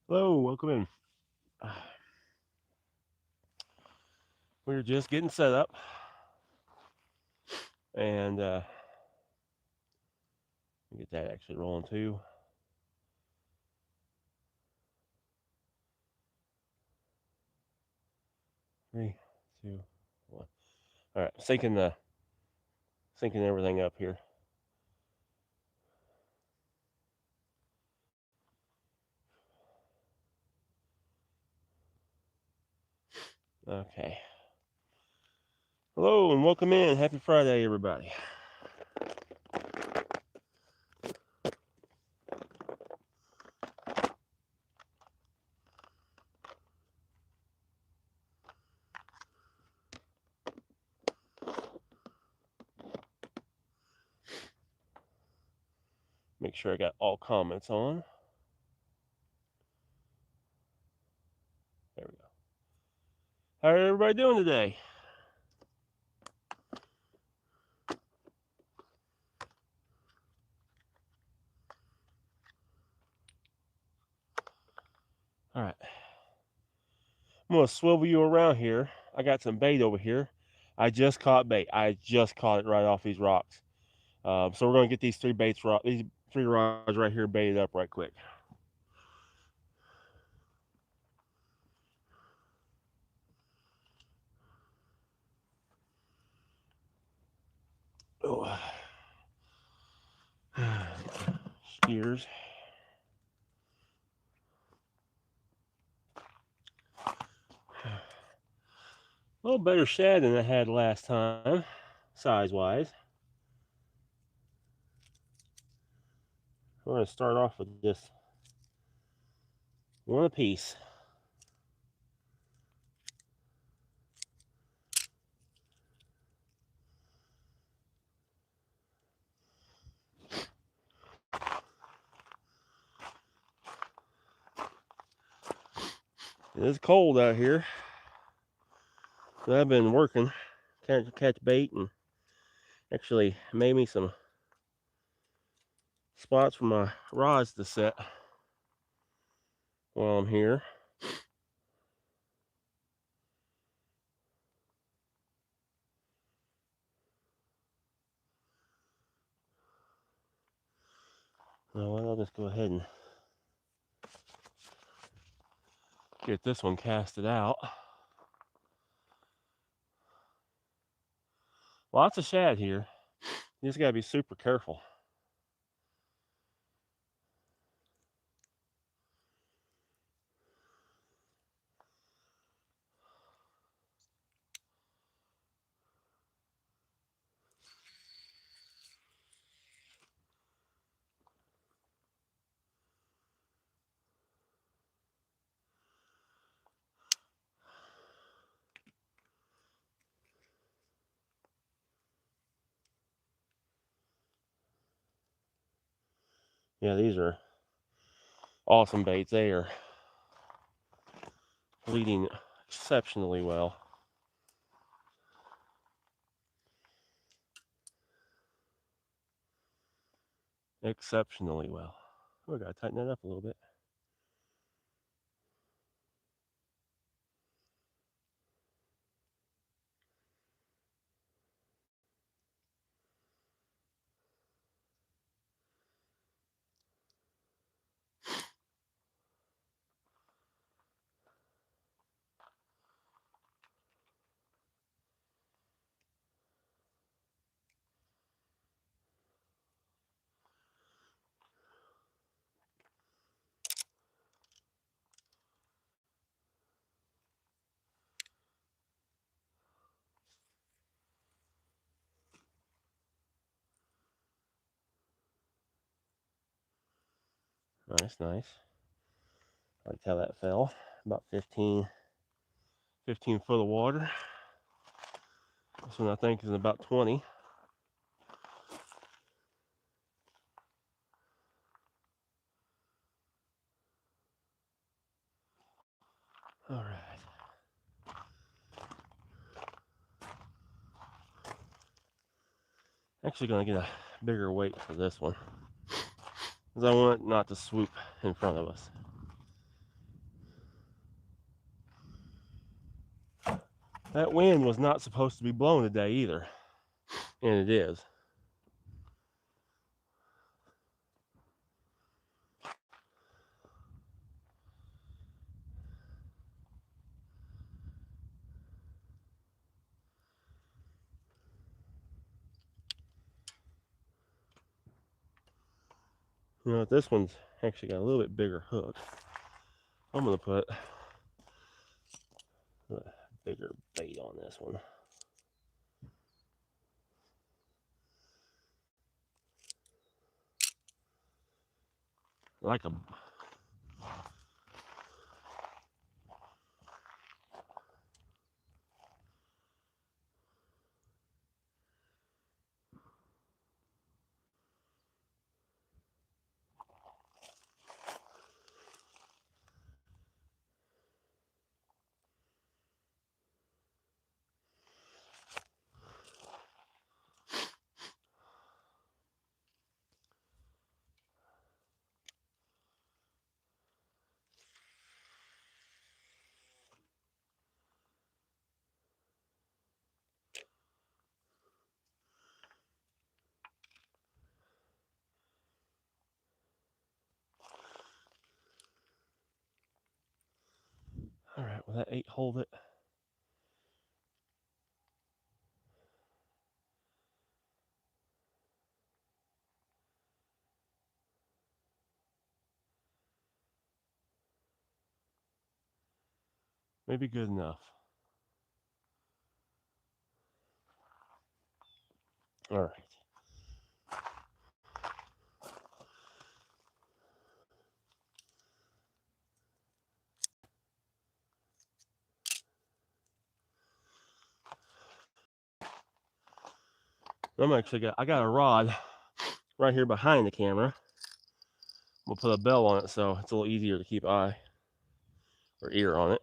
Hello, welcome in. We're just getting set up, and get that actually rolling too. 3, 2, 1. All right, syncing everything up here. Okay. Hello and welcome in. Happy Friday, everybody. Make sure I got all comments on. There we go. How are everybody doing today? All right. I'm gonna swivel you around here. I got some bait over here. I just caught bait. I just caught it right off these rocks. So we're gonna get these these 3 rods right here baited up right quick. Oh. Steers. A little better shad than I had last time, size wise. We're gonna start off with just one apiece. It is cold out here, so I've been working, catch bait, and actually made me some spots for my rods to set while I'm here. Well, I'll just go ahead and get this one casted out. Lots of shad here. You just gotta be super careful. Yeah, these are awesome baits. They are bleeding exceptionally well. Exceptionally well. Oh, I gotta tighten that up a little bit. Nice, nice. I liked how that fell. About 15 foot of water. This one I think is about 20. All right. Actually gonna get a bigger weight for this one, because I want it not to swoop in front of us. That wind was not supposed to be blowing today either, and it is. You know, this one's actually got a little bit bigger hook. I'm going to put a bigger bait on this one. Like a all right, will that 8 hold it? Maybe good enough. All right. I got a rod right here behind the camera. We'll put a bell on it so it's a little easier to keep eye or ear on it.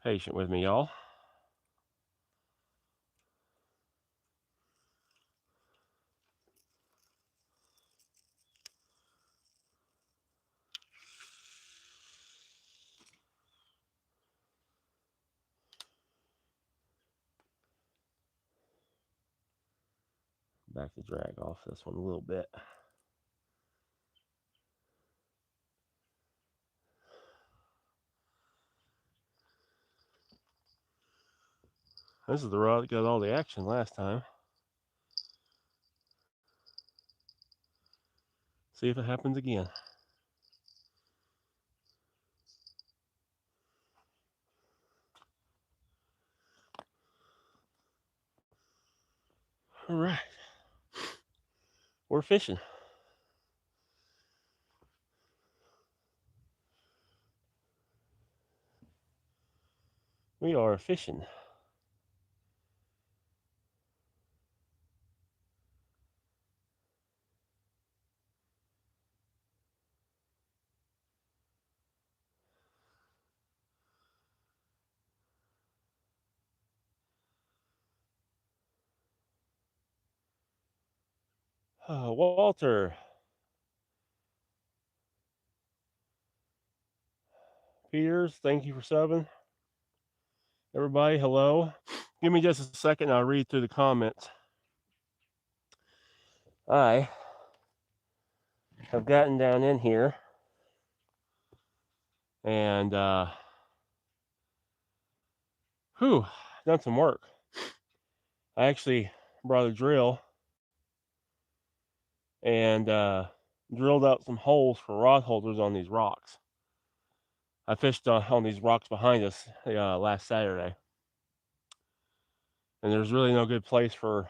Patient with me, y'all. Back the drag off this one a little bit. This is the rod that got all the action last time. See if it happens again. All right. We're fishing. We are fishing. Walter. Peters, thank you for subbing. Everybody, hello. Give me just a second, I'll read through the comments. I have gotten down in here and done some work. I actually brought a drill and drilled out some holes for rod holders on these rocks. I fished on these rocks behind us last Saturday, and there's really no good place for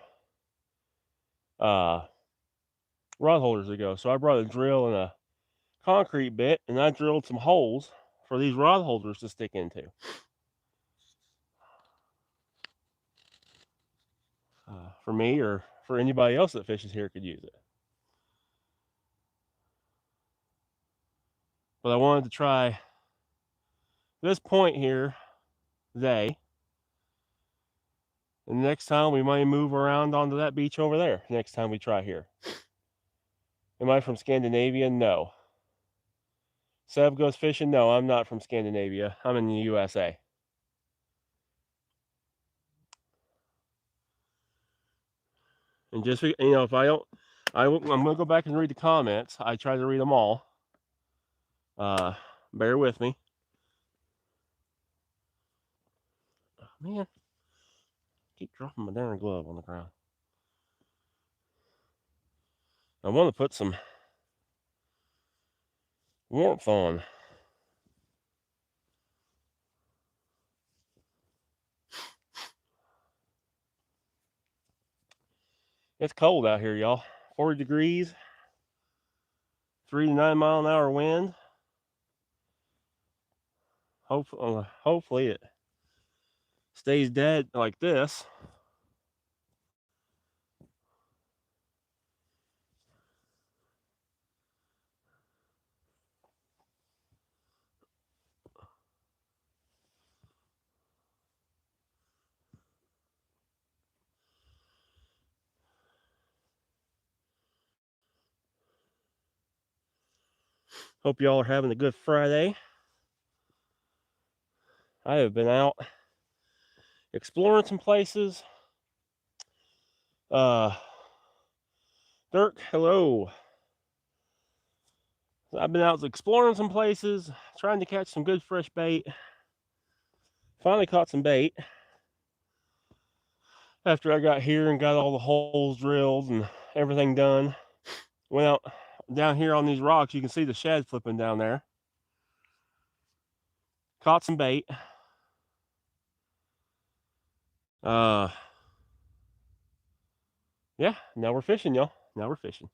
rod holders ago. So I brought a drill and a concrete bit, and I drilled some holes for these rod holders to stick into. For me or for anybody else that fishes here could use it. But I wanted to try this point here today. And next time we might move around onto that beach over there next time we try here. Am I from Scandinavia? No. Seb goes fishing? No, I'm not from Scandinavia. I'm in the USA. And just, you know, if I don't, I'm going to go back and read the comments. I try to read them all. Bear with me. Oh, man, keep dropping my darn glove on the ground. I want to put some warmth on. It's cold out here, y'all. 40 degrees, 3 to 9 mile an hour wind. Hopefully it stays dead like this. Hope y'all are having a good Friday. I have been out exploring some places. Dirk, hello. I've been out exploring some places, trying to catch some good fresh bait. Finally caught some bait after I got here and got all the holes drilled and everything done. Went out down here on these rocks. You can see the shad flipping down there. Caught some bait. Yeah, now we're fishing, y'all. Now we're fishing.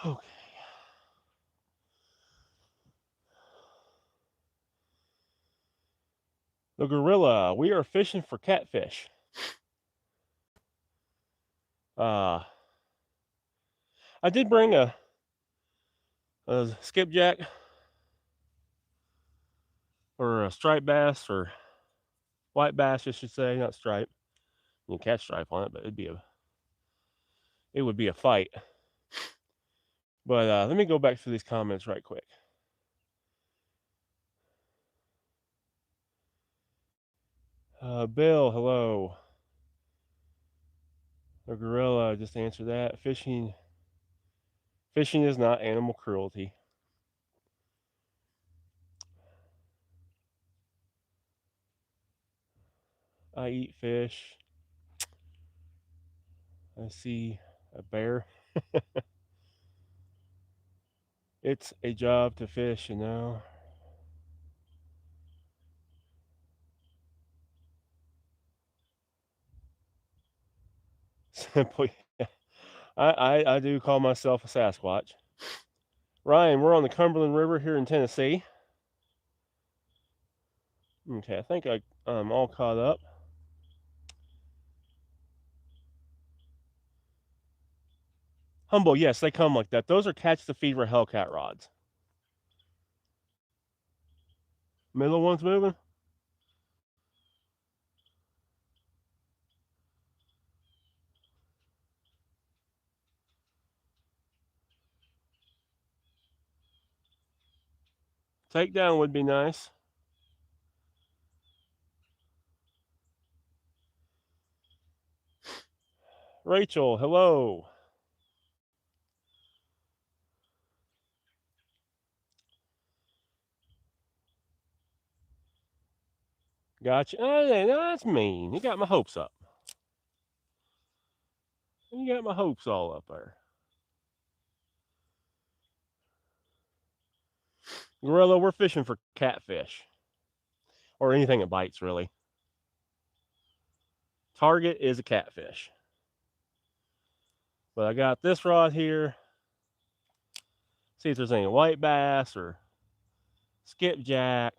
Okay. The gorilla, we are fishing for catfish. I did bring a skipjack or a striped bass or white bass, I should say, not stripe. You can catch stripe on it, but it would be a fight. But let me go back through these comments right quick. Bill, hello. The gorilla, just answer that. Fishing is not animal cruelty. I eat fish. I see a bear. It's a job to fish, you know. Simply, I do call myself a Sasquatch. Ryan, we're on the Cumberland River here in Tennessee. Okay, I think I'm all caught up. Humble, yes, they come like that. Those are catch the fever Hellcat rods. Middle one's moving. Takedown would be nice. Rachel, hello. Gotcha. Oh, yeah, no, that's mean. You got my hopes up. You got my hopes all up there. Gorilla, we're fishing for catfish. Or anything that bites, really. Target is a catfish. But I got this rod here. See if there's any white bass or skipjack.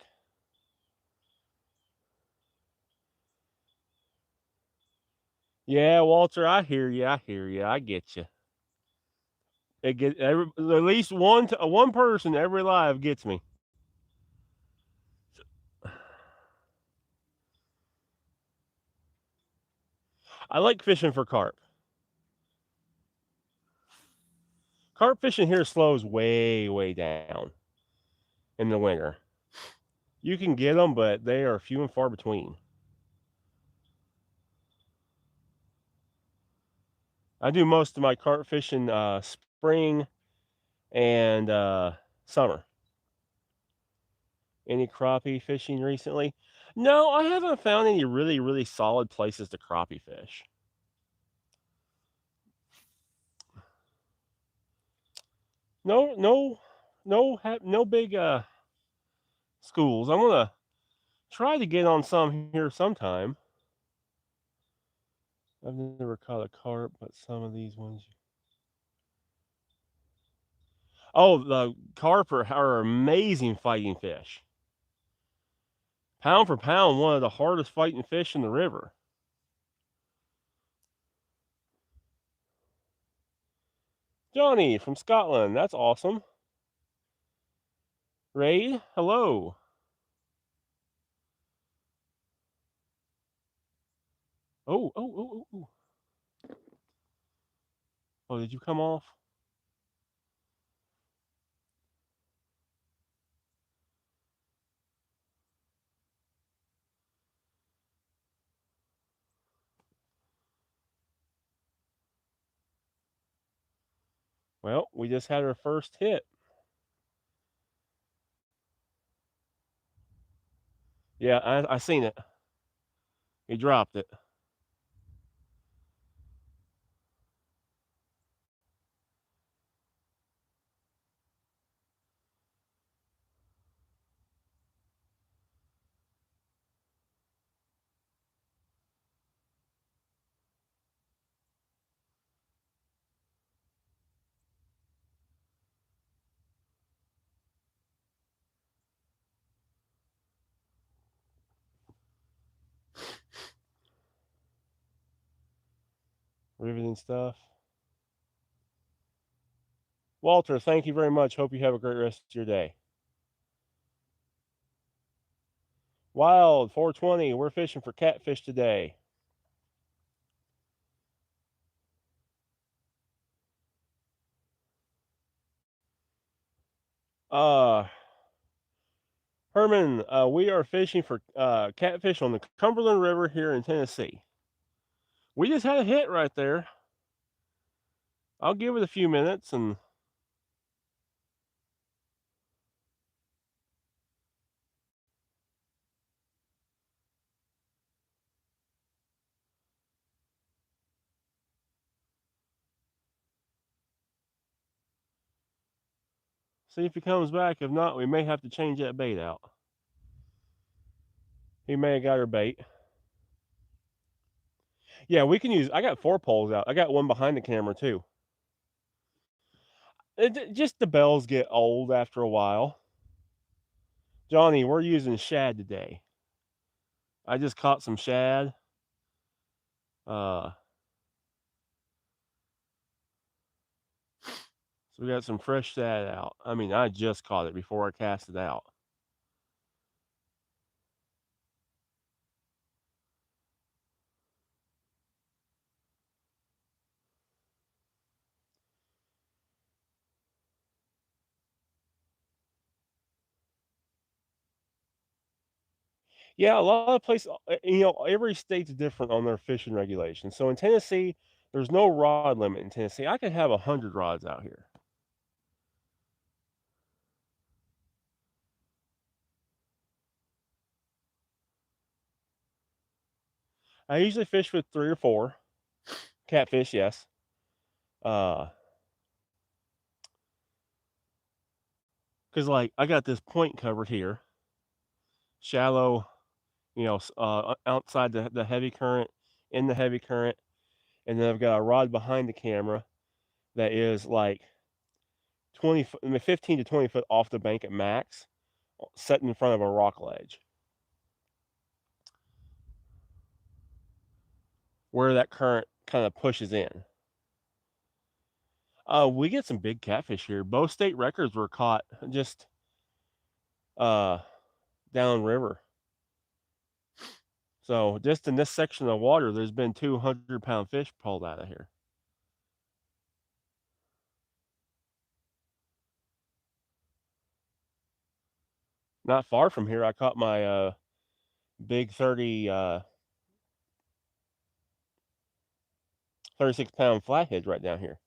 Yeah, Walter, I hear you. I hear you. I get you. At least one person every live gets me. I like fishing for carp. Carp fishing here slows way, way down in the winter. You can get them, but they are few and far between. I do most of my carp fishing spring and summer. Any crappie fishing recently? No, I haven't found any really, really solid places to crappie fish. No, no, no big schools. I'm gonna try to get on some here sometime. I've never caught a carp, but some of these ones. Oh, the carp are amazing fighting fish. Pound for pound, one of the hardest fighting fish in the river. Johnny from Scotland, that's awesome. Ray, hello. Oh. Oh, did you come off? Well, we just had our first hit. Yeah, I seen it. He dropped it. Riveting stuff. Walter, thank you very much. Hope you have a great rest of your day. Wild 420, we're fishing for catfish today. Uh, Herman, we are fishing for catfish on the Cumberland River here in Tennessee. We just had a hit right there. I'll give it a few minutes and see if he comes back. If not, we may have to change that bait out. He may have got her bait. Yeah, we can use. I got 4 poles out. I got one behind the camera too. Just the bells get old after a while. Johnny, we're using shad today. I just caught some shad. So we got some fresh shad out. I mean, I just caught it before I cast it out. Yeah, a lot of places, every state's different on their fishing regulations. So in Tennessee, there's no rod limit in Tennessee. I could have 100 rods out here. I usually fish with 3 or 4. Catfish, yes. Uh, cause like, I got this point covered here, shallow, outside the heavy current, in the heavy current, and then I've got a rod behind the camera that is, like, 20 foot, I mean, 15 to 20 foot off the bank at max, set in front of a rock ledge where that current kinda pushes in. We get some big catfish here. Both state records were caught just, uh, downriver. So, just in this section of water, there's been 200-pound fish pulled out of here. Not far from here, I caught my, big 36-pound flathead right down here.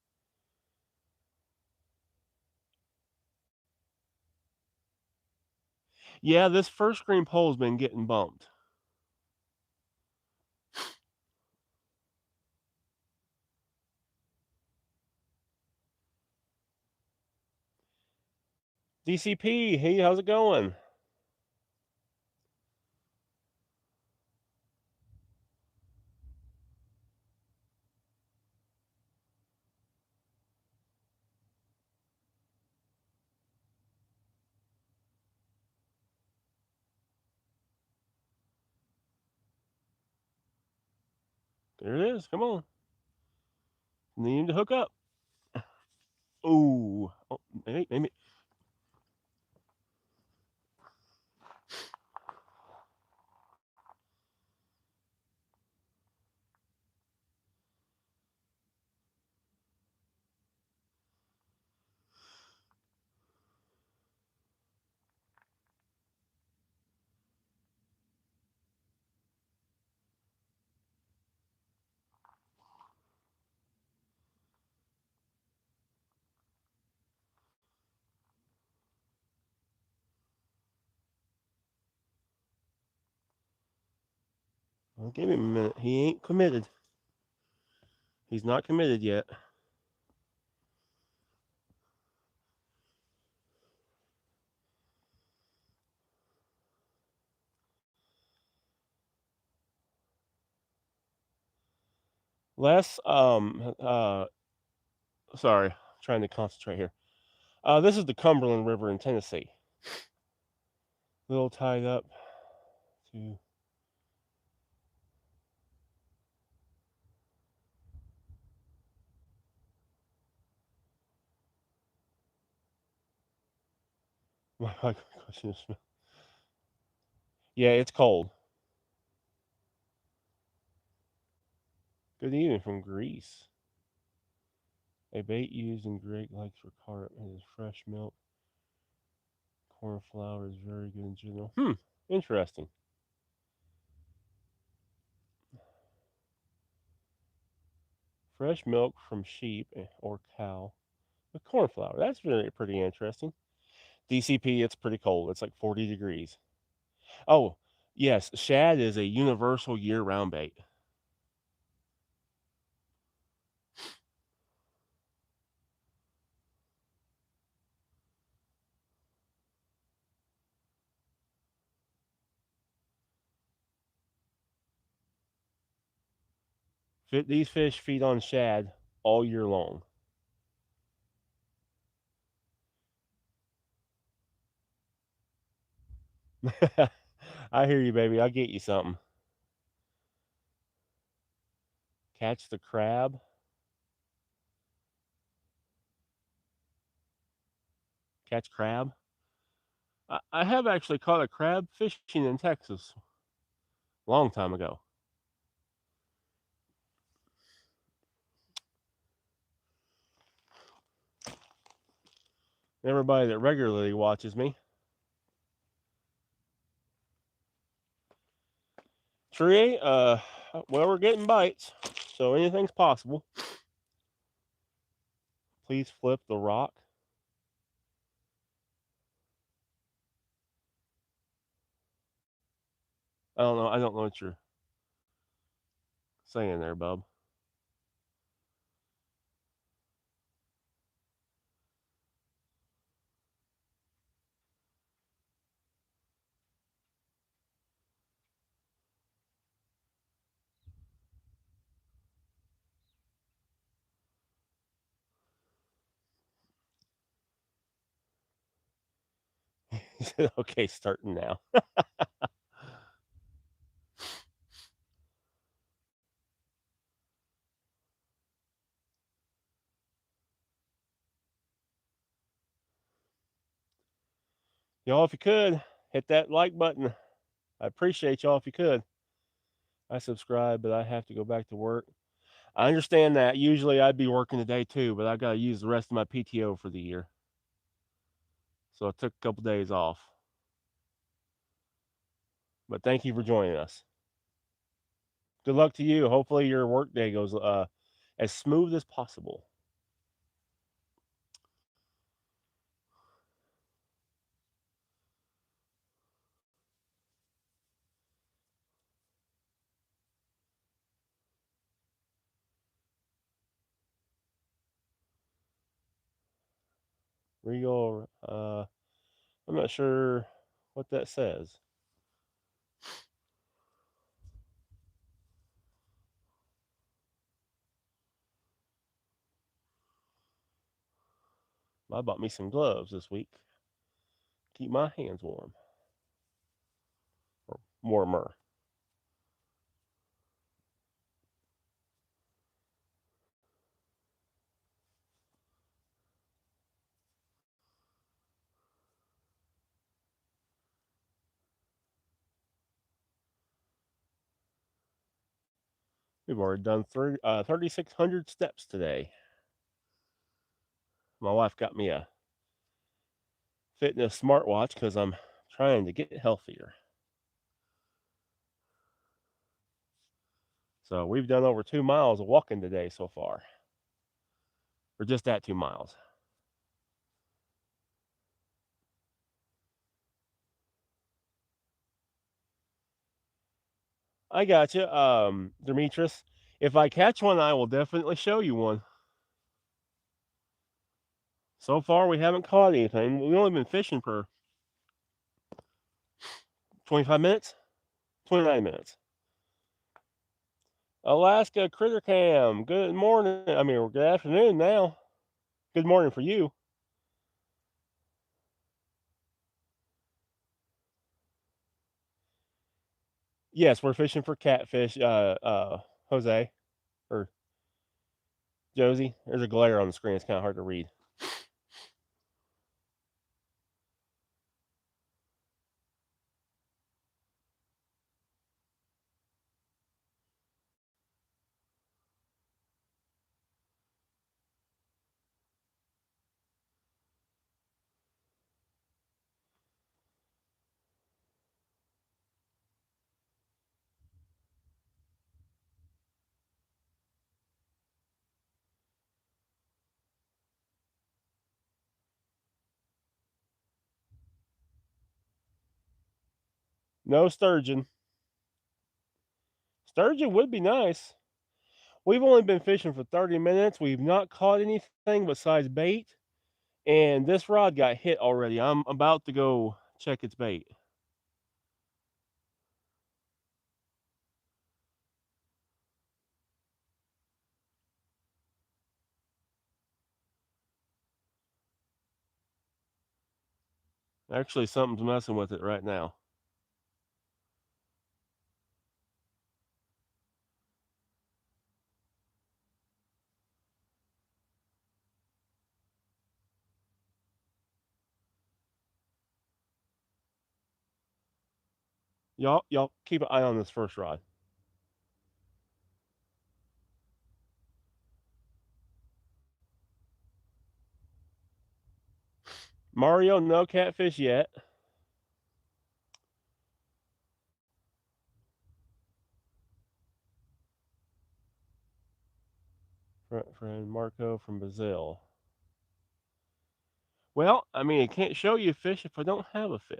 Yeah, this first green pole's been getting bumped. DCP, hey, how's it going? There it is, come on. Need to hook up. Ooh. Oh, maybe. Well, give him a minute. He ain't committed. He's not committed yet. Les, sorry, trying to concentrate here. This is the Cumberland River in Tennessee. A little tied up to. My question is, yeah, it's cold. Good evening from Greece. A bait used in Great Lakes for carp is fresh milk. Corn flour is very good in general. Interesting. Fresh milk from sheep or cow with corn flour. That's very pretty interesting. DCP, it's pretty cold. It's like 40 degrees. Oh, yes, shad is a universal year-round bait. These fish feed on shad all year long. I hear you, baby. I'll get you something. Catch the crab. Catch crab. I have actually caught a crab fishing in Texas a long time ago. Everybody that regularly watches me Tree, well, we're getting bites, so anything's possible. Please flip the rock. I don't know. I don't know what you're saying there, bub. He said, okay, starting now. Y'all, if you could, hit that like button. I appreciate y'all if you could. I subscribe, but I have to go back to work. I understand that. Usually I'd be working today too, but I got to use the rest of my PTO for the year. So I took a couple days off. But thank you for joining us. Good luck to you. Hopefully your work day goes as smooth as possible. Regal, I'm not sure what that says. I bought me some gloves this week. Keep my hands warm. Or warmer. We've already done 3,600 steps today. My wife got me a fitness smartwatch because I'm trying to get healthier. So we've done over 2 miles of walking today so far. Or just at 2 miles. I got you, Demetrius. If I catch one, I will definitely show you one. So far, we haven't caught anything. We've only been fishing for 25 minutes, 29 minutes. Alaska Critter Cam. Good morning. Good afternoon now. Good morning for you. Yes, we're fishing for catfish. Jose or Josie. There's a glare on the screen. It's kind of hard to read. No sturgeon. Sturgeon would be nice. We've only been fishing for 30 minutes. We've not caught anything besides bait. And this rod got hit already. I'm about to go check its bait. Actually, something's messing with it right now. Y'all keep an eye on this first rod. Mario, no catfish yet. friend Marco from Brazil. Well, I mean, it can't show you fish if I don't have a fish.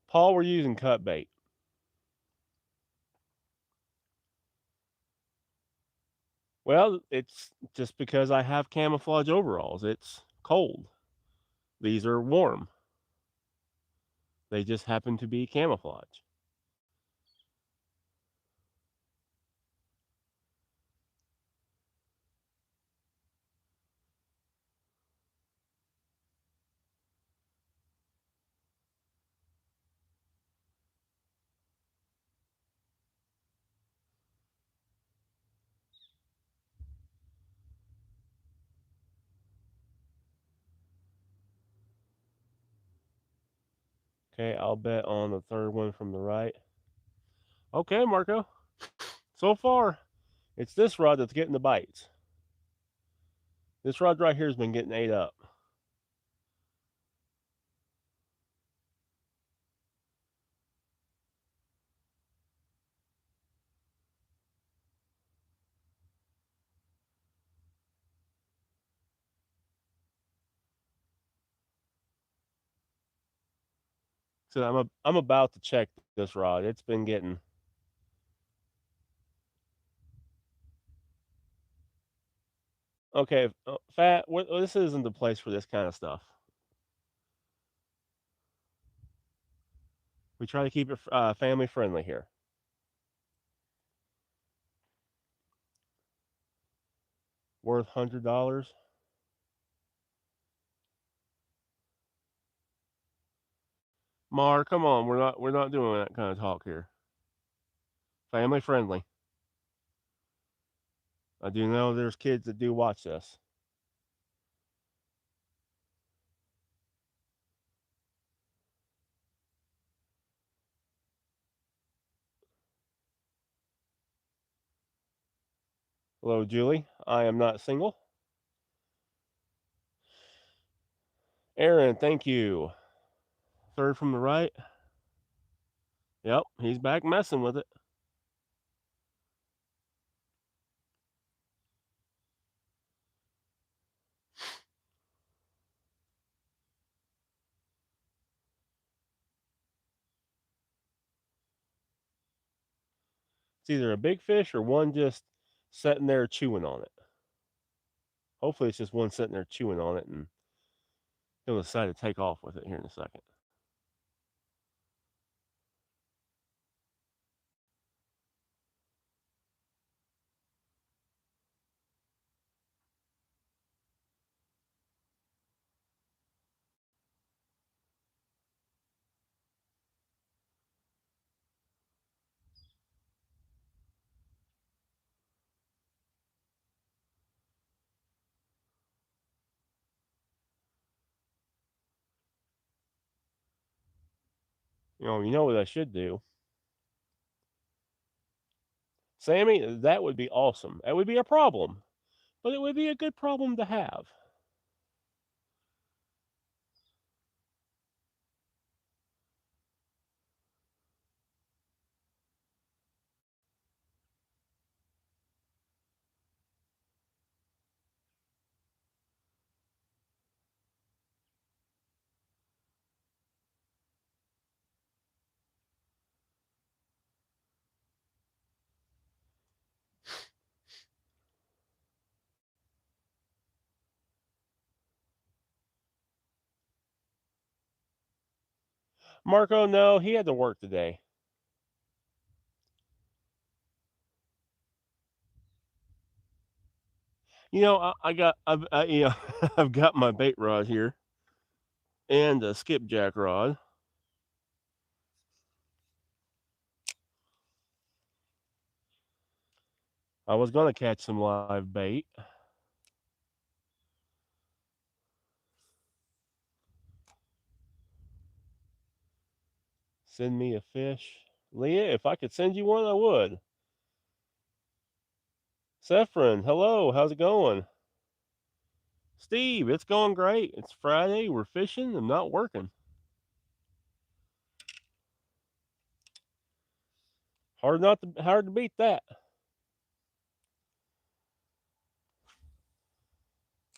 Paul, we're using cut bait. Well, it's just because I have camouflage overalls. It's cold. These are warm. They just happen to be camouflage. Okay, I'll bet on the third one from the right. Okay, Marco. So far, it's this rod that's getting the bites. This rod right here has been getting ate up. So I'm about to check this rod. It's been getting. Okay, fat. This isn't the place for this kind of stuff. We try to keep it family friendly here. Worth $100. Mar, come on. We're not doing that kind of talk here. Family friendly. I do know there's kids that do watch this. Hello, Julie. I am not single. Aaron, thank you. Third from the right. Yep, he's back messing with it. It's either a big fish or one just sitting there chewing on it. Hopefully, it's just one sitting there chewing on it, and he'll decide to take off with it here in a second. You know what I should do? Sammy, that would be awesome. That would be a problem, but it would be a good problem to have. Marco, no, he had to work today. I've got my bait rod here and a skipjack rod. I was gonna catch some live bait. Send me a fish. Leah, if I could send you one, I would. Sephron, hello, how's it going? Steve, it's going great. It's Friday, we're fishing, I'm not working. Hard to beat that.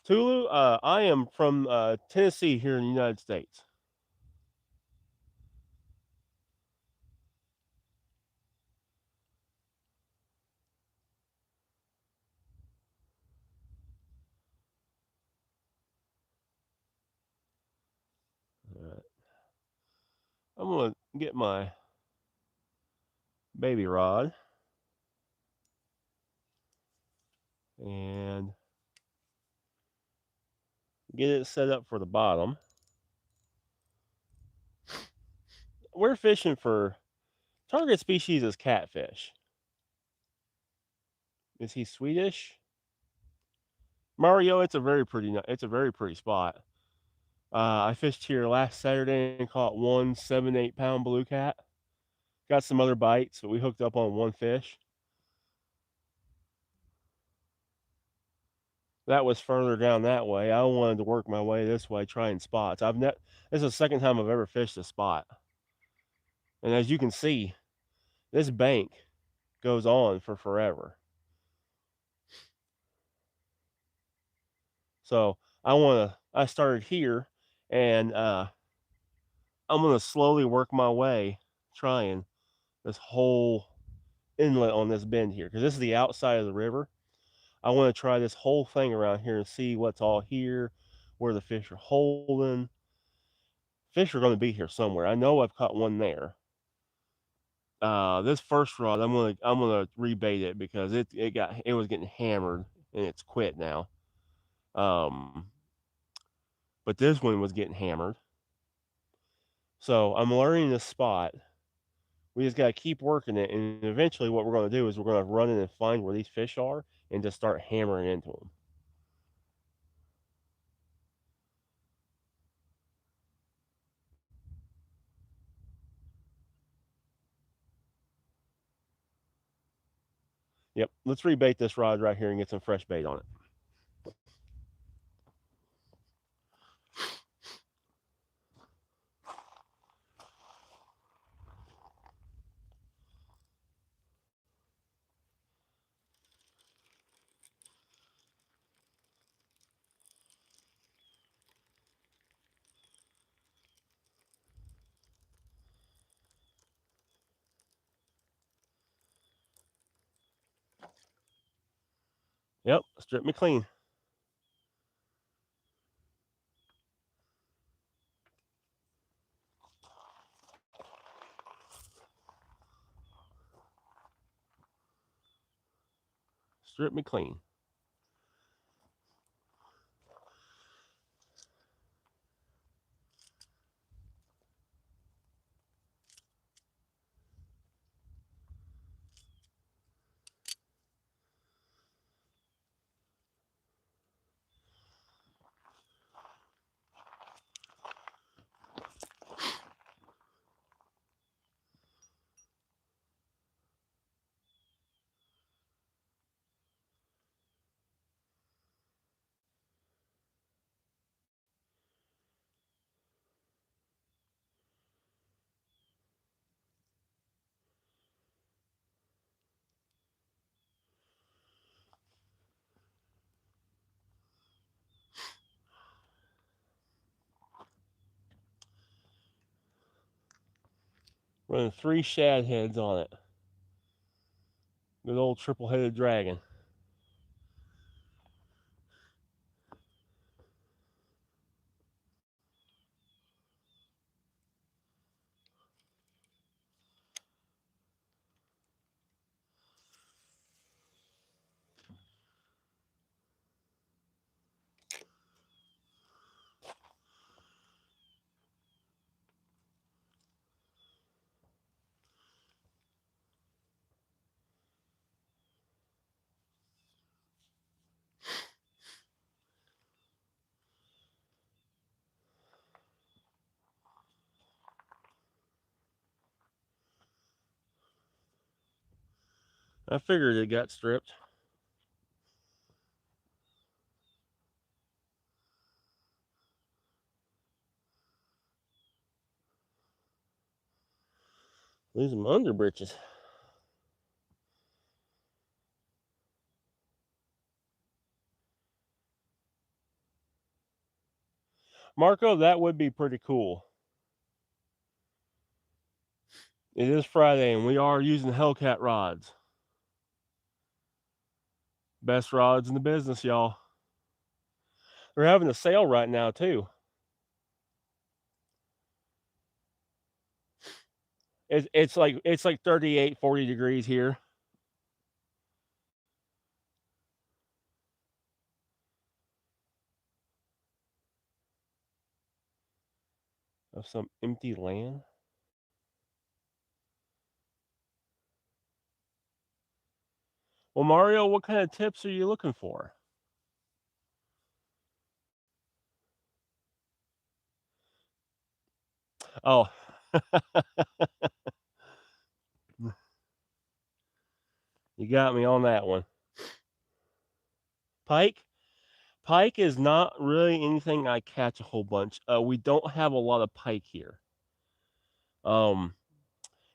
Tulu, I am from Tennessee here in the United States. All right. I'm gonna get my baby rod and get it set up for the bottom. We're fishing for target species is catfish. Is he Swedish? Mario, it's a very pretty spot. I fished here last Saturday and caught one 7-8 pound blue cat. Got some other bites, but we hooked up on one fish. That was further down that way. I wanted to work my way this way, trying spots. This is the second time I've ever fished a spot, and as you can see, this bank goes on for forever. So I started here, and I'm gonna slowly work my way, trying this whole inlet on this bend here, because this is the outside of the river. I want to try this whole thing around here and see what's all here, where the fish are holding. Fish are going to be here somewhere. I know I've caught one there. This first rod, I'm gonna rebait it because it was getting hammered and it's quit now. Um, but this one was getting hammered. So I'm learning this spot. We just got to keep working it, and eventually, what we're going to do is we're going to run in and find where these fish are and just start hammering into them. Yep, let's rebait this rod right here and get some fresh bait on it. Yep, strip me clean. Strip me clean. Running 3 shad heads on it. Good old triple-headed dragon. I figured it got stripped. Losing my underbritches. Marco, that would be pretty cool. It is Friday, and we are using Hellcat rods. Best rods in the business, y'all. They're having a sale right now, too. It's like 38, 40 degrees here. Of some empty land. Well, Mario, what kind of tips are you looking for? Oh, you got me on that one. Pike? Pike is not really anything I catch a whole bunch. We don't have a lot of pike here.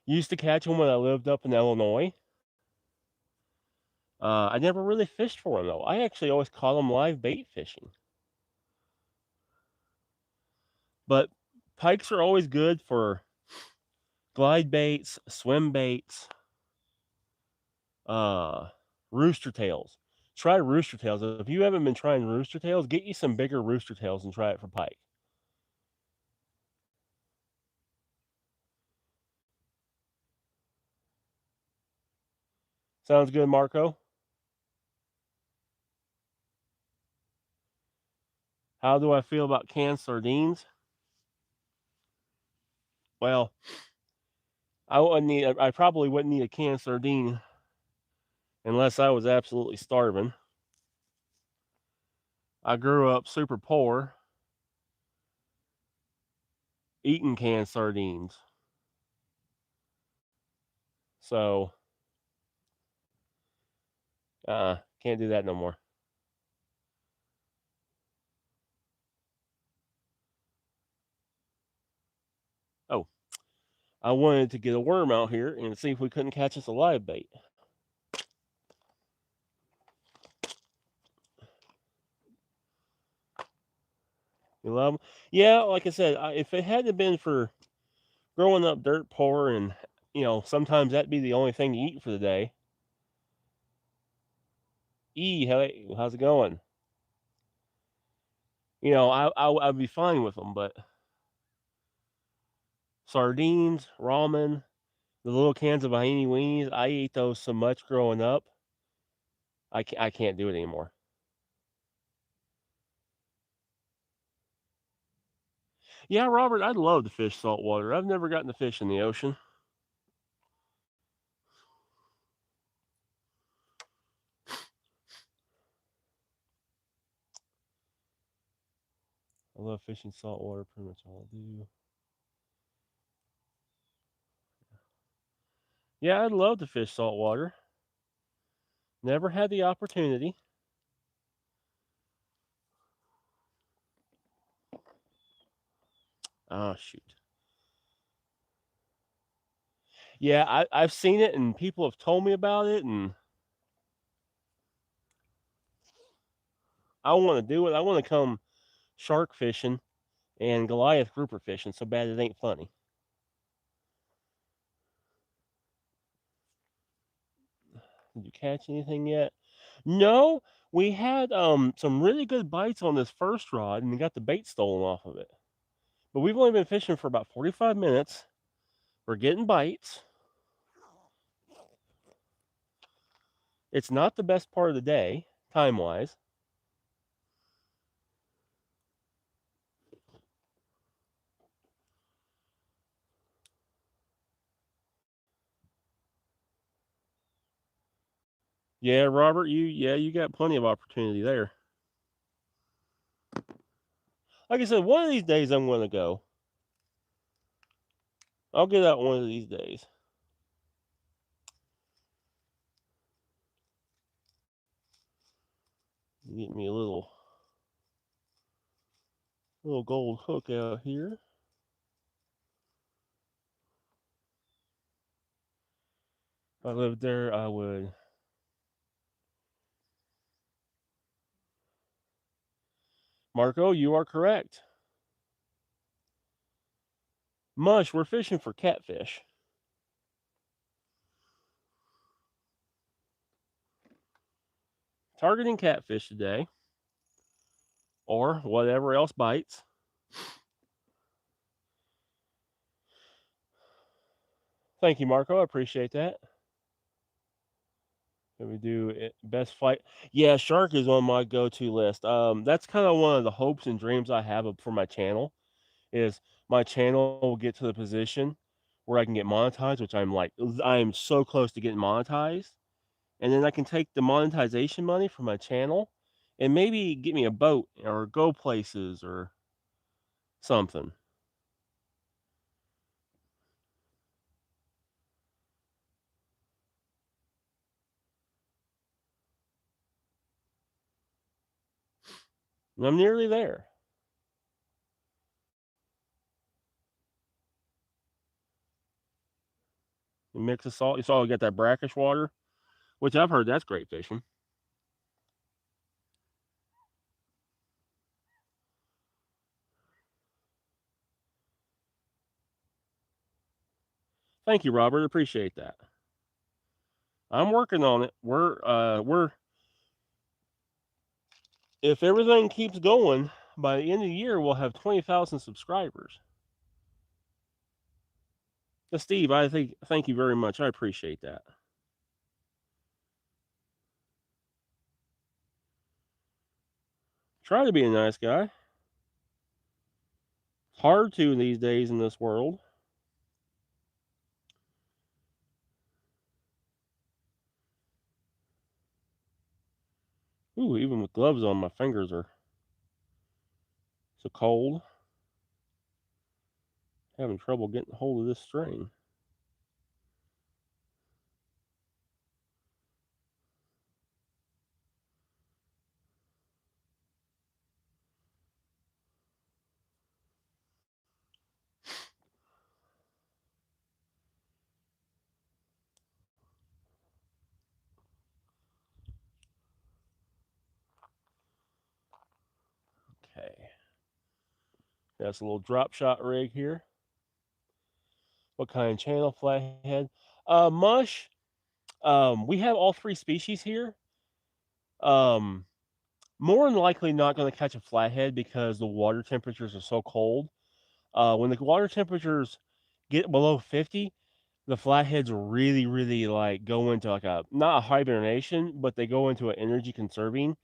Used to catch them when I lived up in Illinois. I never really fished for them though. I actually always caught them live bait fishing. But pikes are always good for glide baits, swim baits, rooster tails. Try rooster tails. If you haven't been trying rooster tails, get you some bigger rooster tails and try it for pike. Sounds good, Marco. How do I feel about canned sardines? Well, I probably wouldn't need a canned sardine unless I was absolutely starving. I grew up super poor, eating canned sardines. So, can't do that no more. Oh, I wanted to get a worm out here and see if we couldn't catch us a live bait. You love them? Yeah, like I said, if it hadn't been for growing up dirt poor and, sometimes that'd be the only thing to eat for the day. How's it going? I'd be fine with them, but sardines, ramen, the little cans of Bahini weenies, I ate those so much growing up. I can't do it anymore. Yeah, Robert, I'd love to fish saltwater. I've never gotten to fish in the ocean. I love fishing saltwater, pretty much all I do. Yeah, I'd love to fish saltwater. Never had the opportunity. Oh, shoot. Yeah, I've seen it and people have told me about it, and I want to do it. I want to come shark fishing and Goliath grouper fishing so bad it ain't funny. Did you catch anything yet? No, we had some really good bites on this first rod and we got the bait stolen off of it. But we've only been fishing for about 45 minutes. We're getting bites. It's not the best part of the day, time wise. Yeah, Robert, you got plenty of opportunity there. Like I said, one of these days I'm gonna go. I'll get out one of these days. Get me a little gold hook out here. If I lived there, I would. Marco, you are correct. Mush, we're fishing for catfish. Targeting catfish today, or whatever else bites. Thank you, Marco. I appreciate that. Can we do it, best fight? Yeah, shark is on my go-to list. That's kind of one of the hopes and dreams I have for my channel. Is my channel will get to the position where I can get monetized, which I am so close to getting monetized, and then I can take the monetization money from my channel and maybe get me a boat or go places or something. And I'm nearly there. You mix the salt. You saw I got that brackish water, which I've heard that's great fishing. Thank you, Robert. Appreciate that. I'm working on it. We're if everything keeps going, by the end of the year we'll have 20,000 subscribers. Steve, I think thank you very much. I appreciate that. Try to be a nice guy. Hard to these days in this world. Ooh, even with gloves on, my fingers are so cold. Having trouble getting hold of this string. Okay. That's a little drop shot rig here. What kind of channel? Flathead. Mush. We have all three species here. Um, More than likely not going to catch a flathead because the water temperatures are so cold. When the water temperatures get below 50, the flatheads really, really like go into like a not a hibernation, but they go into an energy conserving.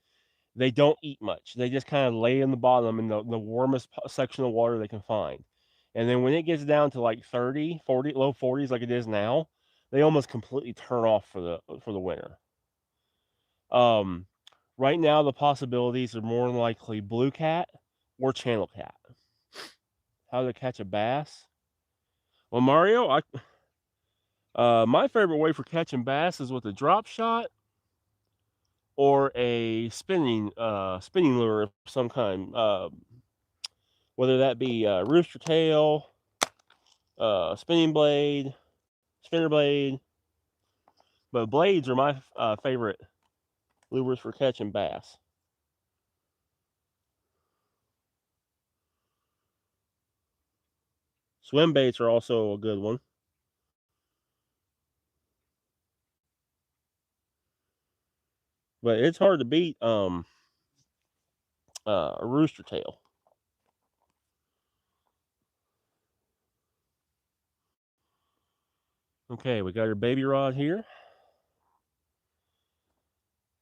They don't eat much. They just kind of lay in the bottom in the warmest section of water they can find. And then when it gets down to like 30, 40, low 40s like it is now, they almost completely turn off for the winter. Um, right now the possibilities are more than likely blue cat or channel cat. How to catch a bass? Well, Mario, my favorite way for catching bass is with a drop shot or a spinning lure of some kind. Whether that be rooster tail, spinning blade, spinner blade. But blades are my favorite lures for catching bass. Swim baits are also a good one, but it's hard to beat a rooster tail. Okay, we got our baby rod here.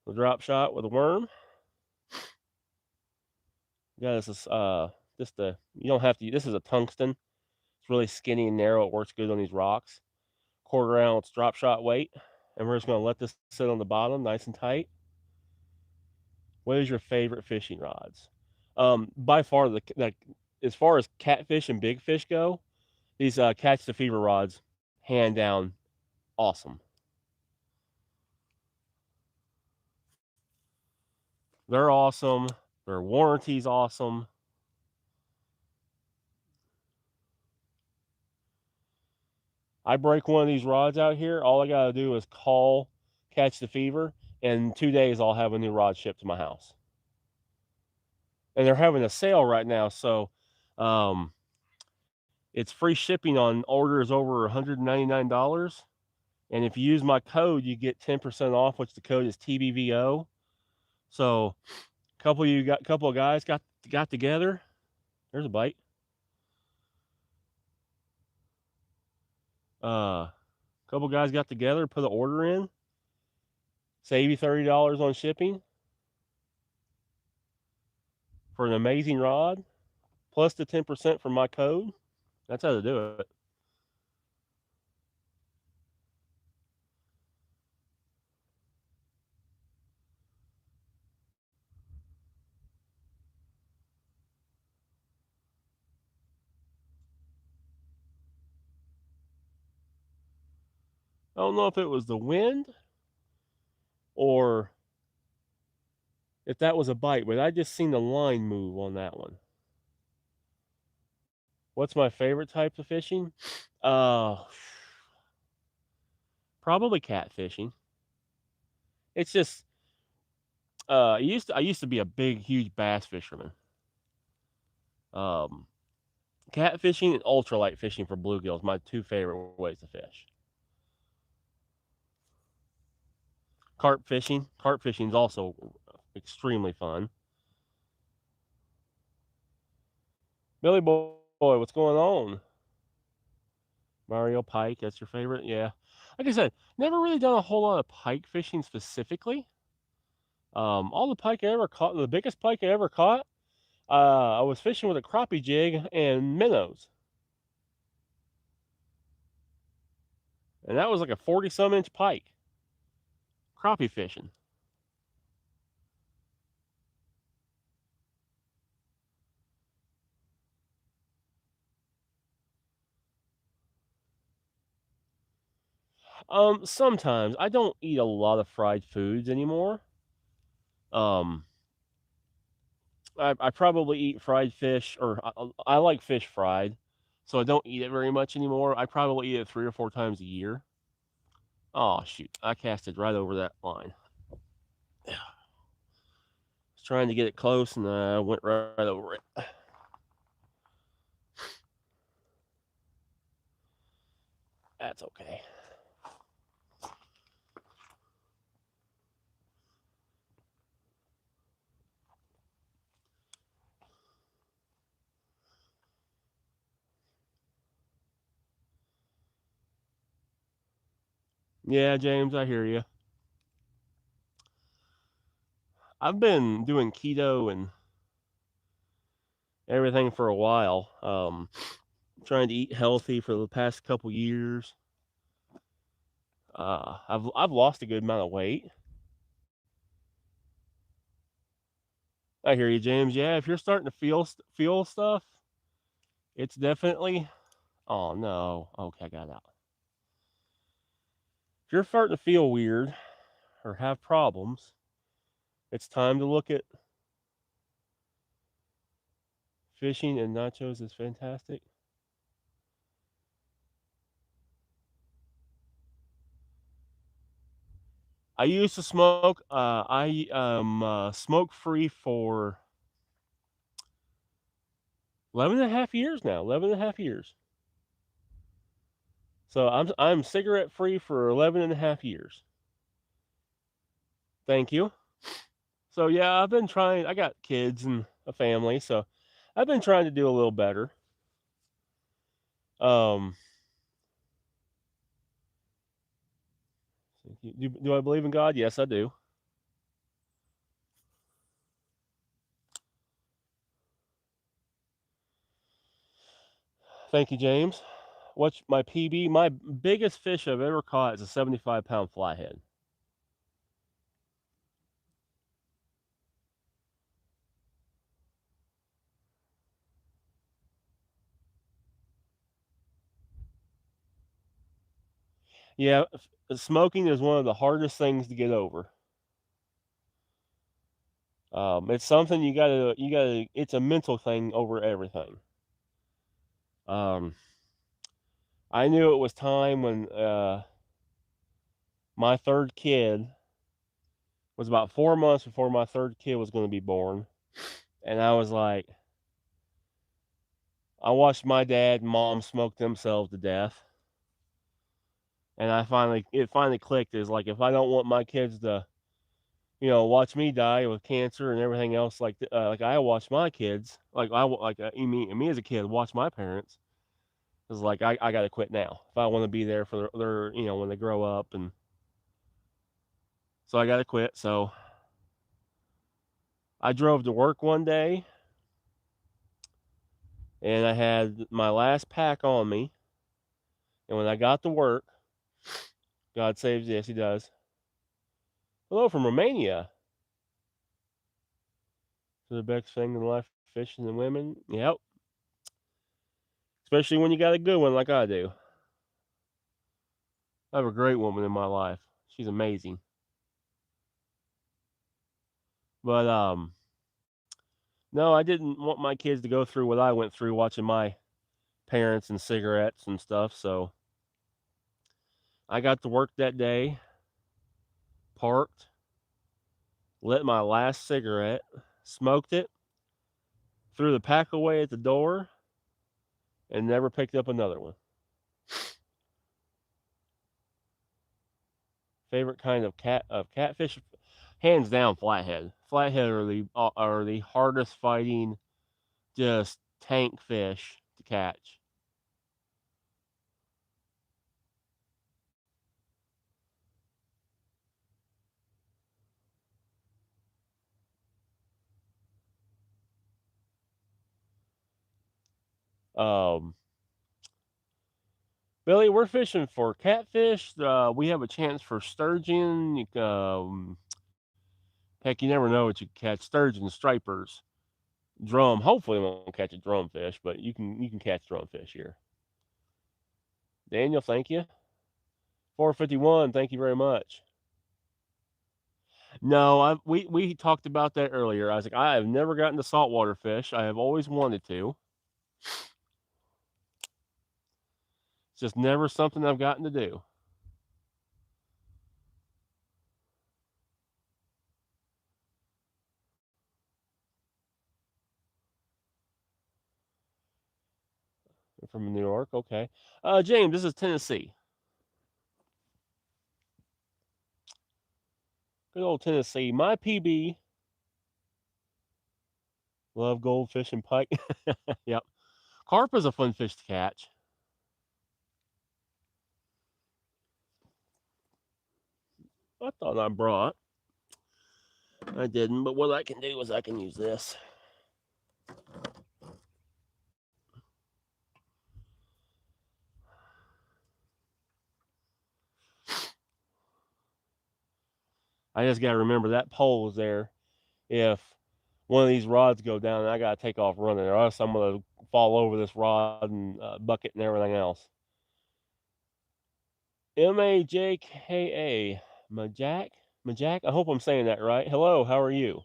The drop shot with a worm. Yeah, this is just a you don't have to. This is a tungsten. It's really skinny and narrow. It works good on these rocks. Quarter ounce drop shot weight, and we're just gonna let this sit on the bottom, nice and tight. What is your favorite fishing rods? By far as far as catfish and big fish go, these catch the fever rods, hand down, awesome. They're awesome. Their warranty's awesome. I break one of these rods out here, all I gotta do is call Catch the Fever, and in 2 days I'll have a new rod shipped to my house. And they're having a sale right now, so um, it's free shipping on orders over $199. And if you use my code, you get 10% off, which the code is TBVO. So couple of guys got together. There's a bite. Couple guys got together, put an order in, save you $30 on shipping for an amazing rod, plus the 10% from my code. That's how to do it. I don't know if it was the wind or if that was a bite, but I just seen the line move on that one. What's my favorite type of fishing? Uh, Probably catfishing. It's just I used to be a big, huge bass fisherman. Um, Catfishing and ultralight fishing for bluegills, my two favorite ways to fish. Carp fishing. Carp fishing is also extremely fun. Billy boy, what's going on? Mario Pike, that's your favorite? Yeah. Like I said, never really done a whole lot of pike fishing specifically. All the pike I ever caught, the biggest pike I ever caught, I was fishing with a crappie jig and minnows. And that was like a 40 some inch pike. Crappie fishing. Sometimes I don't eat a lot of fried foods anymore. Um, I probably eat fried fish, or I like fish fried, so I don't eat it very much anymore. I probably eat it 3 or 4 times a year. Oh shoot! I casted right over that line. I was trying to get it close, and I went right over it. That's okay. Yeah, James, I hear you. I've been doing keto and everything for a while. Trying to eat healthy for the past couple years. I've lost a good amount of weight. I hear you, James. Yeah, if you're starting to feel stuff, it's definitely. Oh no. Okay, I got out. If you're starting to feel weird or have problems, it's time to look at fishing, and nachos is fantastic. I used to smoke. I smoke free for 11 and a half years now. 11 and a half years. So I'm cigarette free for 11 and a half years. Thank you. So yeah, I've been trying. I got kids and a family, so I've been trying to do a little better. Um, do I believe in God? Yes, I do. Thank you, James. What's my PB? My biggest fish I've ever caught is a 75-pound flathead. Yeah, smoking is one of the hardest things to get over. It's something you gotta. It's a mental thing over everything. Um, I knew it was time when my third kid was about 4 months before my third kid was going to be born, and I was like, I watched my dad and mom smoke themselves to death, and it finally clicked. Is like if I don't want my kids to, watch me die with cancer and everything else, like I watched my kids, you mean me as a kid, watch my parents. It's like I got to quit now if I want to be there for their, when they grow up, and so I got to quit. So I drove to work one day, and I had my last pack on me, and when I got to work, God saves, yes, He does. Hello from Romania. To the best thing in life, fishing and women. Yep. Especially when you got a good one like I do. I have a great woman in my life. She's amazing. But no, I didn't want my kids to go through what I went through watching my parents and cigarettes and stuff. So I got to work that day, parked, lit my last cigarette, smoked it, threw the pack away at the door, and never picked up another one. Favorite kind of catfish, hands down, flathead. Flathead are the hardest fighting, just tank fish to catch. Um, Billy, we're fishing for catfish. We have a chance for sturgeon. Heck, you never know what you can catch. Sturgeon, stripers, drum. Hopefully, we won't catch a drumfish, but you can catch drumfish here. Daniel, thank you. 451, thank you very much. No, we talked about that earlier. I was like, I have never gotten to saltwater fish. I have always wanted to. It's just never something I've gotten to do. From New York, okay. James, this is Tennessee. Good old Tennessee. My PB, love goldfish and pike. Yep. Carp is a fun fish to catch. I thought I brought. I didn't, but what I can do is I can use this. I just got to remember that pole is there. If one of these rods go down, I got to take off running, or else I'm going to fall over this rod and bucket and everything else. Majka, Majak. I hope I'm saying that right. Hello, how are you?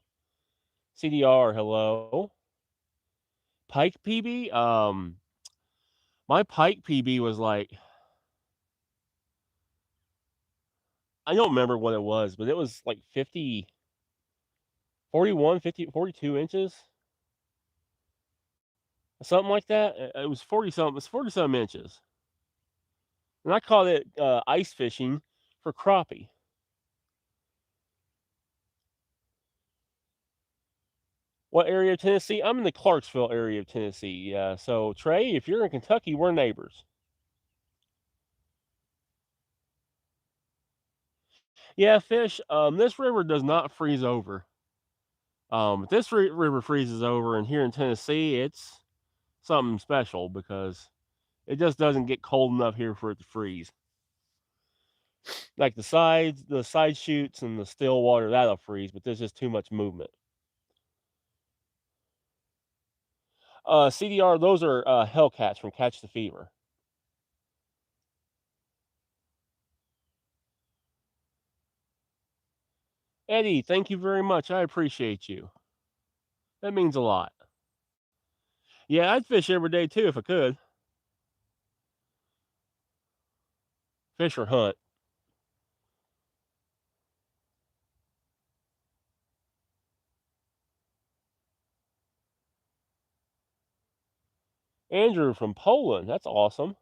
CDR, hello. Pike PB. My Pike PB was like, I don't remember what it was, but it was like 50, 41, 50, 42 inches, something like that. It was 40 something. It's 40 some inches, and I caught it ice fishing for crappie. What area of Tennessee? I'm in the Clarksville area of Tennessee. So Trey, if you're in Kentucky, we're neighbors. Yeah, fish. This river does not freeze over. If this river freezes over, and here in Tennessee, it's something special because it just doesn't get cold enough here for it to freeze. Like the side chutes and the still water, that'll freeze, but there's just too much movement. CDR, those are Hellcats from Catch the Fever. Eddie, thank you very much. I appreciate you. That means a lot. Yeah, I'd fish every day too if I could. Fish or hunt. Andrew from Poland. That's awesome.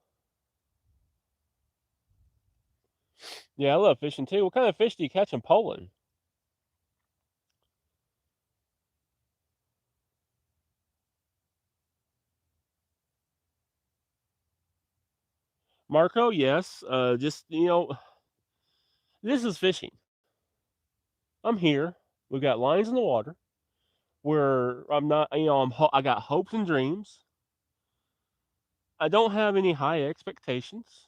Yeah, I love fishing too. What kind of fish do you catch in Poland? Marco, yes. Just this is fishing. I'm here. We've got lines in the water. Where I'm not, I got hopes and dreams. I don't have any high expectations,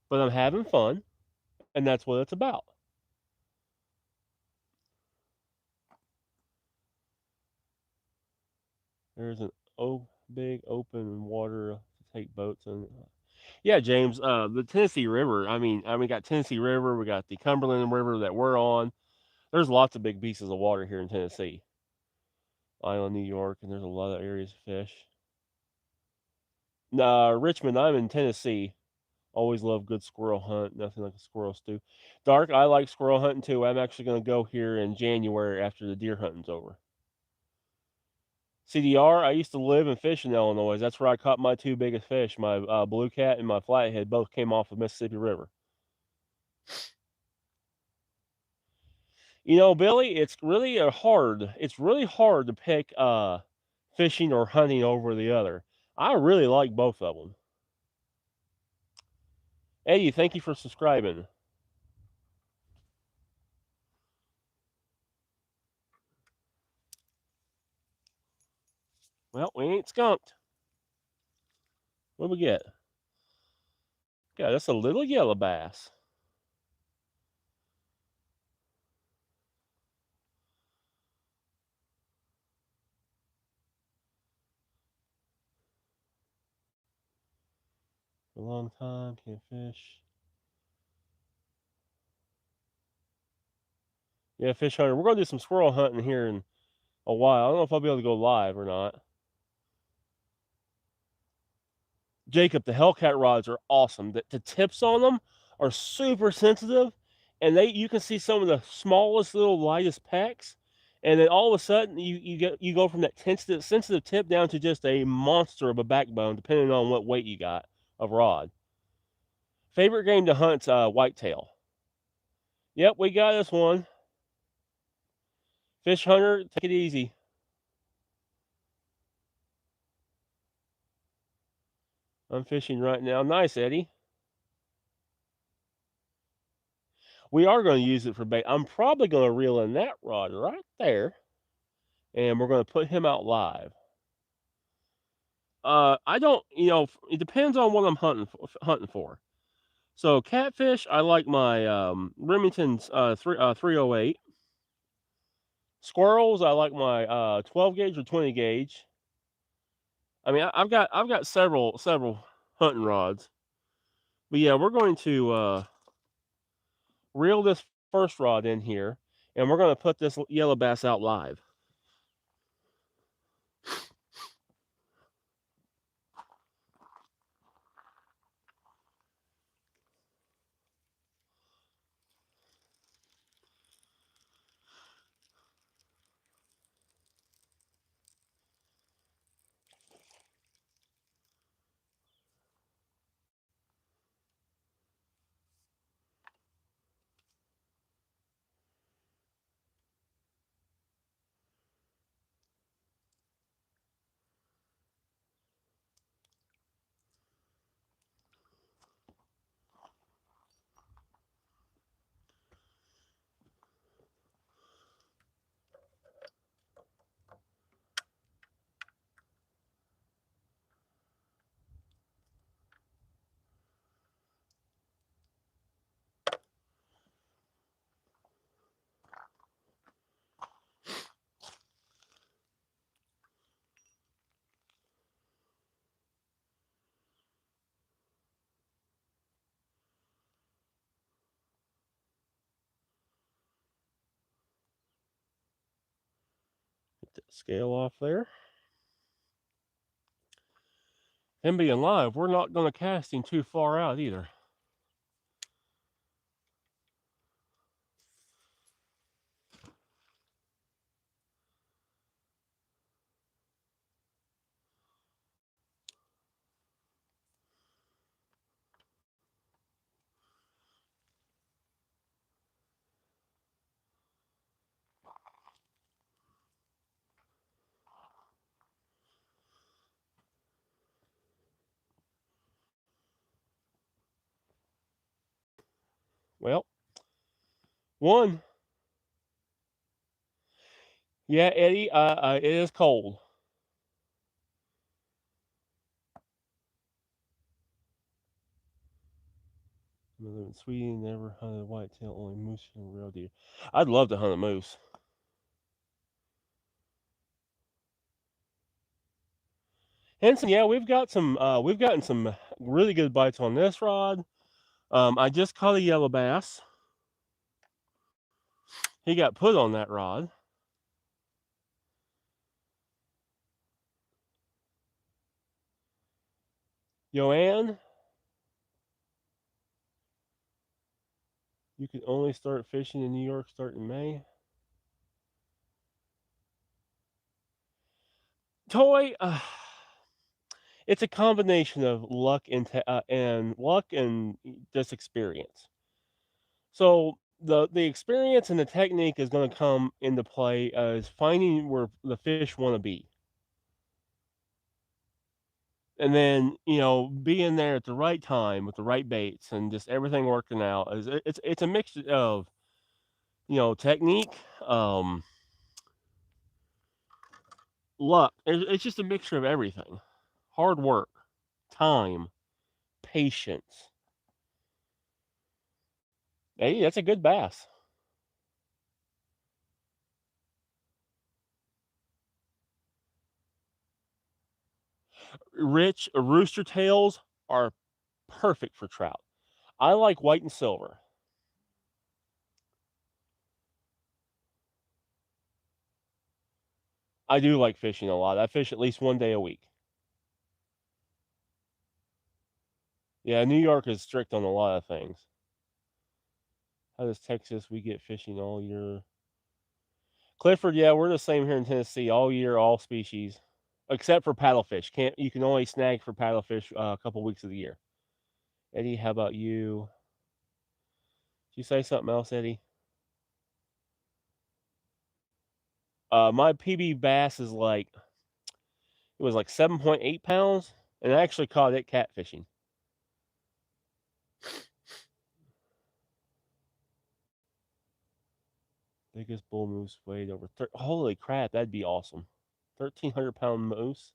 but I'm having fun, and that's what it's about. There's an big open water to take boats in. Yeah, James. The Tennessee River. We got Tennessee River. We got the Cumberland River that we're on. There's lots of big pieces of water here in Tennessee, Island, New York, and there's a lot of areas to fish. Richmond. I'm in Tennessee. Always love good squirrel hunt. Nothing like a squirrel stew. Dark. I like squirrel hunting too. I'm actually going to go here in January after the deer hunting's over. CDR. I used to live and fish in Illinois. That's where I caught my two biggest fish. My blue cat and my flathead both came off the Mississippi River. Billy, It's really hard to pick fishing or hunting over the other. I really like both of them. Eddie, thank you for subscribing. Well, we ain't skunked. What do we get? Yeah, that's a little yellow bass. A long time, can't fish. Yeah, fish hunter. We're gonna do some squirrel hunting here in a while. I don't know if I'll be able to go live or not. Jacob, the Hellcat rods are awesome. The tips on them are super sensitive, and you can see some of the smallest little lightest pecks, and then all of a sudden you go from that sensitive tip down to just a monster of a backbone, depending on what weight you got of rod. Favorite game to hunt's whitetail. Yep, we got this one. Fish hunter, take it easy. I'm fishing right now. Nice, Eddie. We are going to use it for bait. I'm probably going to reel in that rod right there, and we're going to put him out live. I don't, it depends on what I'm hunting for. So catfish, I like my Remington's 308. Squirrels, I like my 12 gauge or 20 gauge. I've got several hunting rods. But yeah, we're going to reel this first rod in here, and we're going to put this yellow bass out live. Get the scale off there. Him being live, we're not going to cast him too far out either. Well, one. Yeah, Eddie, it is cold. I live in Sweden, never hunted whitetail, only moose and real deer. I'd love to hunt a moose. Henson, yeah, we've gotten some really good bites on this rod. I just caught a yellow bass. He got put on that rod. Joanne, you can only start fishing in New York starting May. Toy, it's a combination of luck and just experience. So the experience and the technique is going to come into play as finding where the fish want to be, and then being there at the right time with the right baits and just everything working out. It's a mixture of technique, um, luck. It's just a mixture of everything. Hard work, time, patience. Hey, that's a good bass. Rich rooster tails are perfect for trout. I like white and silver. I do like fishing a lot. I fish at least one day a week. Yeah, New York is strict on a lot of things. How does Texas? We get fishing all year. Clifford, yeah, we're the same here in Tennessee, all year, all species, except for paddlefish. Can't You can only snag for paddlefish a couple weeks of the year. Eddie, how about you? Did you say something else, Eddie? My PB bass is it was like 7.8 pounds, and I actually caught it catfishing. Biggest bull moose weighed over. Holy crap, that'd be awesome. 1,300-pound moose.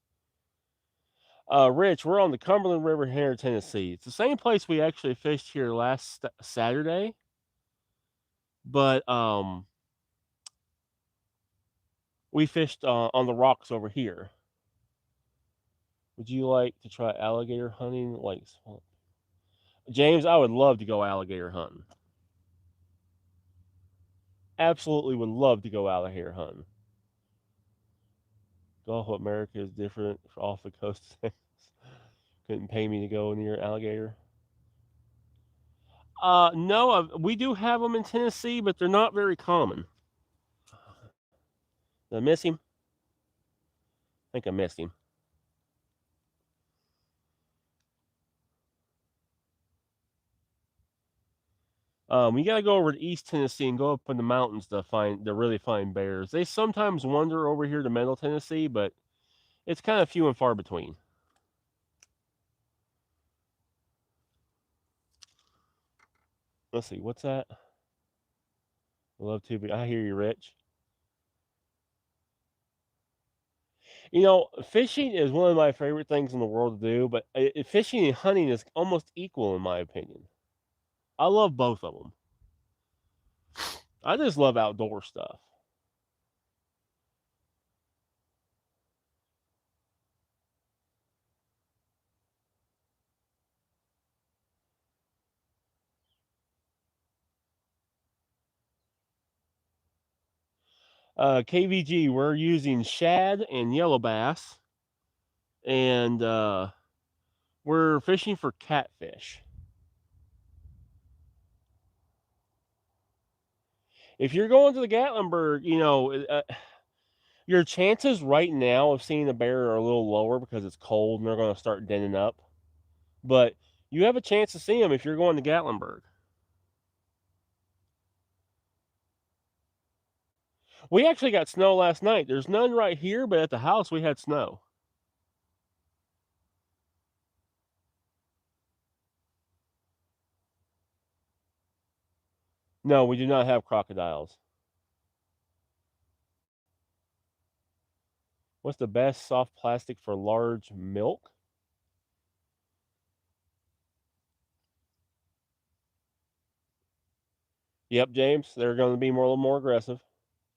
Rich, we're on the Cumberland River here in Tennessee. It's the same place we actually fished here last Saturday, but we fished on the rocks over here. Would you like to try alligator hunting? James, I would love to go alligator hunting. Absolutely would love to go alligator hunting. Gulf of America is different off the coast. Couldn't pay me to go near alligator. No, we do have them in Tennessee, but they're not very common. Did I miss him? I think I missed him. You got to go over to East Tennessee and go up in the mountains to really find bears. They sometimes wander over here to Middle Tennessee, but it's kind of few and far between. Let's see, what's that? I love to. I hear you, Rich. Fishing is one of my favorite things in the world to do, but fishing and hunting is almost equal in my opinion. I love both of them. I just love outdoor stuff. KVG, we're using shad and yellow bass, and we're fishing for catfish. If you're going to the Gatlinburg, you know, your chances right now of seeing a bear are a little lower because it's cold and they're going to start denning up. But you have a chance to see them if you're going to Gatlinburg. We actually got snow last night. There's none right here, but at the house we had snow. No, we do not have crocodiles. What's the best soft plastic for large milk? Yep, James, they're going to be a little more aggressive.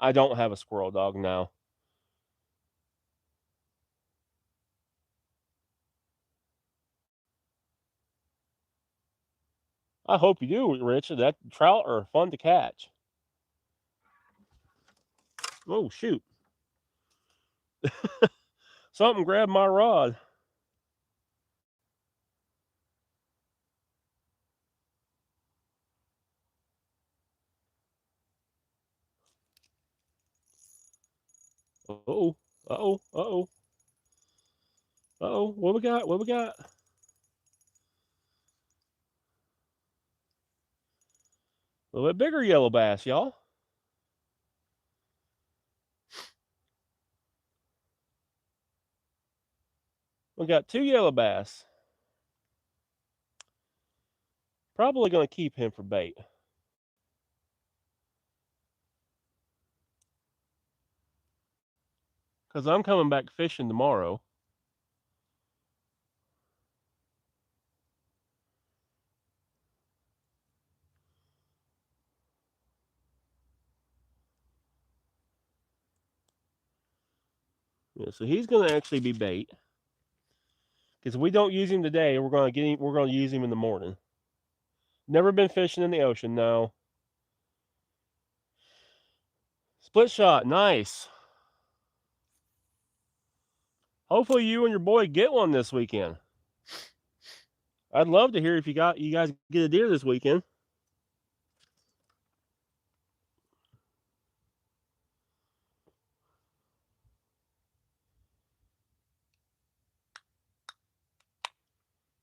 I don't have a squirrel dog now. I hope you do, Rich. That trout are fun to catch. Oh, shoot. Something grabbed my rod. Uh-oh. Uh-oh. Uh-oh. Uh-oh. What we got? What we got? A little bit bigger yellow bass, y'all. We got 2 yellow bass. Probably going to keep him for bait. Because I'm coming back fishing tomorrow. Yeah, so he's going to actually be bait. Because if we don't use him today, we're going to get him. We're going to use him in the morning. Never been fishing in the ocean, no. Split shot, nice. Hopefully you and your boy get one this weekend. I'd love to hear if you guys get a deer this weekend.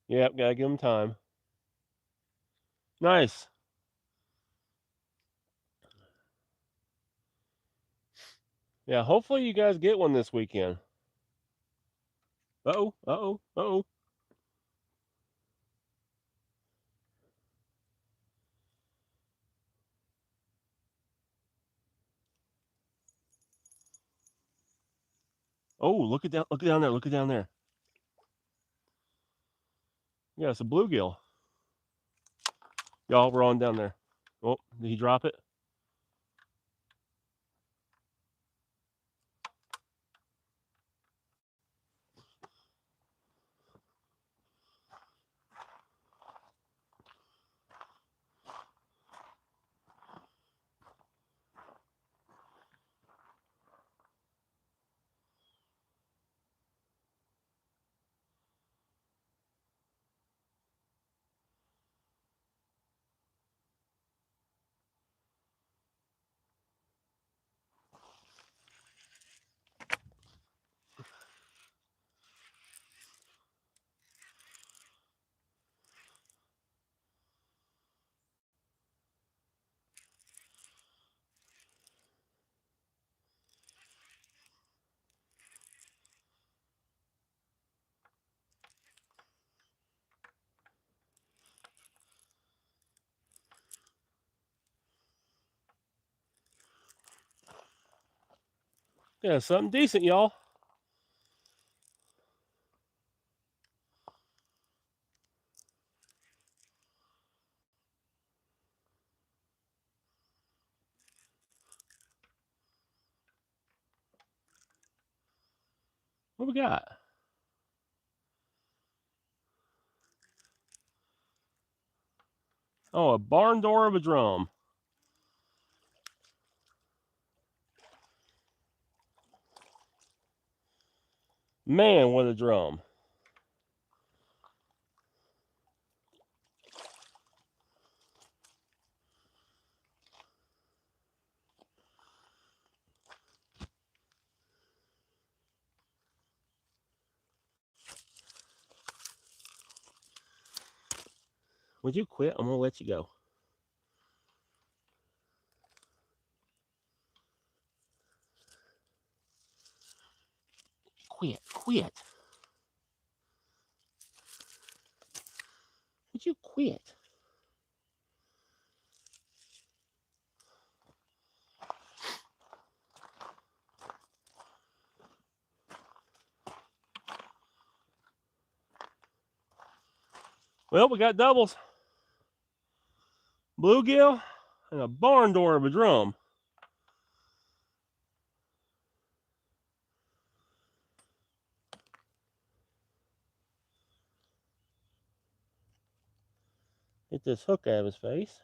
Yep, gotta give them time. Nice. Yeah, hopefully you guys get one this weekend. Uh-oh, uh-oh, uh-oh. Oh, look at that! Look down there! Look at down there! Yeah, it's a bluegill. Y'all, we're on down there. Oh, did he drop it? Yeah, something decent, y'all. What we got? Oh, a barn door of a drum. Man, what a drum. Would you quit? I'm going to let you go. Quit. Would you quit? Well, we got doubles. Bluegill and a barn door of a drum. Get this hook out of his face.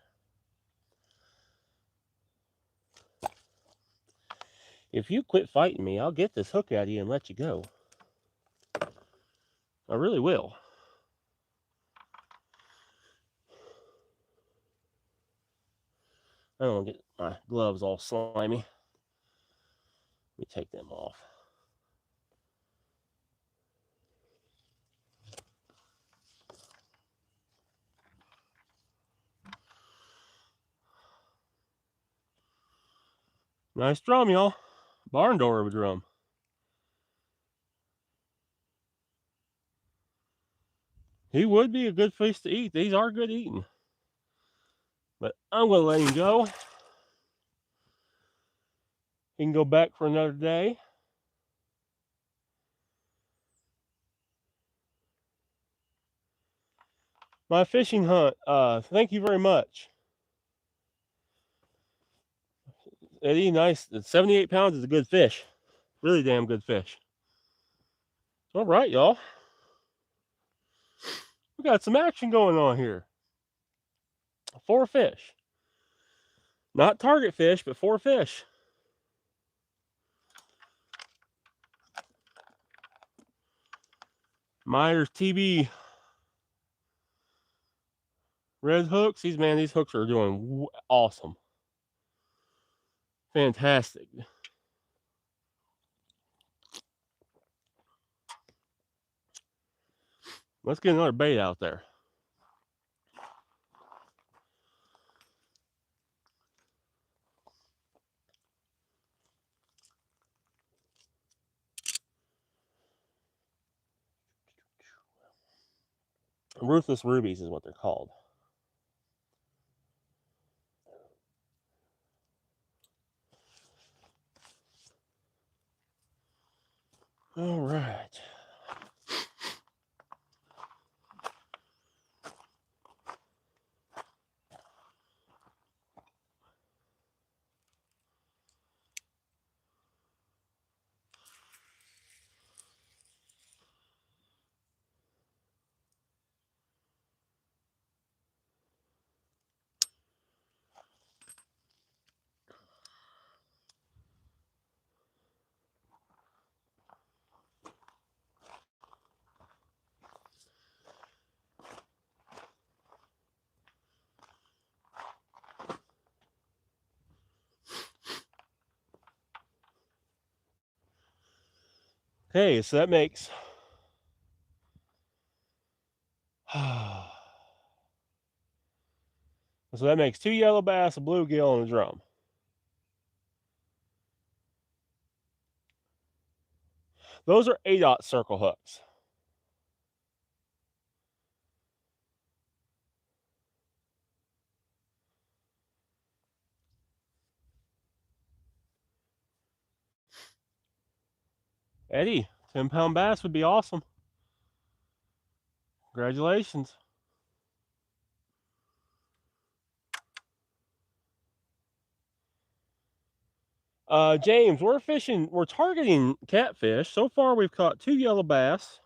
If you quit fighting me, I'll get this hook out of you and let you go. I really will. I don't want to get my gloves all slimy. Let me take them off. Nice drum, y'all. Barn door of a drum. He would be a good fish to eat. These are good eating. But I'm going to let him go. He can go back for another day. My fishing hunt, thank you very much. Eddie, nice. 78 pounds is a good fish. Really damn good fish. All right, y'all. We got some action going on here. 4 fish. Not target fish, but 4 fish. Meyers TV red hooks. These hooks are doing awesome. Fantastic. Let's get another bait out there. Ruthless rubies is what they're called. All right. Okay, so that makes so that makes 2 yellow bass, a bluegill, and a drum. Those are 8/0 circle hooks. Eddie, 10-pound bass would be awesome. Congratulations. James, we're targeting catfish. So far, we've caught 2 yellow bass,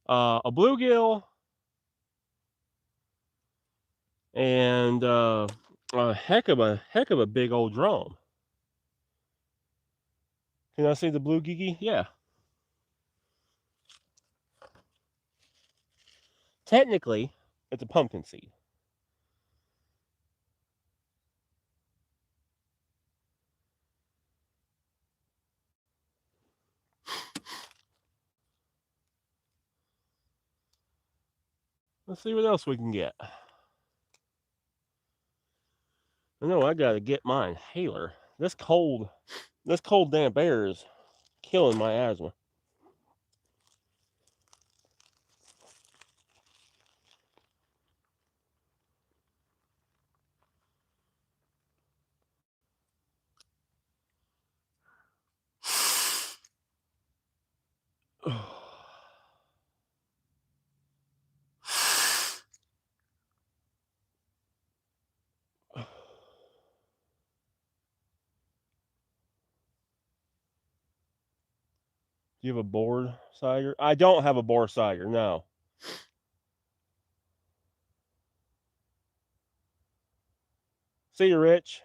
a bluegill, and a heck of a big old drum. Can I see the blue geeky? Yeah. Technically, it's a pumpkin seed. Let's see what else we can get. I know I gotta get my inhaler. This cold damp air is killing my asthma. Do you have a board cider? I don't have a board cider, no. See you, Rich.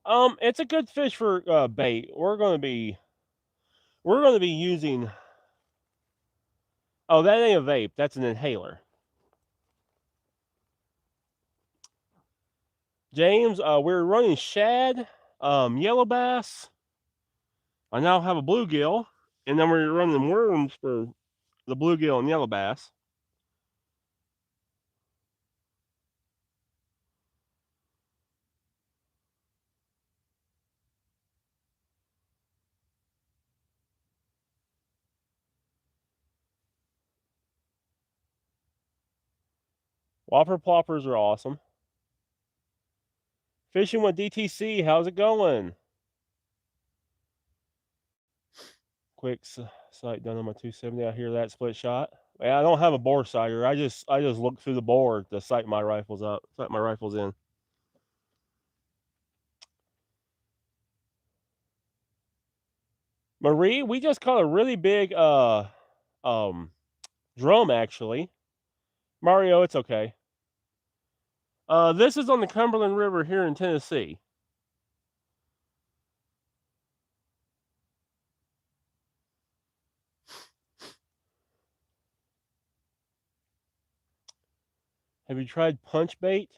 It's a good fish for bait. We're gonna be using. Oh, that ain't a vape. That's an inhaler. James, we're running shad, yellow bass. I now have a bluegill, and then we're running worms for the bluegill and yellow bass. Whopper ploppers are awesome. Fishing with DTC, how's it going? Quick sight done on my 270. I hear that split shot. Yeah, I don't have a bore sighter. I just look through the bore to sight my rifles up, sight my rifles in. Marie, we just caught a really big drum actually. Mario, it's okay. This is on the Cumberland River here in Tennessee. Have you tried punch bait?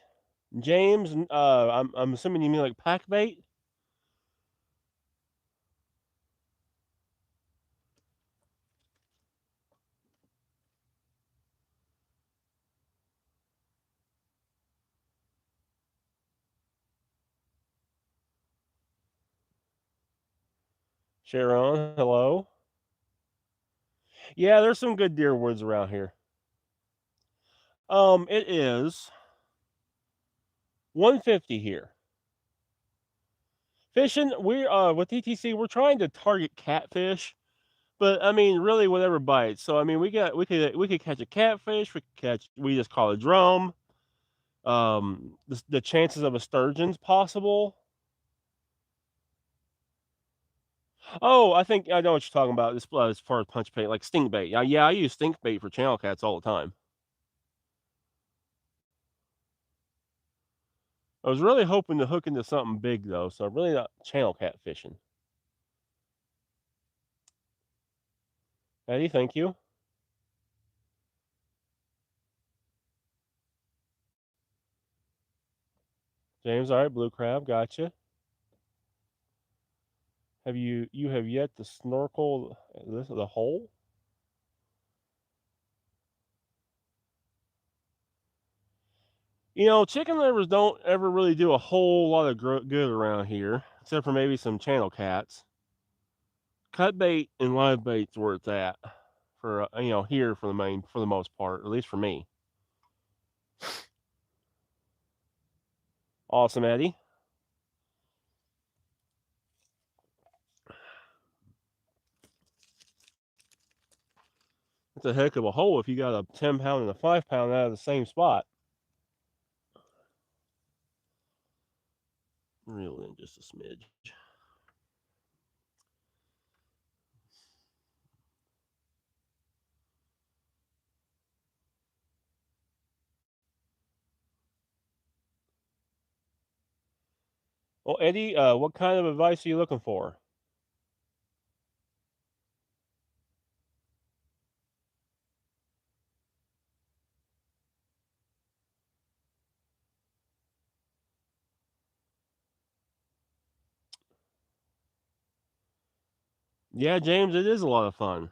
James, I'm assuming you mean like pack bait? Sharon, hello. Yeah, there's some good deer woods around here. It is 150 here. Fishing, we with TTC, we're trying to target catfish, but I mean, really, whatever bites. So I mean, we could catch a catfish. We just call a drum. The chances of a sturgeon's possible. Oh, I think I know what you're talking about. As far as punch bait, like stink bait. Yeah, I use stink bait for channel cats all the time. I was really hoping to hook into something big though, so I'm really not channel cat fishing. Eddie, thank you. James, all right, blue crab, gotcha. You have yet to snorkel the hole? You know, chicken livers don't ever really do a whole lot of good around here, except for maybe some channel cats. Cut bait and live bait's where it's at for here for the most part, at least for me. Awesome, Eddie. It's a heck of a hole if you got a 10 pound and a 5 pound out of the same spot. Reel in just a smidge. Well, Eddie, what kind of advice are you looking for? Yeah, James, it is a lot of fun.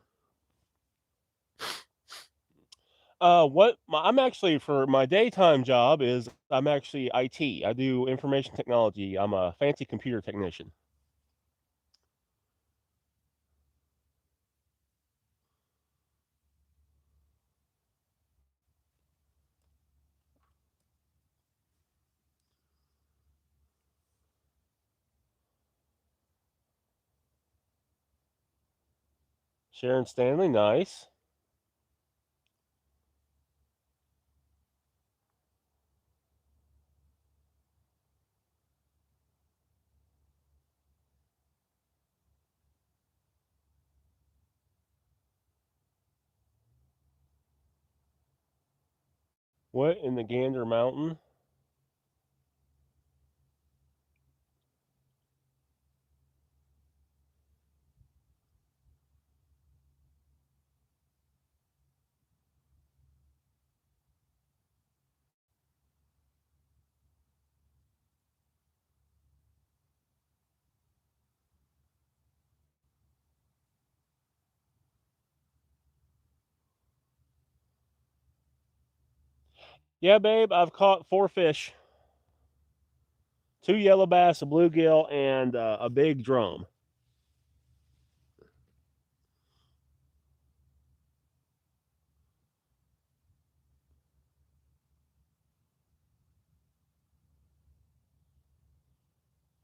I'm actually for my daytime job is I'm actually IT. I do information technology. I'm a fancy computer technician. Sharon Stanley, nice. What in the Gander Mountain? Yeah, babe, I've caught 4 fish: two yellow bass, a bluegill, and a big drum.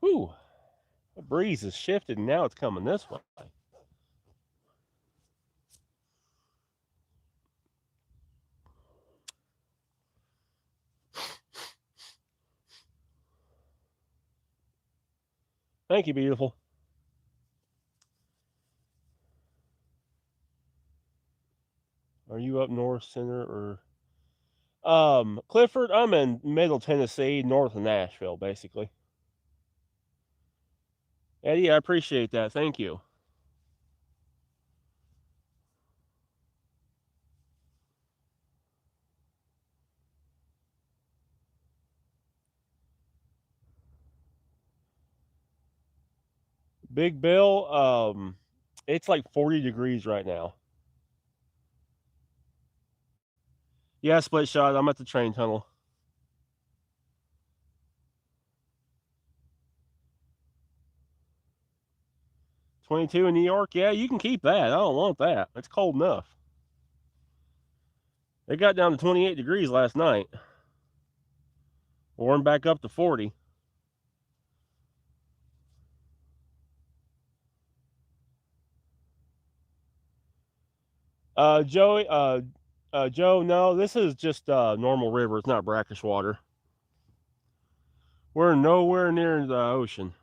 Whew, the breeze has shifted and now it's coming this way. Thank you, beautiful. Are you up north, center, or Clifford? I'm in Middle Tennessee, north of Nashville, basically. Eddie, I appreciate that. Thank you. Big Bill, it's like 40 degrees right now. Yeah, split shot. I'm at the train tunnel. 22 in New York. Yeah, you can keep that. I don't want that. It's cold enough. It got down to 28 degrees last night. Warmed back up to 40. Joey, Joe, no, this is just normal river. It's not brackish water. We're nowhere near the ocean.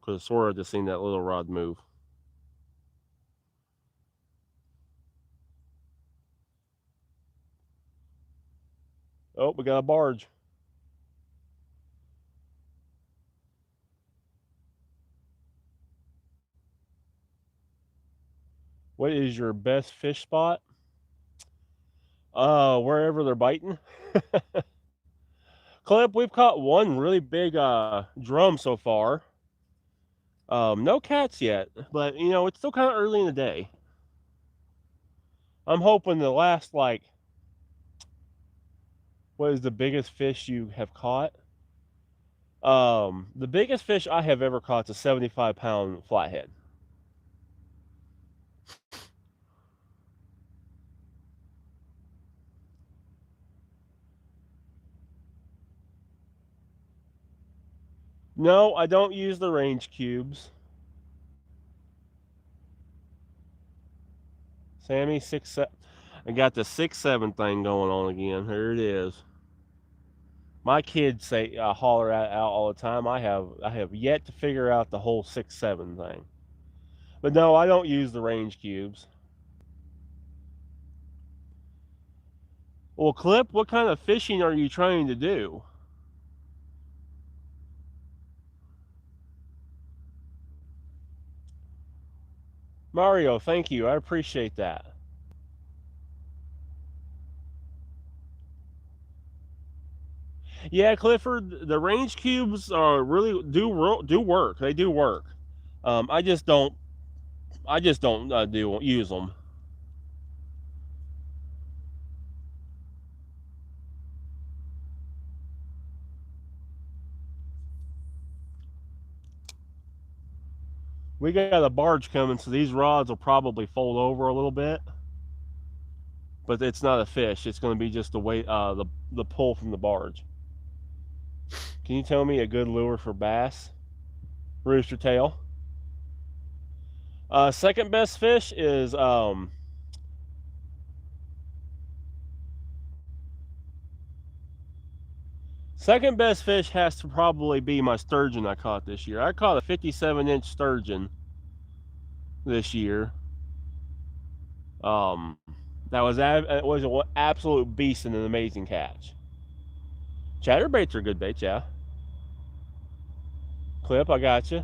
Could have swore I just seen that little rod move. Oh, we got a barge. What is your best fish spot? Wherever they're biting. Clip, we've caught one really big drum so far. No cats yet, but it's still kind of early in the day. I'm hoping the last what is the biggest fish you have caught? The biggest fish I have ever caught is a 75-pound flathead. No, I don't use the range cubes. Sammy 6'7". I got the 6'7" thing going on again. Here it is. My kids say holler out all the time. I have yet to figure out the whole 6'7" thing. But no, I don't use the range cubes. Well, Clip, what kind of fishing are you trying to do? Mario, thank you. I appreciate that. Yeah, Clifford, the range cubes are really do work. They do work. I just don't use them. We got a barge coming, so these rods will probably fold over a little bit. But it's not a fish. It's going to be just the weight, the pull from the barge. Can you tell me a good lure for bass? Rooster tail. Second best fish is second best fish has to probably be my sturgeon I caught this year. I caught a 57-inch sturgeon this year. Um, that was it was an absolute beast and an amazing catch. Chatterbaits are good baits, yeah. Clip, I got you.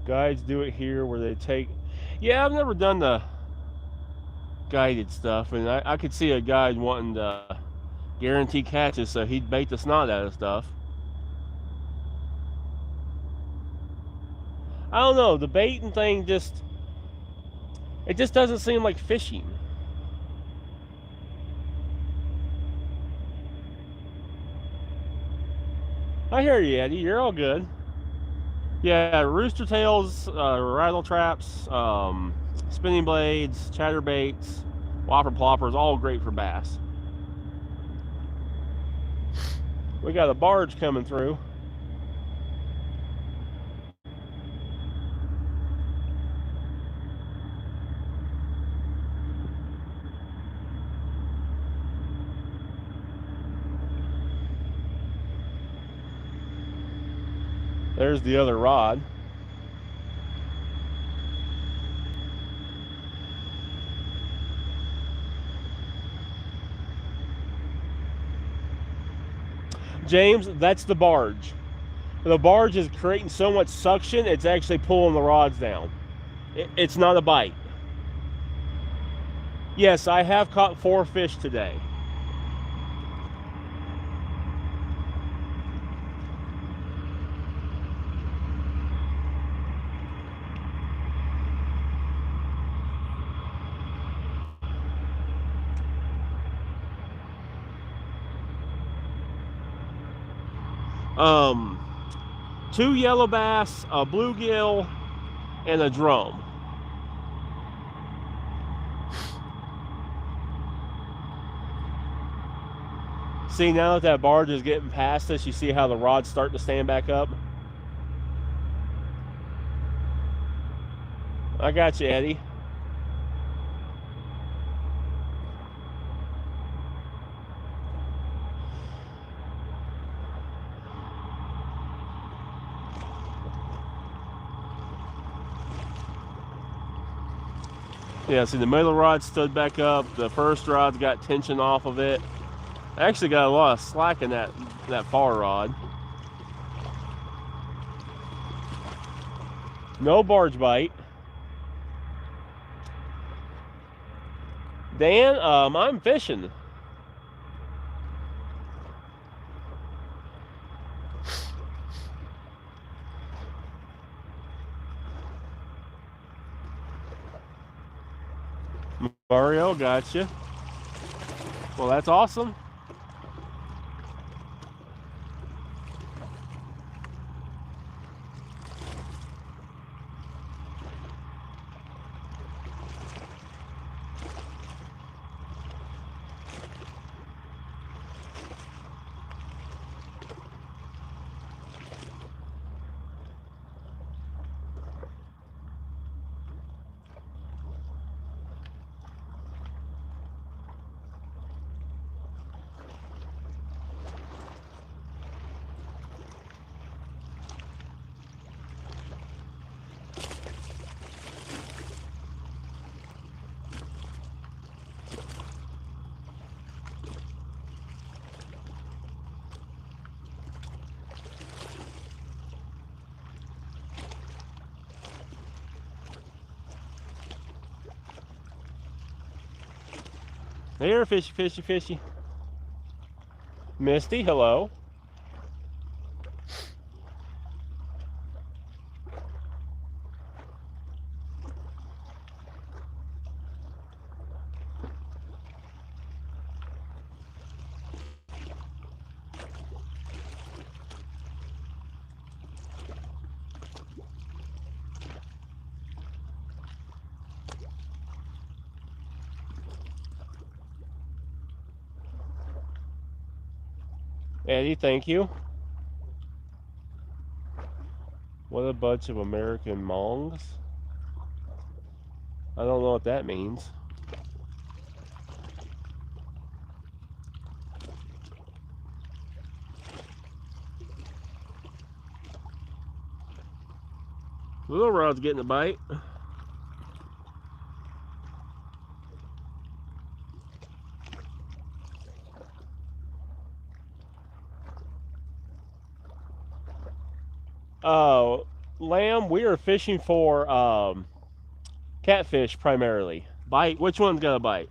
Guides do it here where they take. Yeah, I've never done the guided stuff, and I could see a guide wanting to guarantee catches, so he'd bait the snot out of stuff. I don't know, the baiting thing just doesn't seem like fishing. I hear you, Eddie. You're all good. Yeah, rooster tails, rattle traps, spinning blades, chatterbaits, whopper ploppers, all great for bass. We got a barge coming through. There's the other rod. James, that's the barge. The barge is creating so much suction, it's actually pulling the rods down. It's not a bite. Yes, I have caught 4 fish today. Um, 2 yellow bass, a bluegill, and a drum. See, now that barge is getting past us, you see how the rod's starting to stand back up? I got you, Eddie. Yeah, see, the middle rod stood back up. The first rod's got tension off of it. I actually got a lot of slack in that far rod. No barge bite. Dan, I'm fishing. Mario, gotcha. Well, that's awesome. Here, fishy, fishy, fishy. Misty, hello. Eddie, thank you. What a bunch of American mongs. I don't know what that means. Little rod's getting a bite. Lamb, we are fishing for catfish primarily. Bite, which one's gonna bite?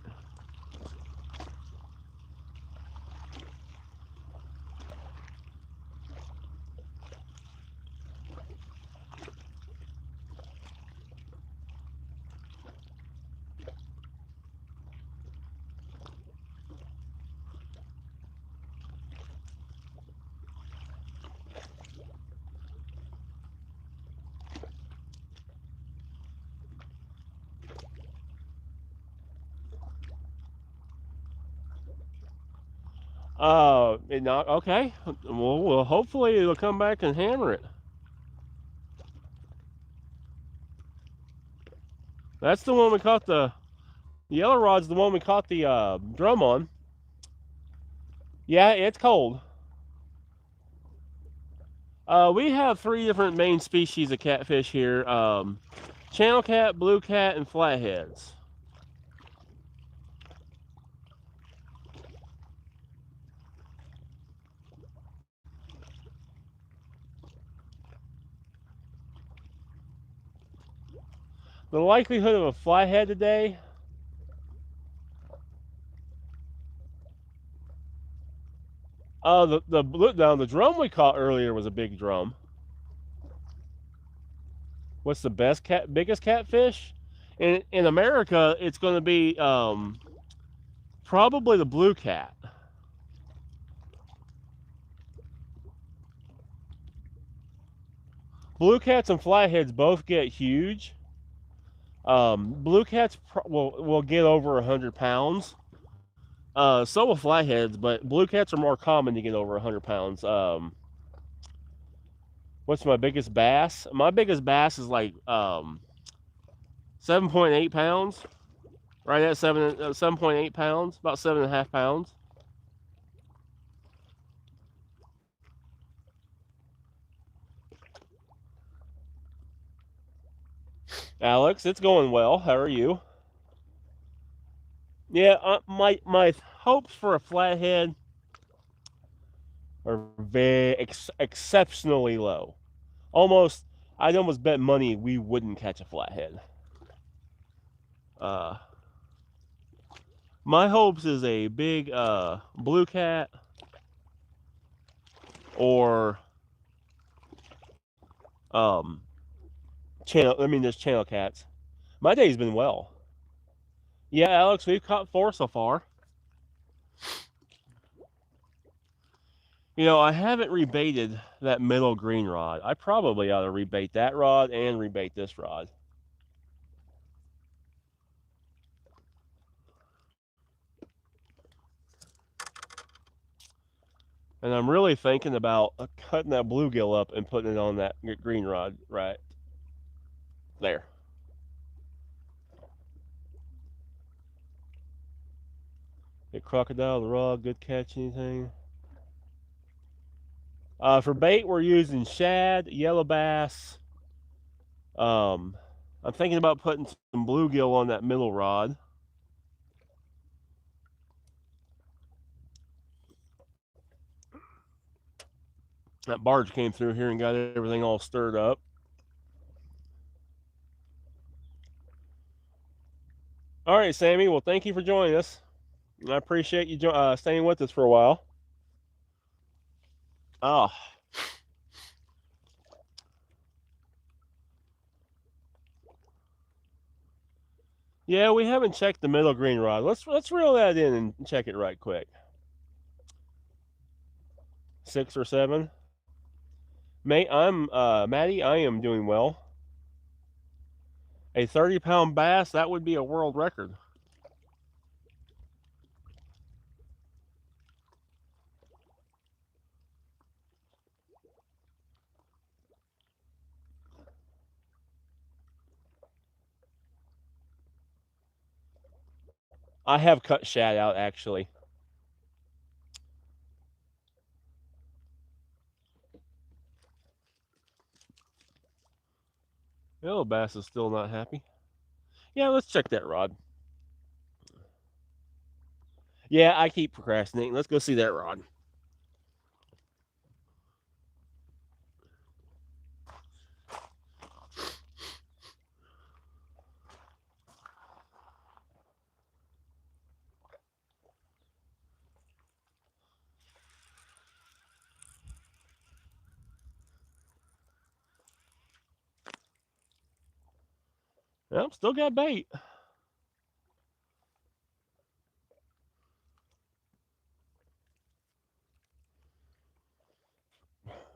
Not okay. Well, hopefully it'll come back and hammer it. That's the one we caught the yellow rod's the one we caught the drum on. Yeah, it's cold. We have 3 different main species of catfish here: channel cat, blue cat, and flatheads. The likelihood of a flathead today, the drum we caught earlier was a big drum. What's the biggest catfish? In America, it's going to be probably the blue cat. Blue cats and flatheads both get huge. Blue cats will get over 100 pounds. So will flatheads, but blue cats are more common to get over 100 pounds. What's my biggest bass? My biggest bass is like 7.8 pounds. Right at 7.8 pounds, about 7.5 pounds. Alex, it's going well. How are you? Yeah, my hopes for a flathead are very exceptionally low. I'd almost bet money we wouldn't catch a flathead. My hopes is a big blue cat or there's channel cats. My day's been well. Yeah, Alex, we've caught 4 so far. You know, I haven't rebaited that middle green rod. I probably ought to rebait that rod and rebait this rod. And I'm really thinking about cutting that bluegill up and putting it on that green rod right there. Hit crocodile, the rod, good catch, anything? For bait, we're using shad, yellow bass. I'm thinking about putting some bluegill on that middle rod. That barge came through here and got everything all stirred up. All right, Sammy. Well, thank you for joining us. I appreciate you staying with us for a while. Oh, yeah, we haven't checked the middle green rod. Let's reel that in and check it right quick. 6 or 7. Mate, Maddie. I am doing well. A 30-pound bass, that would be a world record. I have cut shad out actually. Oh, bass is still not happy. Yeah, let's check that rod. Yeah, I keep procrastinating. Let's go see that rod. Well, still got bait.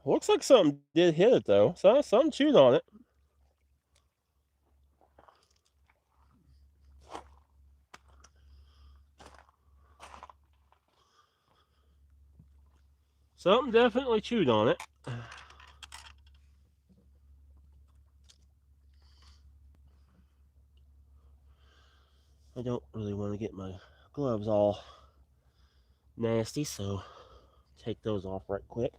Looks like something did hit it though. So something chewed on it. Something definitely chewed on it. I don't really want to get my gloves all nasty, so take those off right quick.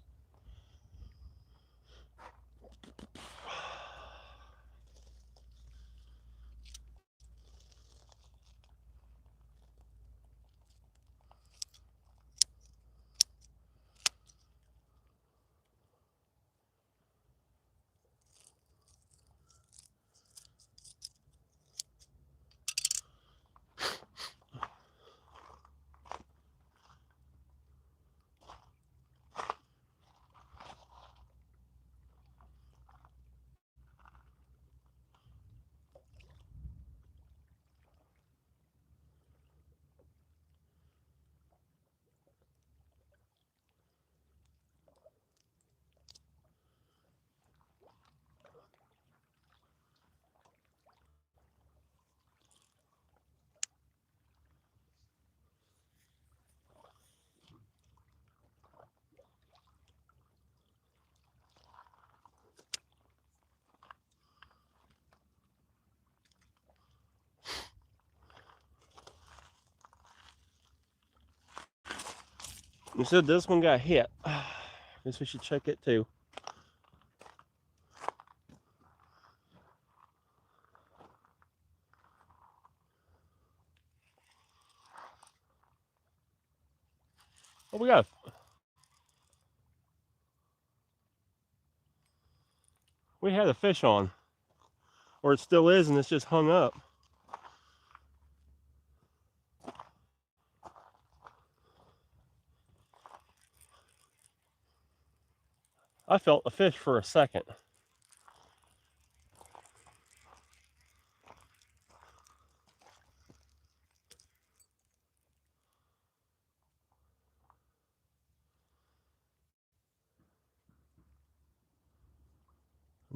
You said this one got hit. Guess we should check it too. Oh, we had a fish on, or it still is, and it's just hung up. I felt a fish for a second.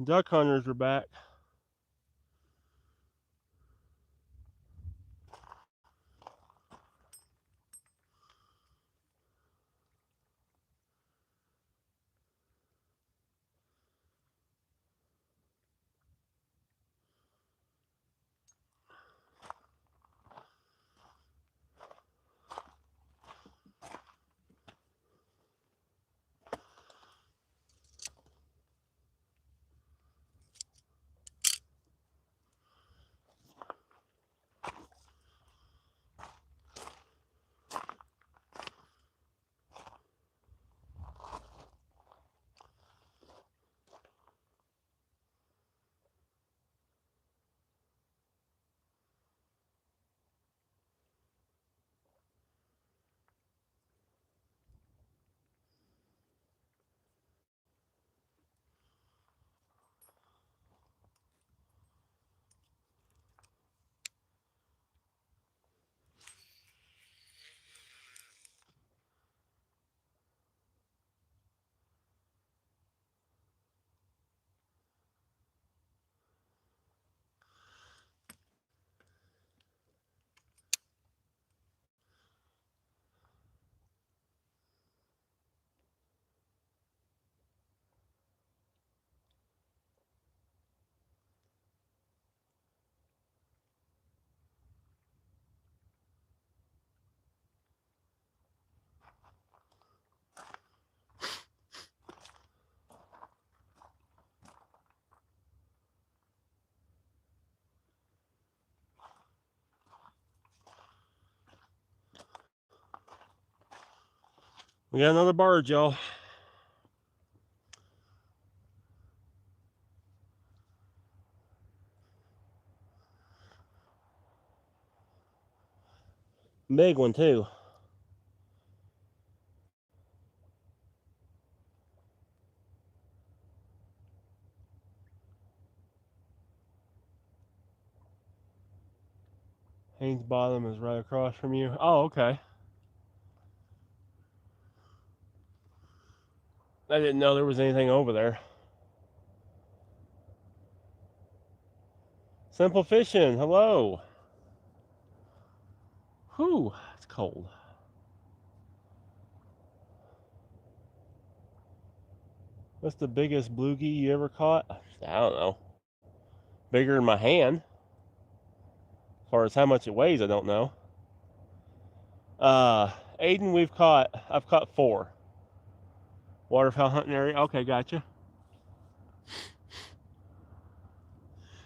Duck hunters are back. We got another barge, y'all. Big one, too. Haynes Bottom is right across from you. Oh, okay. I didn't know there was anything over there. Simple Fishing, hello. Whew, it's cold. What's the biggest bluegie you ever caught? I don't know. Bigger than my hand. As far as how much it weighs, I don't know. Aiden, I've caught 4. Waterfowl hunting area. Okay, gotcha.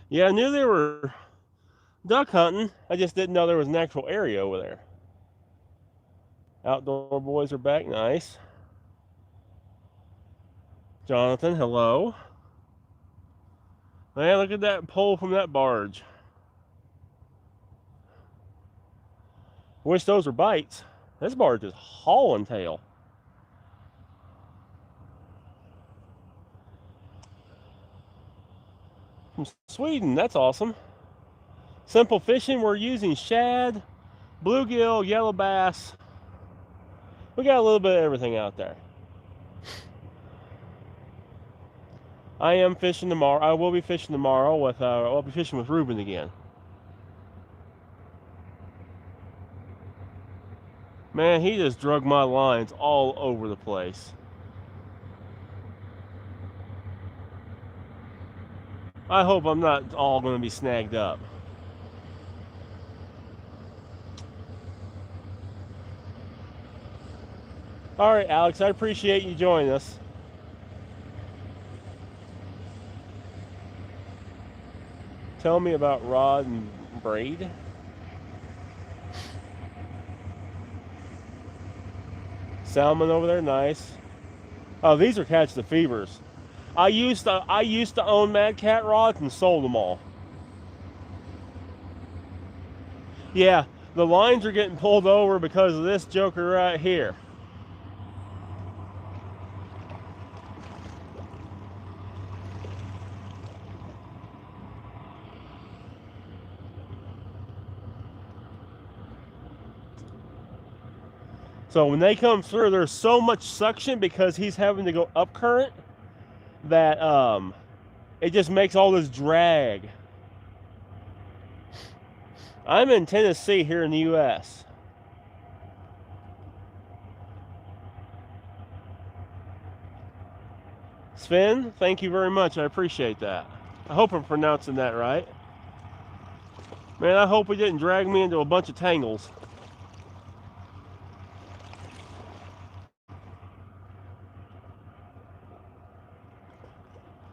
Yeah, I knew they were duck hunting. I just didn't know there was an actual area over there. Outdoor boys are back. Nice. Jonathan, hello. Man, look at that pole from that barge. Wish those were bites. This barge is hauling tail. From Sweden, that's awesome. Simple Fishing, we're using shad, bluegill, yellow bass. We got a little bit of everything out there. I am fishing tomorrow. I will be fishing tomorrow with. I'll be fishing with Ruben again. Man, he just drug my lines all over the place. I hope I'm not all going to be snagged up. All right, Alex, I appreciate you joining us. Tell me about rod and braid. Salmon over there, nice. Oh, these are catch the fevers. I used to own Mad Cat rods and sold them all. Yeah, the lines are getting pulled over because of this joker right here. So when they come through, there's so much suction because he's having to go up current that it just makes all this drag. I'm in Tennessee here in the U.S. Sven, thank you very much. I appreciate that. I hope I'm pronouncing that right. Man, I hope he didn't drag me into a bunch of tangles.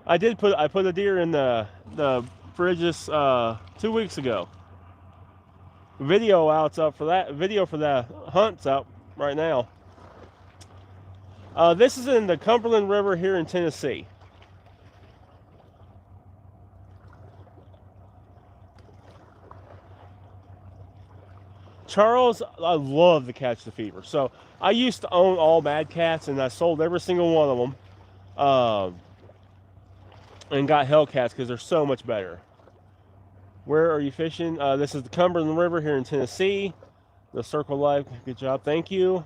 I put a deer in the fridges 2 weeks ago. Video out's up for that. Video for the hunt's up right now. This is in the Cumberland River here in Tennessee. Charles, I love to catch the fever. So I used to own all Mad Cats, and I sold every single one of them, and got Hellcats because they're so much better. Where are you fishing? This is the Cumberland River here in Tennessee. The Circle Life, good job, thank you.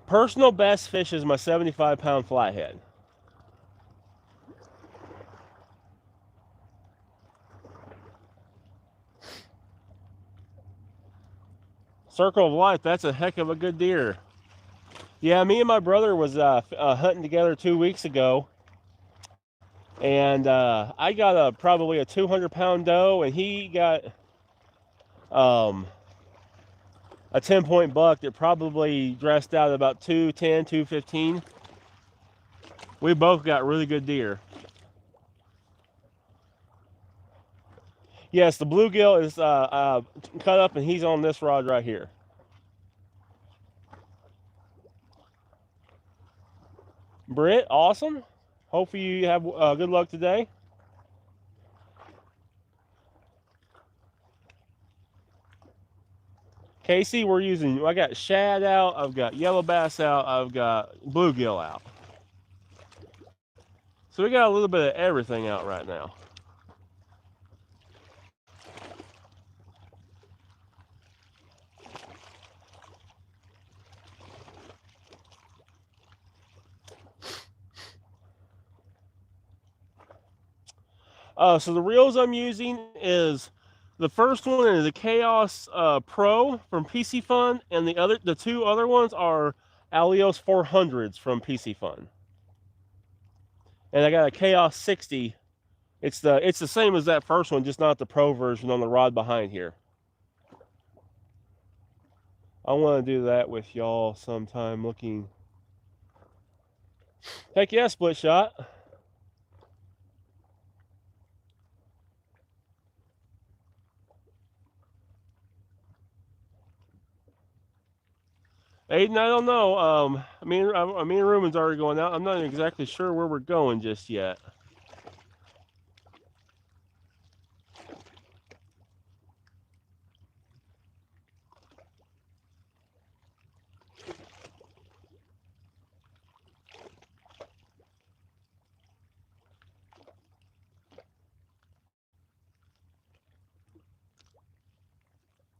Personal best fish is my 75-pound flathead. Circle of Life, that's a heck of a good deer. Yeah, me and my brother was hunting together 2 weeks ago, and I got probably a 200-pound doe, and he got a 10-point buck that probably dressed out at about 210, 215. We both got really good deer. Yes, the bluegill is cut up, and he's on this rod right here. Britt, awesome. Hopefully you have good luck today. Casey, we're using, I got shad out, I've got yellow bass out, I've got bluegill out. So we got a little bit of everything out right now. So the reels I'm using is, the first one is a Chaos Pro from PC Fun, and the two other ones are Alios 400s from PC Fun. And I got a Chaos 60. It's the same as that first one, just not the Pro version on the rod behind here. I want to do that with y'all sometime. Looking. Heck yeah, split shot. Aiden, I don't know. Me and Ruben's already going out. I'm not exactly sure where we're going just yet.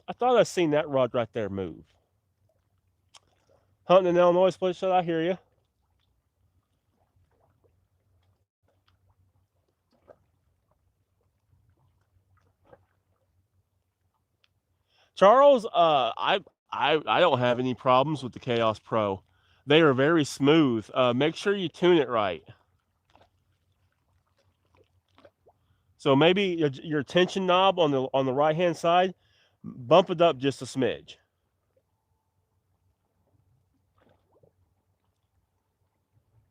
I thought I seen that rod right there move. Hunting in Illinois, split shot. I hear you. Charles, I don't have any problems with the Chaos Pro. They are very smooth. Make sure you tune it right. So maybe your tension knob on the right hand side, bump it up just a smidge.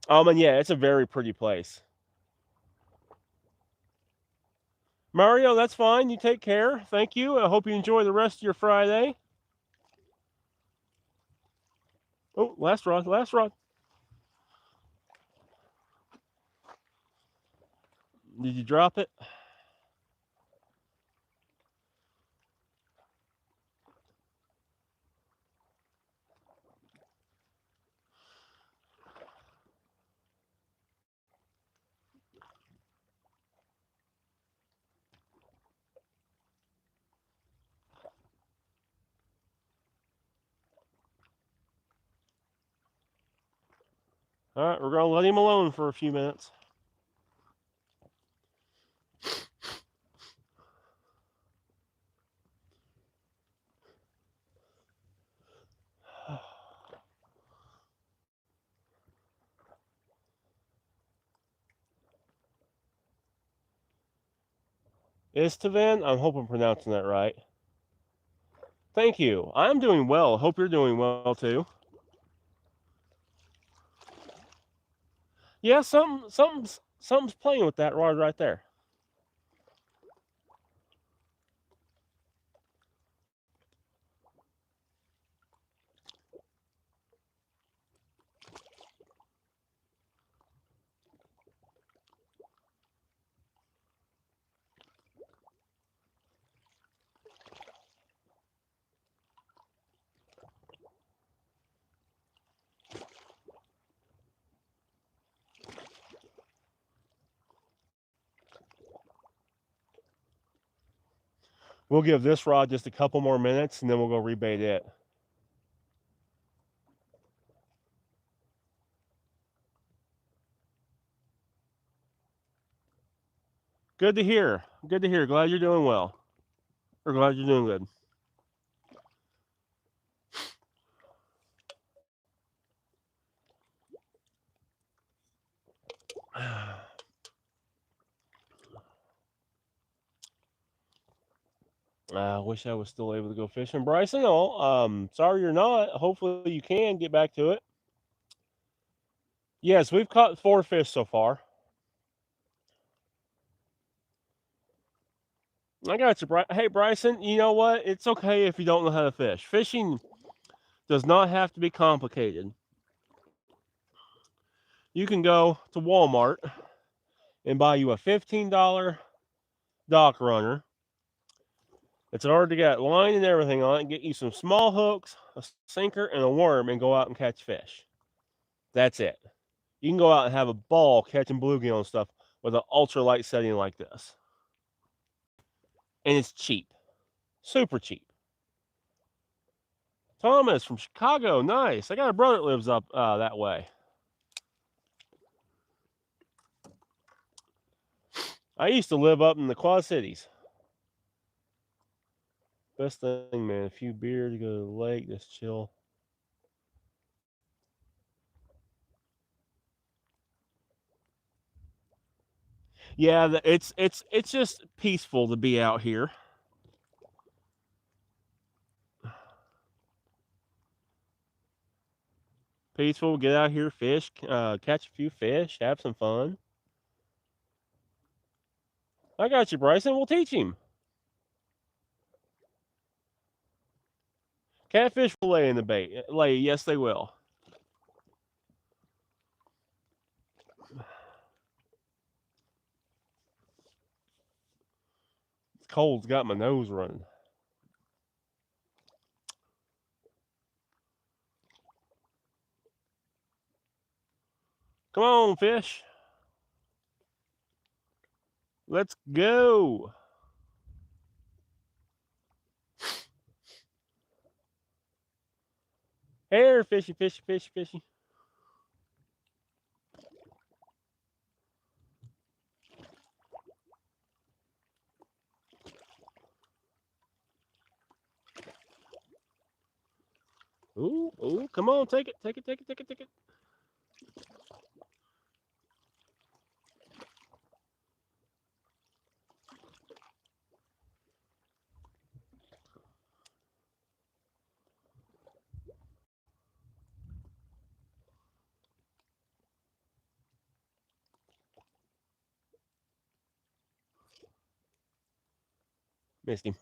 And yeah, it's a very pretty place. Mario, that's fine. You take care. Thank you. I hope you enjoy the rest of your Friday. Oh, last rod, last rod. Did you drop it? All right, we're going to let him alone for a few minutes. Istvan, I hope I'm pronouncing that right. Thank you. I'm doing well. Hope you're doing well too. Yeah, something's playing with that rod right there. We'll give this rod just a couple more minutes and then we'll go rebait it. Good to hear. Good to hear. Glad you're doing well. Or glad you're doing good. I wish I was still able to go fishing. Bryson, sorry you're not. Hopefully you can get back to it. Yes, we've caught 4 fish so far. I got you, Hey, Bryson, you know what? It's okay if you don't know how to fish. Fishing does not have to be complicated. You can go to Walmart and buy you a $15 dock runner. It's already got line and everything on it. Get you some small hooks, a sinker, and a worm, and go out and catch fish. That's it. You can go out and have a ball catching bluegill and stuff with an ultralight setting like this. And it's cheap. Super cheap. Thomas from Chicago. Nice. I got a brother that lives up that way. I used to live up in the Quad Cities. Best thing, man. A few beers, go to the lake, just chill. Yeah, it's just peaceful to be out here. Peaceful, get out here, fish, catch a few fish, have some fun. I got you, Bryson. We'll teach him. Catfish will lay in the bait. Lay, yes, they will. It's cold. It's got my nose running. Come on, fish. Let's go. Here, fishy, fishy, fishy, fishy. Ooh, ooh, come on, take it, take it, take it, take it, take it. Missed him.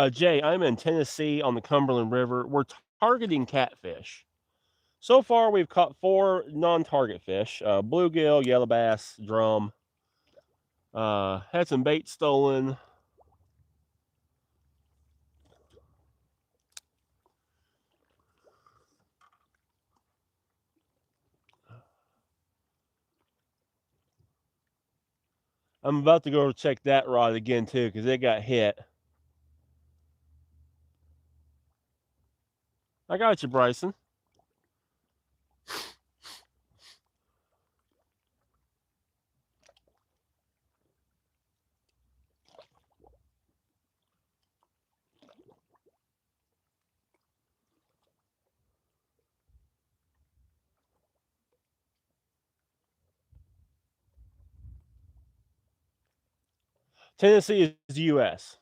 Jay, I'm in Tennessee on the Cumberland River. We're targeting catfish. So far, we've caught 4 non-target fish: bluegill, yellow bass, drum. Had some bait stolen. I'm about to go check that rod again too because it got hit. I got you, Bryson. Tennessee is the U.S.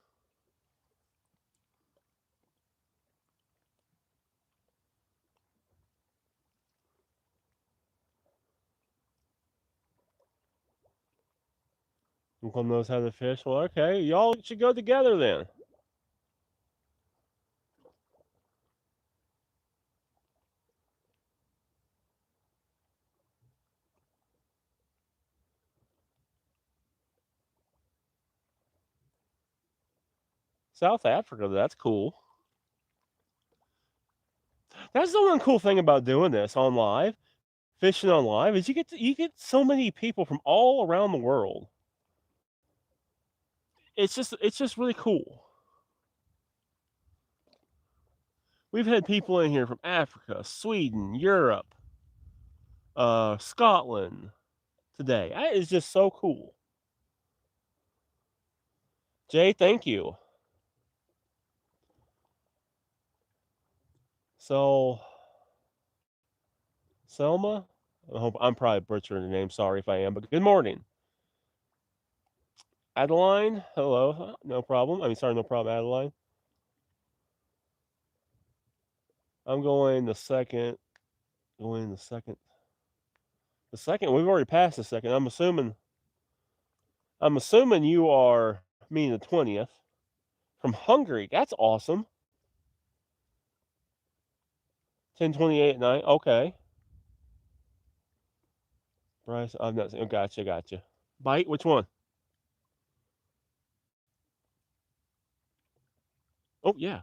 Uncle knows how to fish. Well, okay, y'all should go together then. South Africa, that's cool. That's the one cool thing about doing this on live, fishing on live, is you get so many people from all around the world. It's just really cool. We've had people in here from Africa, Sweden, Europe, Scotland today. It's just so cool. Jay, thank you. So, Selma, I hope I'm probably butchering the name. Sorry if I am, but good morning. Adeline, hello. No problem. I mean, sorry, no problem, Adeline. I'm going the second. Going the second. The second. We've already passed the second. I'm assuming. I'm assuming you are meaning the 20th from Hungary. That's awesome. 10:28 at night. Okay. Bryce, I've not seen. Oh, gotcha. Bite? Which one? Oh, yeah.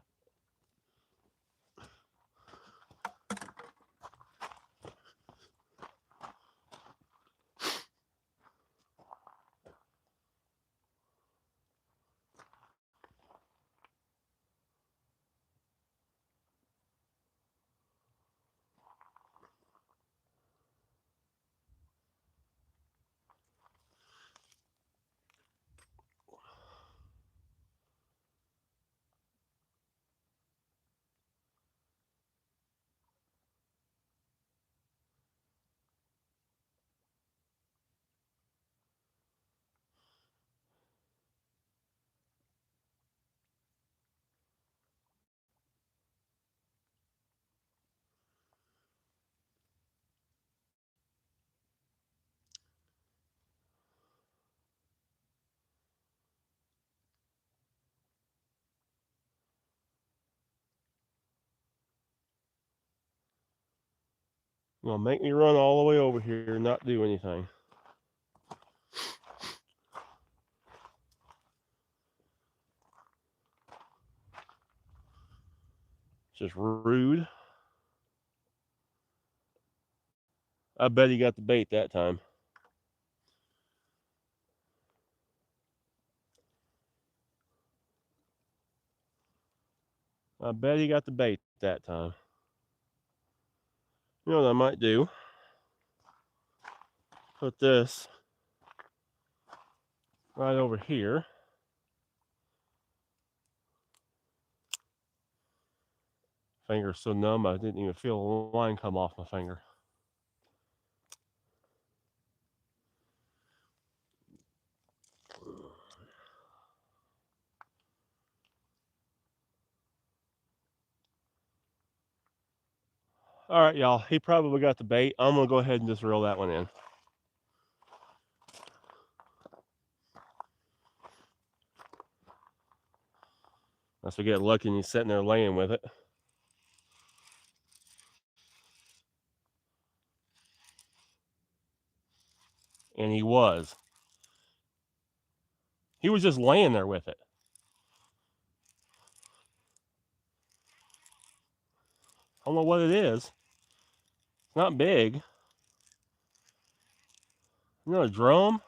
You're gonna make me run all the way over here and not do anything. Just rude. I bet he got the bait that time. I bet he got the bait that time. You know what I might do? Put this right over here. Finger's so numb I didn't even feel the line come off my finger. All right, y'all. He probably got the bait. I'm gonna go ahead and just reel that one in. Unless we get lucky and he's sitting there laying with it. And he was. He was just laying there with it. I don't know what it is. It's not big. Another drum.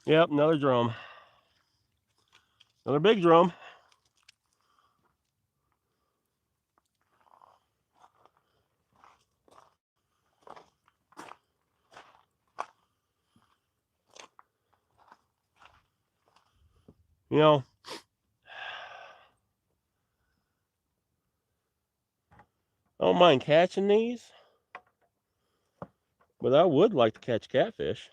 Yep, another drum. Another big drum. You know, I don't mind catching these, but I would like to catch catfish.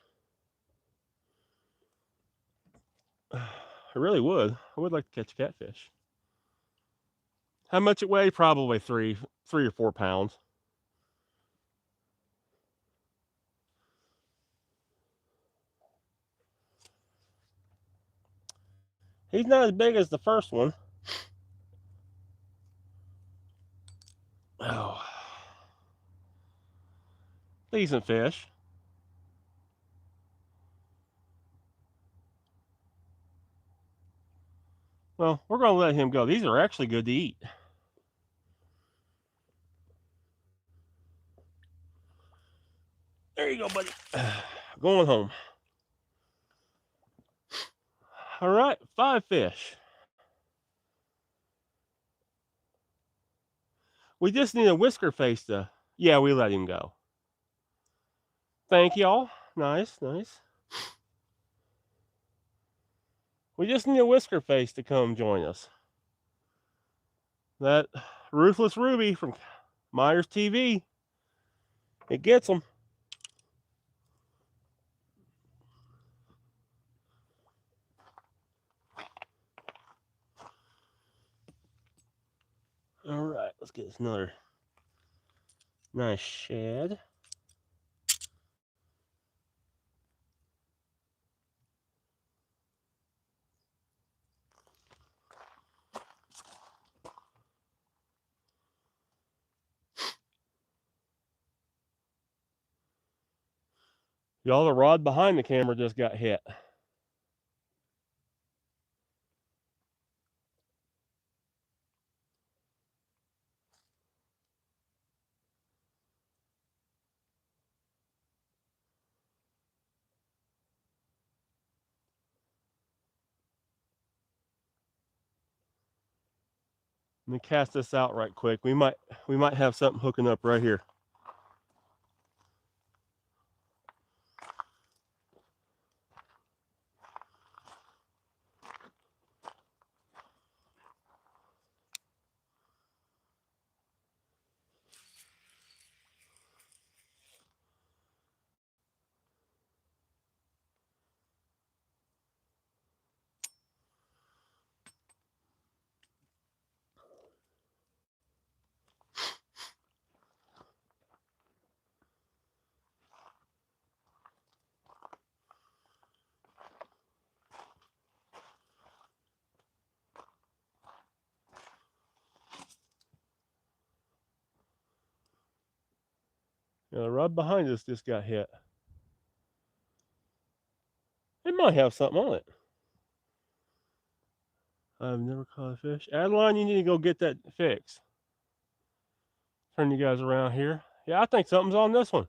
I really would. I would like to catch catfish. How much it weigh? Probably 3 or 4 pounds. He's not as big as the first one. Oh, decent fish. Well, we're going to let him go. These are actually good to eat. There you go, buddy. Going home. All right, 5 fish. We just need a whisker face to. Yeah, we let him go. Thank y'all. Nice. We just need a whisker face to come join us. That Ruthless Ruby from Meyers TV. It gets them. All right, let's get this another nice shad. Y'all, the rod behind the camera just got hit. Let me cast this out right quick. We might have something hooking up right here. Yeah, the rod behind us just got hit. It might have something on it. I've never caught a fish. Adeline, you need to go get that fixed. Turn you guys around here. Yeah, I think something's on this one.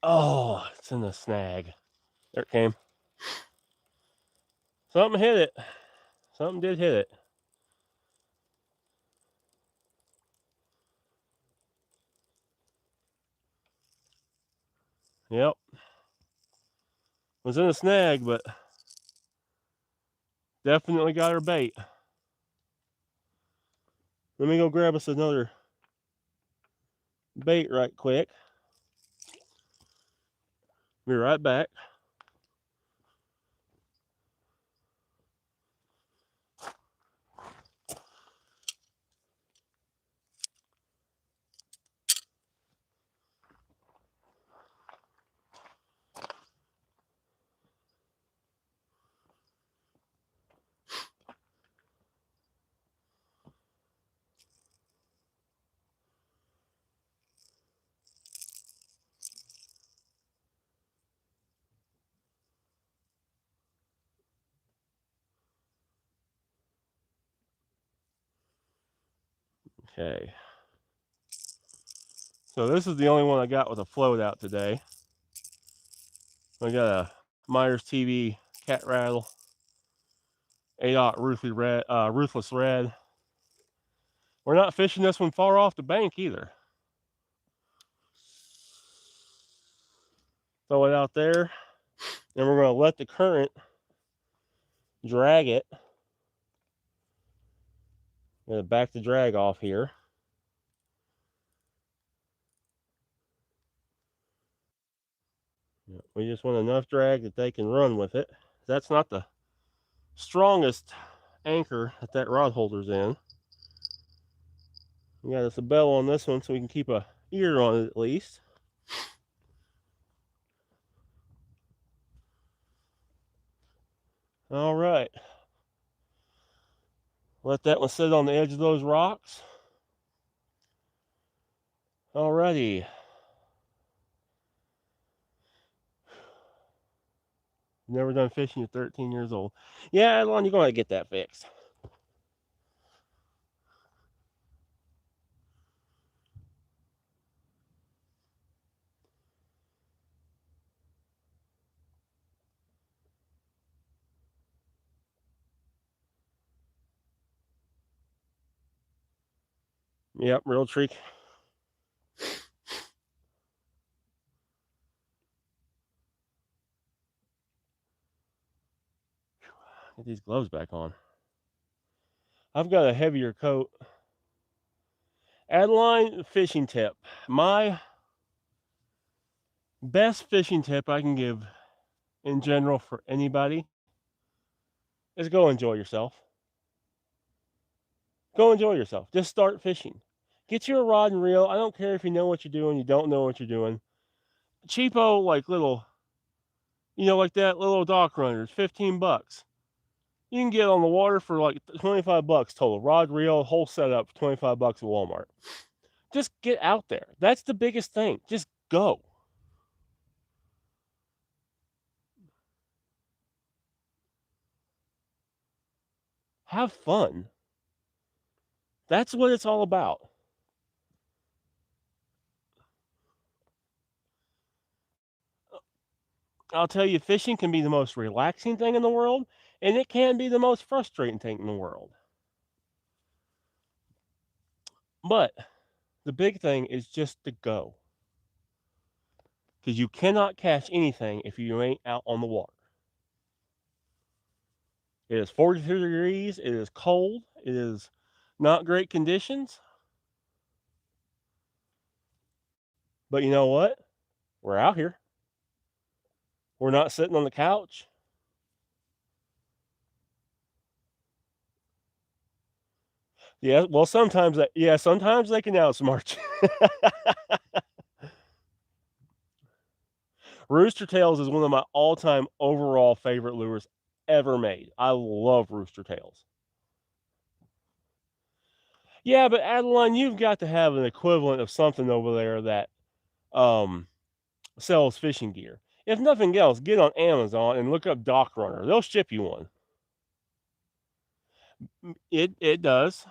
Oh, it's in the snag. There it came. Something hit it. Something did hit it. Yep. Was in a snag, but definitely got her bait. Let me go grab us another bait right quick. Be right back. Okay. So this is the only one I got with a float out today. I got a Meyers TV cat rattle, 8/0 ruthless red. We're not fishing this one far off the bank either. Throw it out there, and we're going to let the current drag it. I'm going to back the drag off here. We just want enough drag that they can run with it. That's not the strongest anchor that rod holder's in. We got us a bell on this one so we can keep a ear on it at least. All right. Let that one sit on the edge of those rocks. Alrighty. Never done fishing at 13 years old. Yeah, Adeline, you're going to get that fixed. Yep, real trick. Get these gloves back on. I've got a heavier coat. Adeline, fishing tip. My best fishing tip I can give in general for anybody is go enjoy yourself. Go enjoy yourself. Just start fishing. Get you a rod and reel. I don't care if you know what you're doing, you don't know what you're doing. Cheapo, like little, like that little dock runners, 15 bucks. You can get on the water for like 25 bucks total. Rod, reel, whole setup, 25 bucks at Walmart. Just get out there. That's the biggest thing. Just go. Have fun. That's what it's all about. I'll tell you, fishing can be the most relaxing thing in the world, and it can be the most frustrating thing in the world. But the big thing is just to go. Because you cannot catch anything if you ain't out on the water. It is 42 degrees. It is cold. It is not great conditions. But you know what? We're out here. We're not sitting on the couch. Yeah, well, sometimes they can outsmart you. Rooster tails is one of my all-time overall favorite lures ever made. I love rooster tails. Yeah, but Adeline, you've got to have an equivalent of something over there that um, sells fishing gear. If nothing else, get on Amazon and look up Dock Runner. They'll ship you one. It does.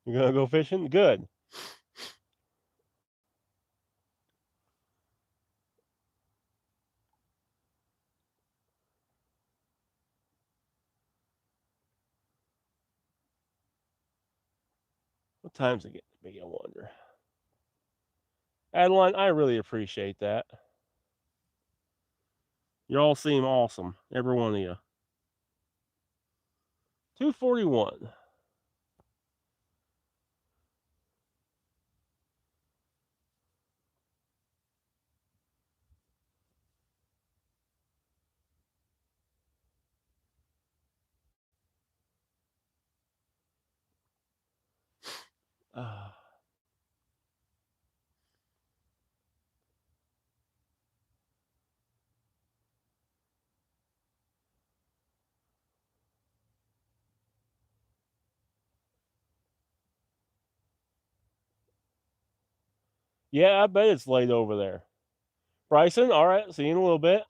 You're gonna go fishing? Good. What time's it getting to be? I wonder. Adeline, I really appreciate that. You all seem awesome, every one of you. 241. Yeah, I bet it's late over there. Bryson, all right, see you in a little bit.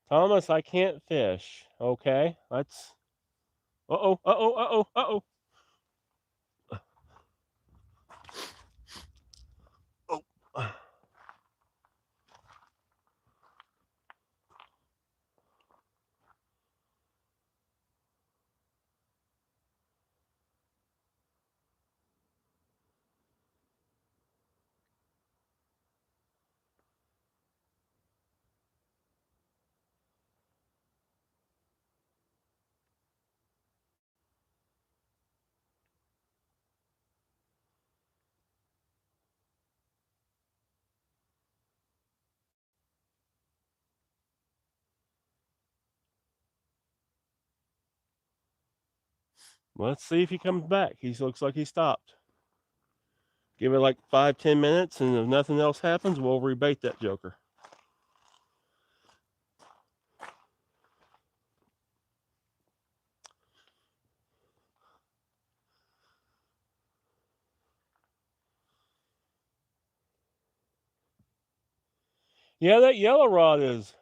Thomas, I can't fish. Okay, let's. Uh-oh, uh-oh, uh-oh, uh-oh. Oh. Let's see if he comes back. He looks like he stopped. Give it like 5-10 minutes, and if nothing else happens, we'll rebait that joker. Yeah, that yellow rod is.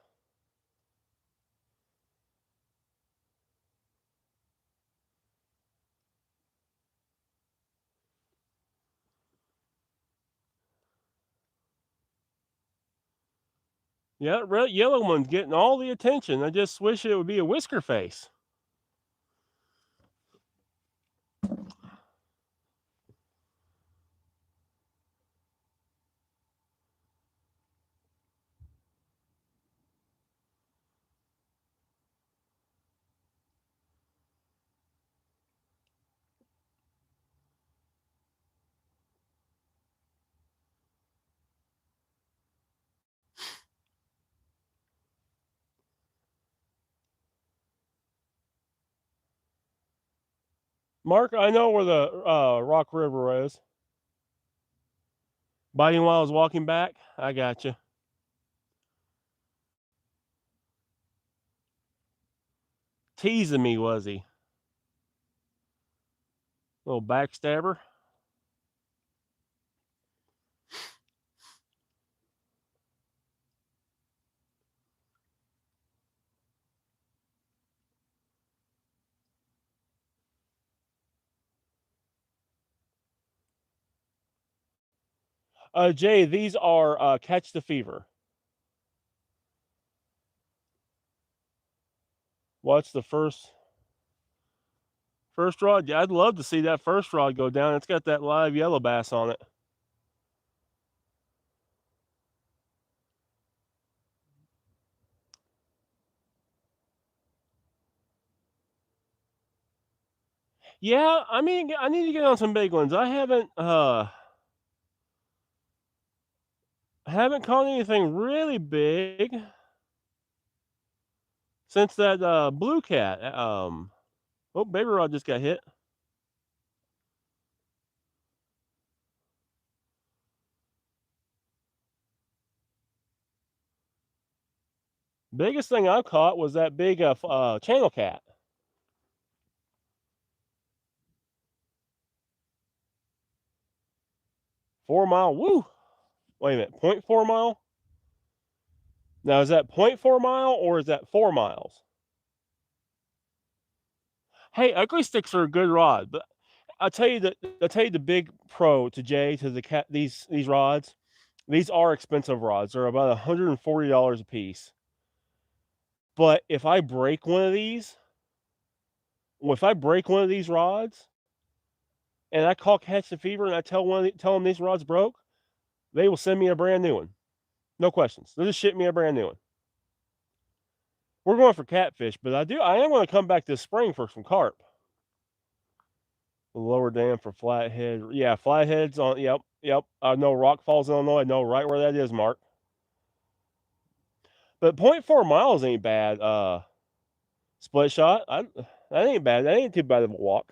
Yeah, red yellow one's getting all the attention. I just wish it would be a whisker face. Mark, I know where the Rock River is. Biting while I was walking back? I got you. Teasing me, was he? Little backstabber. Jay, these are Catch the Fever. What's the first rod? Yeah, I'd love to see that first rod go down. It's got that live yellow bass on it. Yeah, I mean, I need to get on some big ones. I haven't caught anything really big since that blue cat. Oh, baby rod just got hit. Biggest thing I caught was that big channel cat. 4 mile. Woo! Wait a minute, 0.4 mile? Now is that 0.4 mile or is that 4 miles? Hey, ugly sticks are a good rod, but I'll tell you the big pro to Jay to the cat these rods. These are expensive rods. They're about $140 a piece. But if I break one of these rods and I call Catch the Fever and I tell them these rods broke, they will send me a brand new one. No questions. They'll just ship me a brand new one. We're going for catfish, but I am going to come back this spring for some carp. The lower dam for flathead. Yeah, flatheads on. Yep, yep. I know Rock Falls, Illinois. I know right where that is, Mark. But 0.4 miles ain't bad. Split shot. That ain't bad. That ain't too bad of a walk.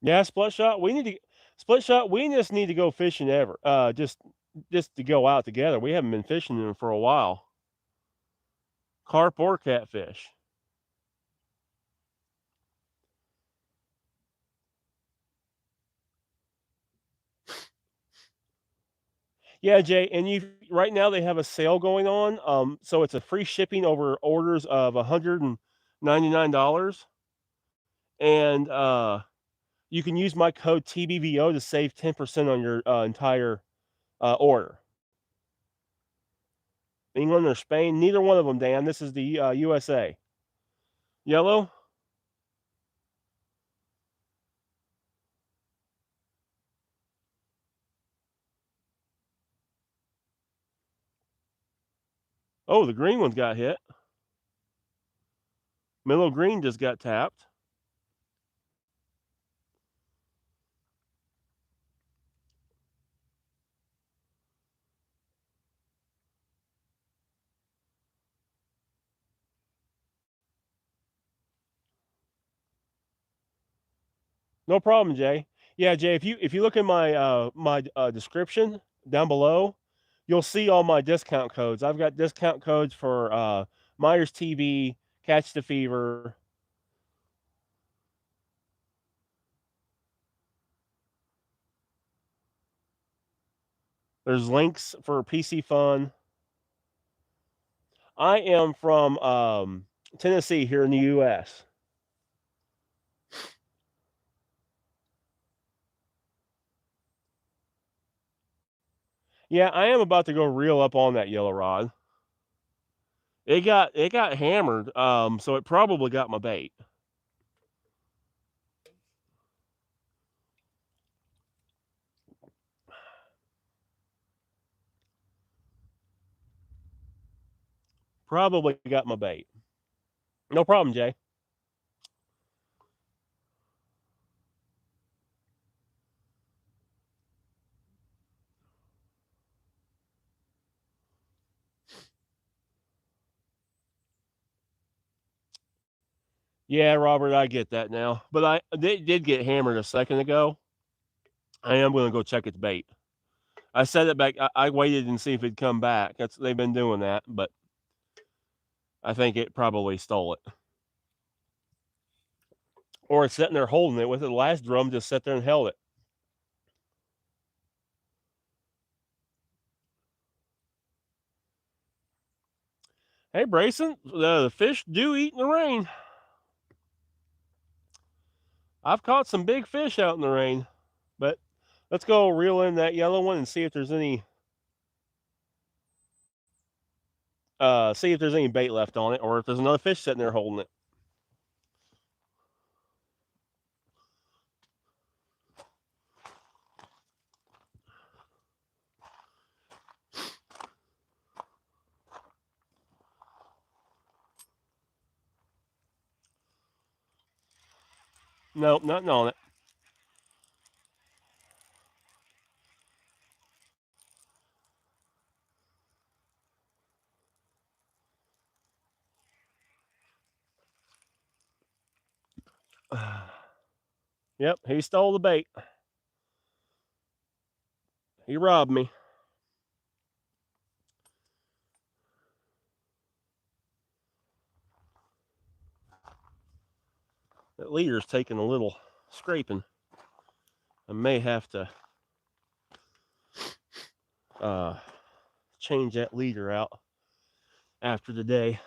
Yeah, split shot. We just need to go fishing ever. Just to go out together. We haven't been fishing them for a while. Carp or catfish. Yeah, Jay, and you right now they have a sale going on. So it's a free shipping over orders of $199, and you can use my code TBVO to save 10% on your entire order. England or Spain, neither one of them, Dan. This is the USA. Yellow. Oh, the green one's got hit. Middle green just got tapped. No problem, Jay. Yeah, Jay. If you look in my description down below, you'll see all my discount codes. I've got discount codes for Meyers TV, Catch the Fever. There's links for PC Fun. I am from Tennessee here in the U.S. Yeah, I am about to go reel up on that yellow rod. It got hammered, so it probably got my bait. Probably got my bait. No problem, Jay. Yeah, Robert, I get that now. But I did get hammered a second ago. I am going to go check its bait. I set it back. I waited and see if it'd come back. They've been doing that, but I think it probably stole it. Or it's sitting there holding it with it. The last drum just sat there and held it. Hey, Brayson, the fish do eat in the rain. I've caught some big fish out in the rain, but let's go reel in that yellow one and see if there's any bait left on it, or if there's another fish sitting there holding it. Nope, nothing on it. Yep, he stole the bait. He robbed me. That leader's taking a little scraping. I may have to change that leader out after the day.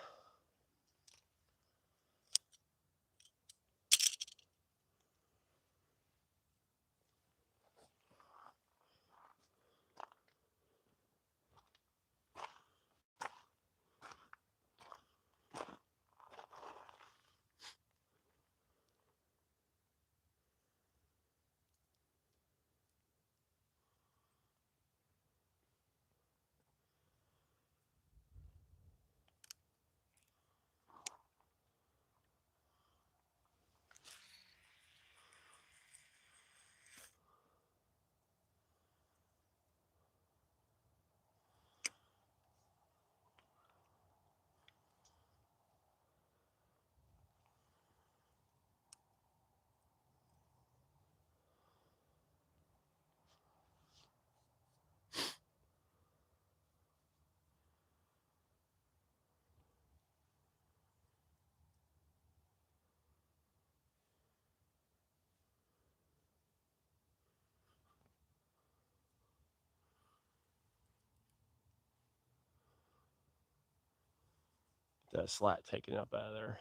That slat taken up out of there.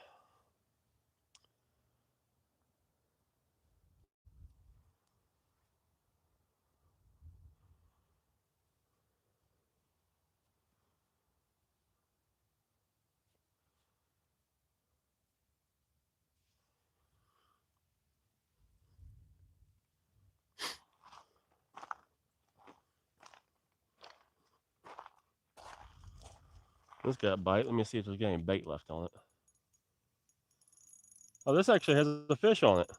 This got a bite. Let me see if there's any bait left on it. Oh, this actually has a fish on it.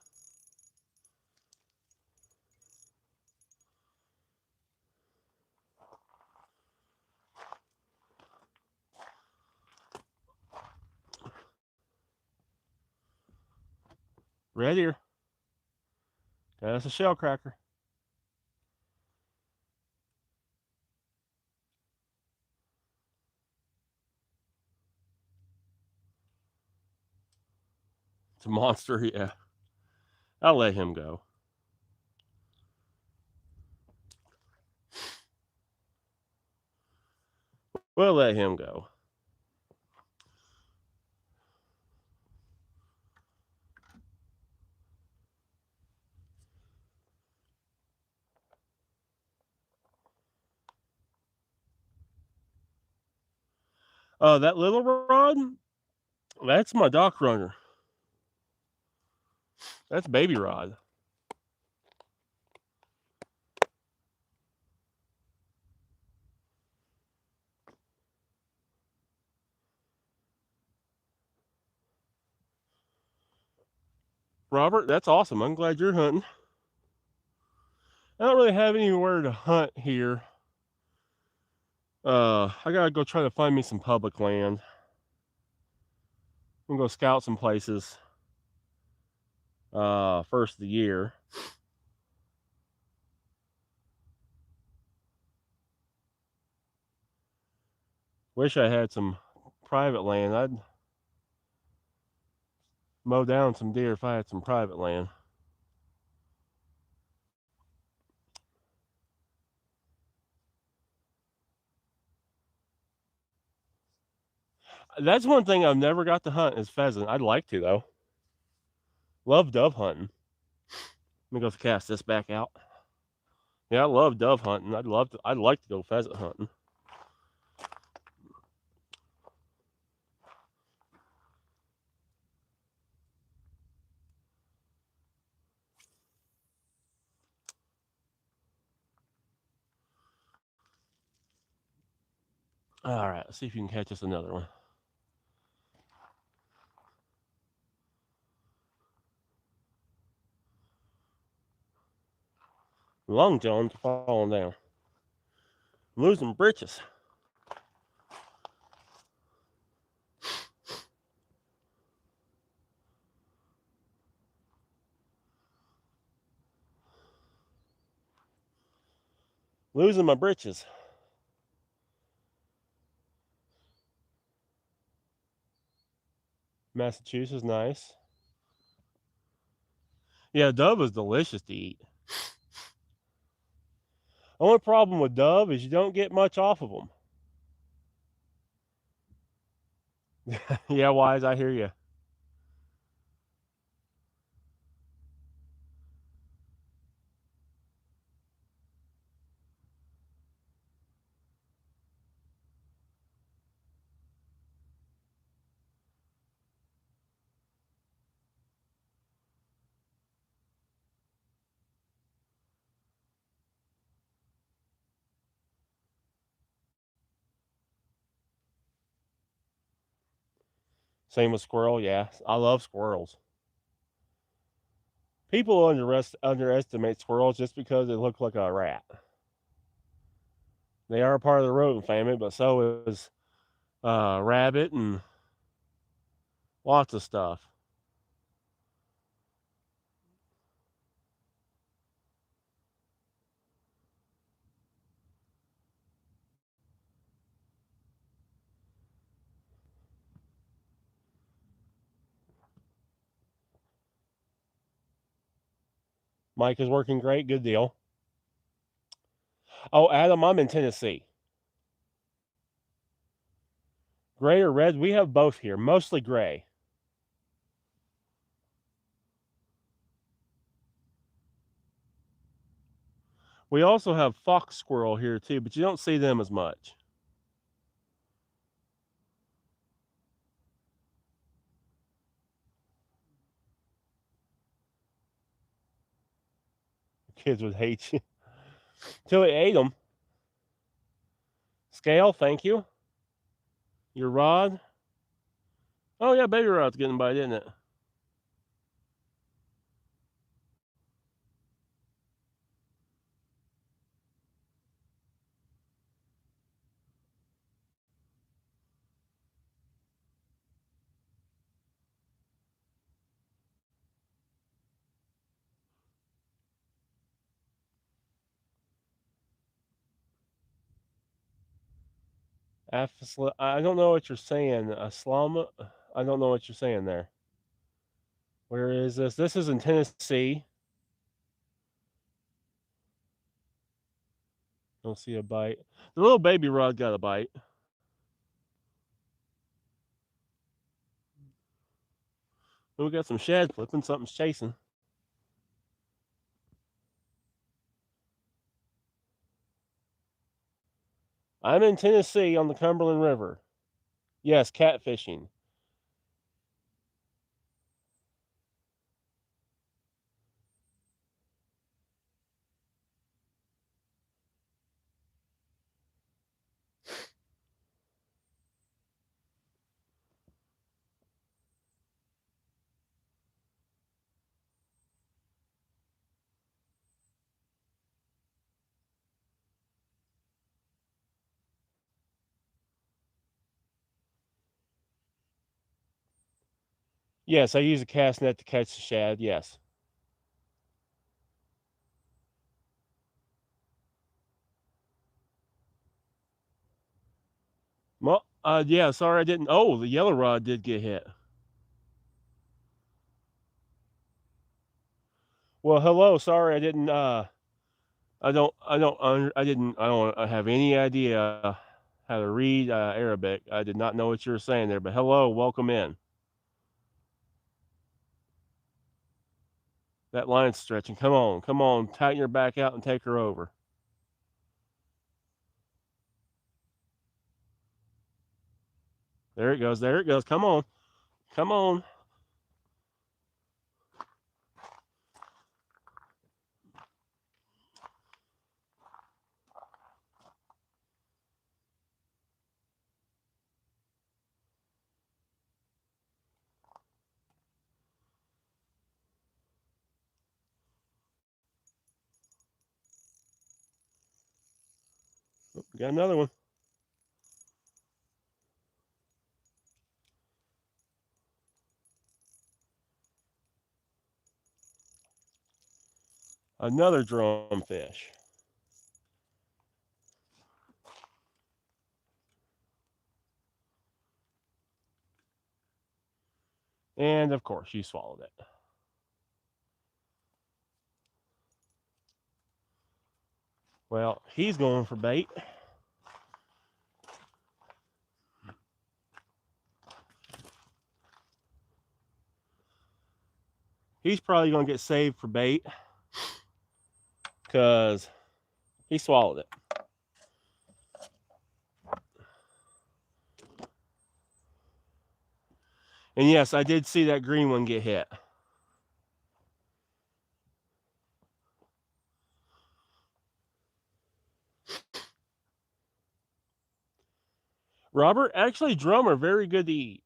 Right here. That's a shell cracker. It's a monster, yeah. I'll let him go. We'll let him go. That little rod, that's my dock runner. That's baby rod. Robert, that's awesome. I'm glad you're hunting. I don't really have anywhere to hunt here. I gotta go try to find me some public land. I'm gonna go scout some places. first of the year. Wish I had some private land. I'd mow down some deer if I had some private land. That's one thing I've never got to hunt is pheasant. I'd like to though. Love dove hunting. Let me go cast this back out. Yeah, I love dove hunting. I'd like to go pheasant hunting. All right, let's see if you can catch us another one. Long John's falling down. I'm losing britches. Losing my britches. Massachusetts, nice. Yeah, dove is delicious to eat. Only problem with dove is you don't get much off of them. Yeah, Wise, I hear you. Same with squirrel. Yeah, I love squirrels. People underestimate squirrels just because they look like a rat. They are a part of the rodent family, but so is rabbit and lots of stuff. Mike is working great. Good deal. Oh, Adam, I'm in Tennessee. Gray or red? We have both here. Mostly gray. We also have fox squirrel here too, but you don't see them as much. Kids would hate you. Till they ate them. Scale, thank you. Your rod. Oh yeah, baby rod's getting by, didn't it? I don't know what you're saying. Aslama. I don't know what you're saying there. Where is this? This is in Tennessee. Don't see a bite. The little baby rod got a bite. We got some shad flipping. Something's chasing. I'm in Tennessee on the Cumberland River. Yes, catfishing. Yes, I use a cast net to catch the shad. Yes. Yeah, sorry I didn't. Oh, the yellow rod did get hit. Well, hello. Sorry I didn't. I don't have any idea how to read Arabic. I did not know what you were saying there. But hello, welcome in. That line's stretching. Come on, tighten your back out and take her over. There it goes. There it goes. Come on. Come on. Got another one. Another drumfish. And of course, you swallowed it. Well, he's going for bait. He's probably going to get saved for bait because he swallowed it. And yes, I did see that green one get hit. Robert, actually, drum are very good to eat.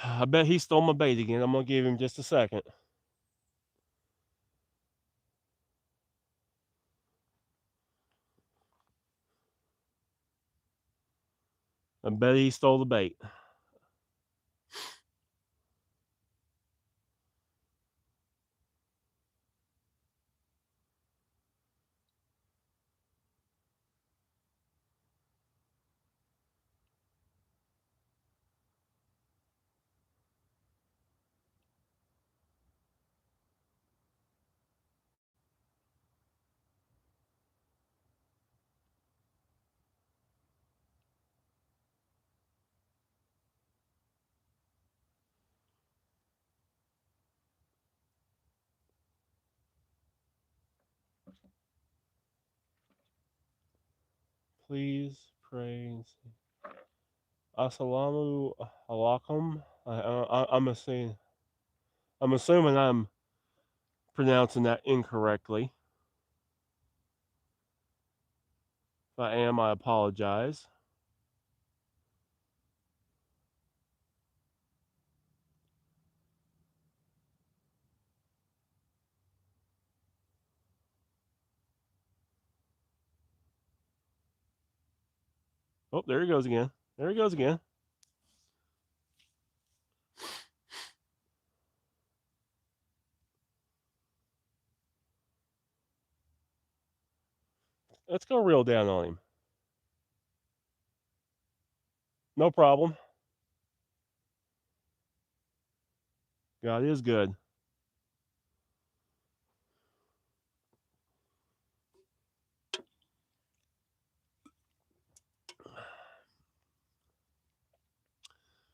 I bet he stole my bait again. I'm going to give him just a second. I bet he stole the bait. Please pray. Assalamu alaikum. I'm assuming I'm pronouncing that incorrectly. If I am, I apologize. Oh, there he goes again. There he goes again. Let's go reel down on him. No problem. God is good.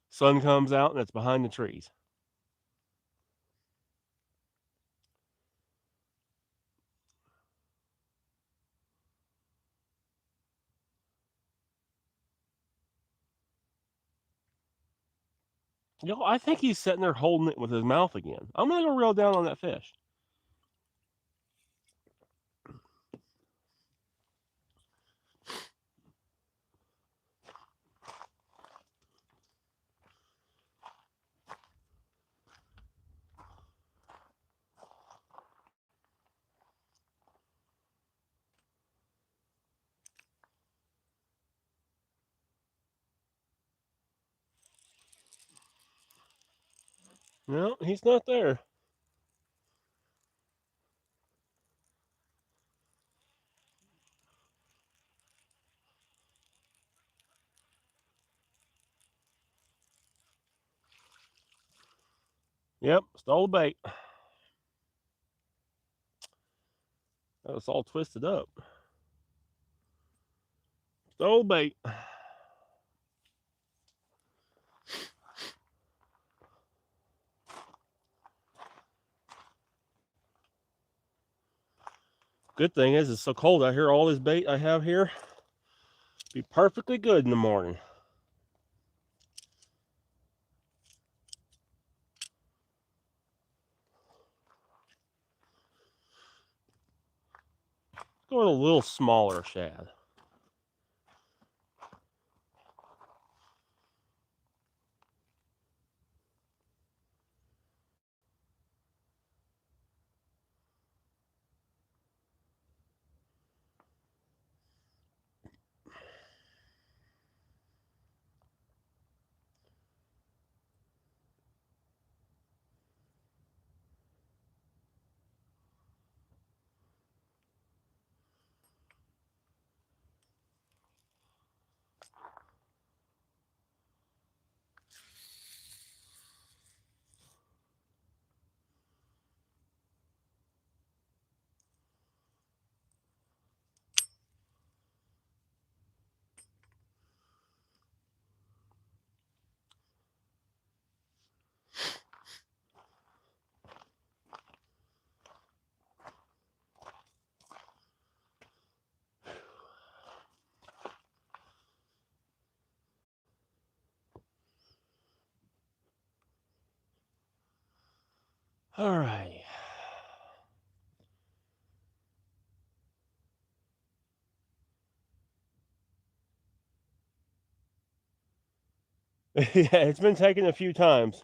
Sun comes out and it's behind the trees. I think he's sitting there holding it with his mouth again. I'm going to go reel down on that fish. No, he's not there. Yep, stole the bait. That was all twisted up. Stole the bait. Good thing is it's so cold out here. All this bait I have here be perfectly good in the morning. Let's go with a little smaller shad. All right. Yeah, it's been taken a few times.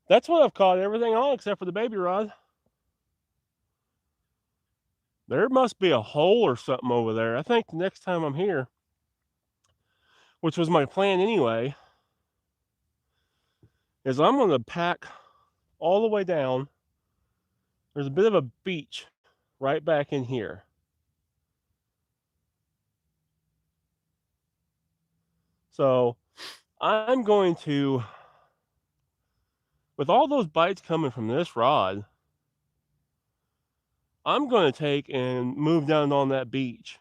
That's what I've caught everything on except for the baby rod. There must be a hole or something over there. I think the next time I'm here, which was my plan anyway, is I'm going to pack all the way down. There's a bit of a beach right back in here. So I'm going to, with all those bites coming from this rod, I'm going to take and move down on that beach.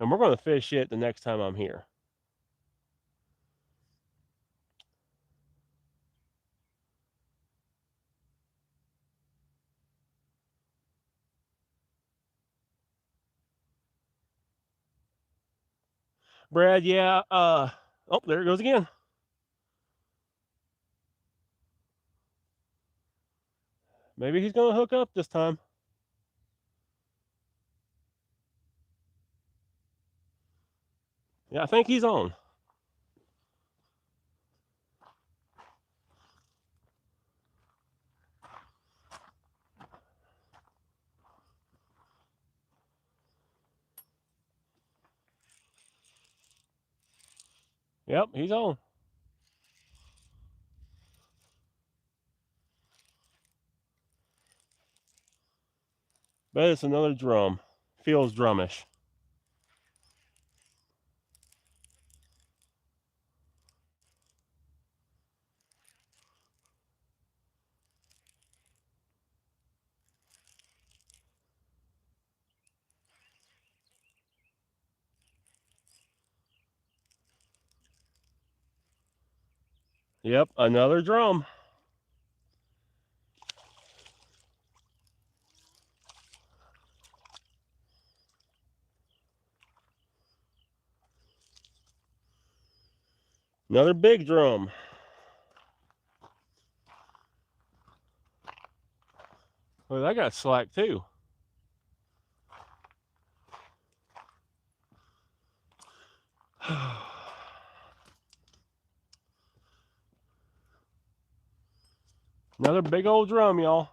And we're going to fish it the next time I'm here. Brad, yeah, oh, there it goes again. Maybe he's going to hook up this time. Yeah, I think he's on. Yep, he's on. But it's another drum. Feels drumish. Yep, another drum. Another big drum. Well, that got slack too. Another big old drum, y'all.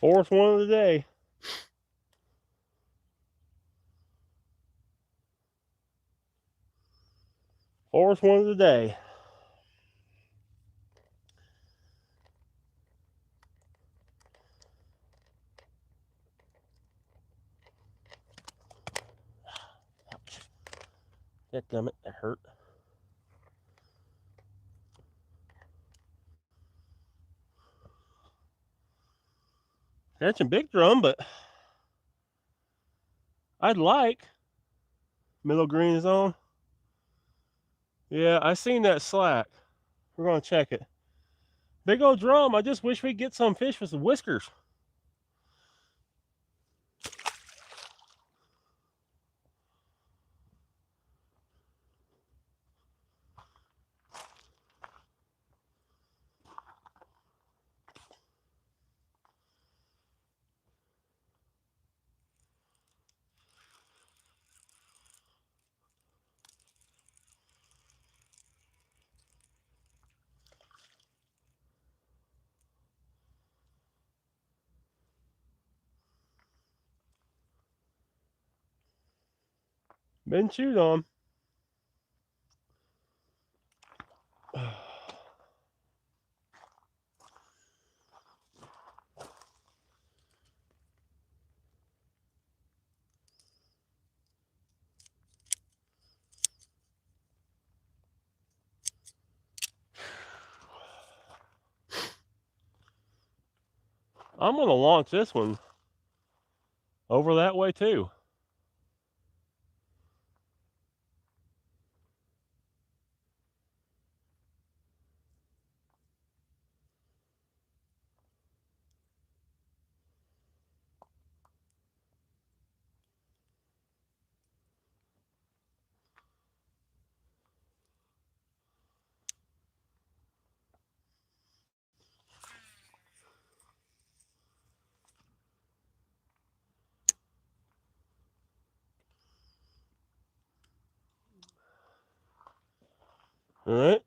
Fourth one of the day. Fourth one of the day. Ouch. Dadgummit, that hurt. Catching big drum, but I'd like. Middle green is on. Yeah, I seen that slack. We're gonna check it. Big old drum. I just wish we'd get some fish with some whiskers. Been chewed on. I'm gonna launch this one over that way too. All right.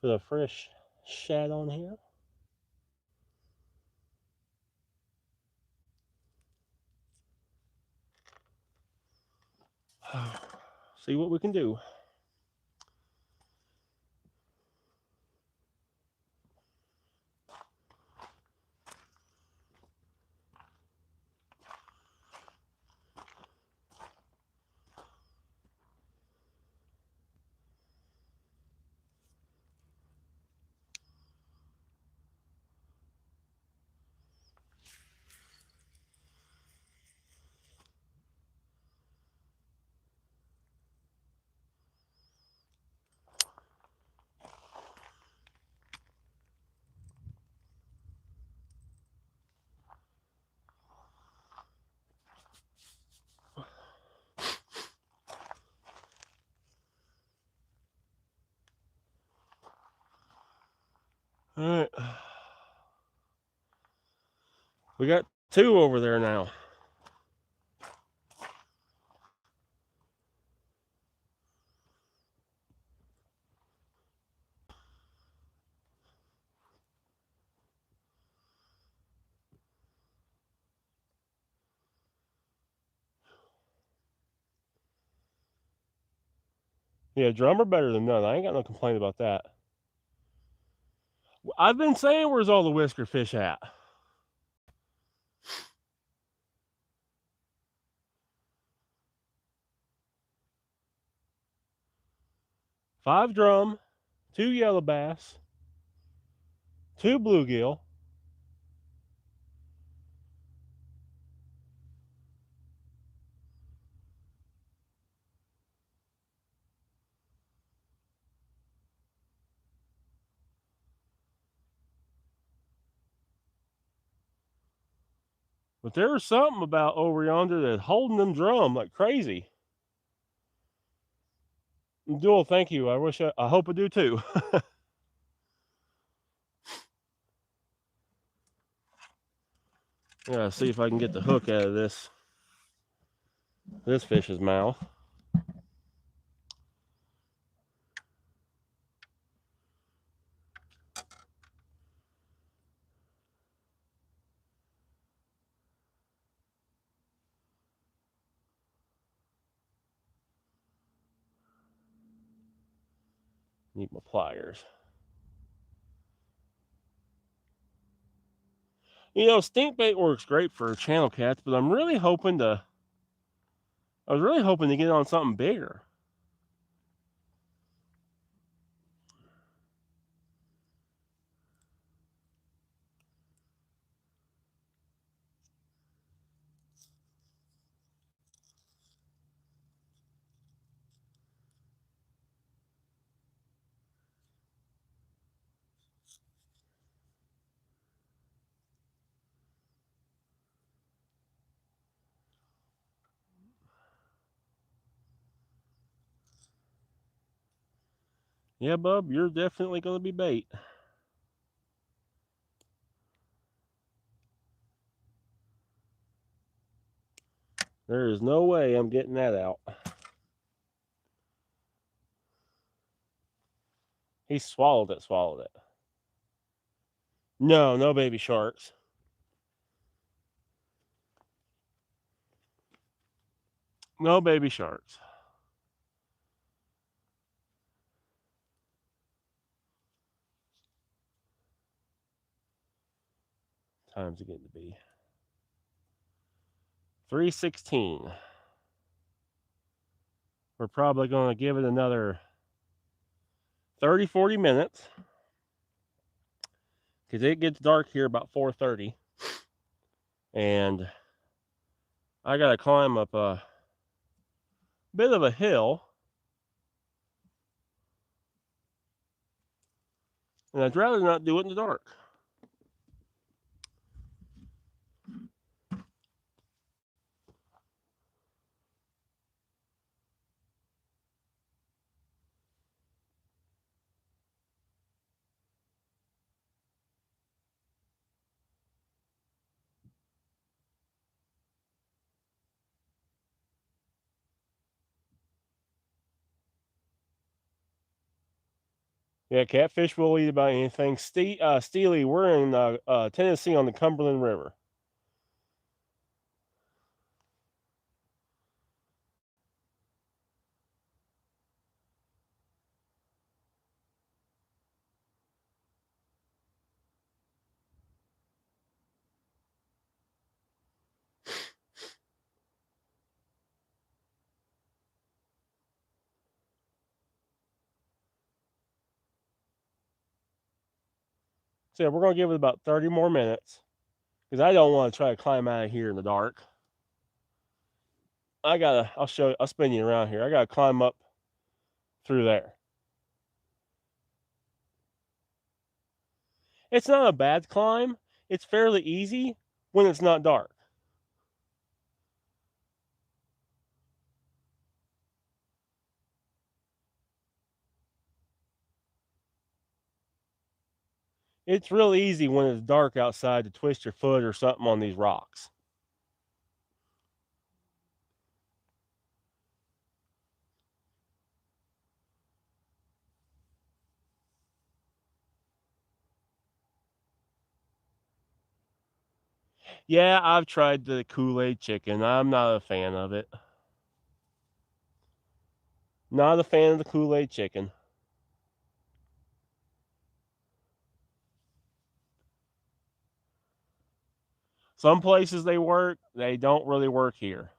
Put a fresh shad on here. See what we can do. All right. We got two over there now. Yeah, drum are better than none. I ain't got no complaint about that. I've been saying, where's all the whisker fish at? Five drum, two yellow bass, two bluegill. But there was something about over yonder that's holding them drum like crazy. Dual, thank you. I hope I do too. Yeah, see if I can get the hook out of this fish's mouth. Need my pliers. You know, stink bait works great for channel cats, but I was really hoping to get on something bigger. Yeah, bub, you're definitely going to be bait. There is no way I'm getting that out. He swallowed it. No, no baby sharks. No baby sharks. Time's it getting to be? 3:16. We're probably going to give it another 30, 40 minutes. Because it gets dark here about 4:30. And I got to climb up a bit of a hill. And I'd rather not do it in the dark. Yeah, catfish will eat about anything. Steely, we're in Tennessee on the Cumberland River. So yeah, we're going to give it about 30 more minutes. Because I don't want to try to climb out of here in the dark. I'll spin you around here. I gotta climb up through there. It's not a bad climb. It's fairly easy when it's not dark. It's really easy when it's dark outside to twist your foot or something on these rocks. Yeah, I've tried the Kool-Aid chicken. I'm not a fan of it. Not a fan of the Kool-Aid chicken. Some places they work, they don't really work here.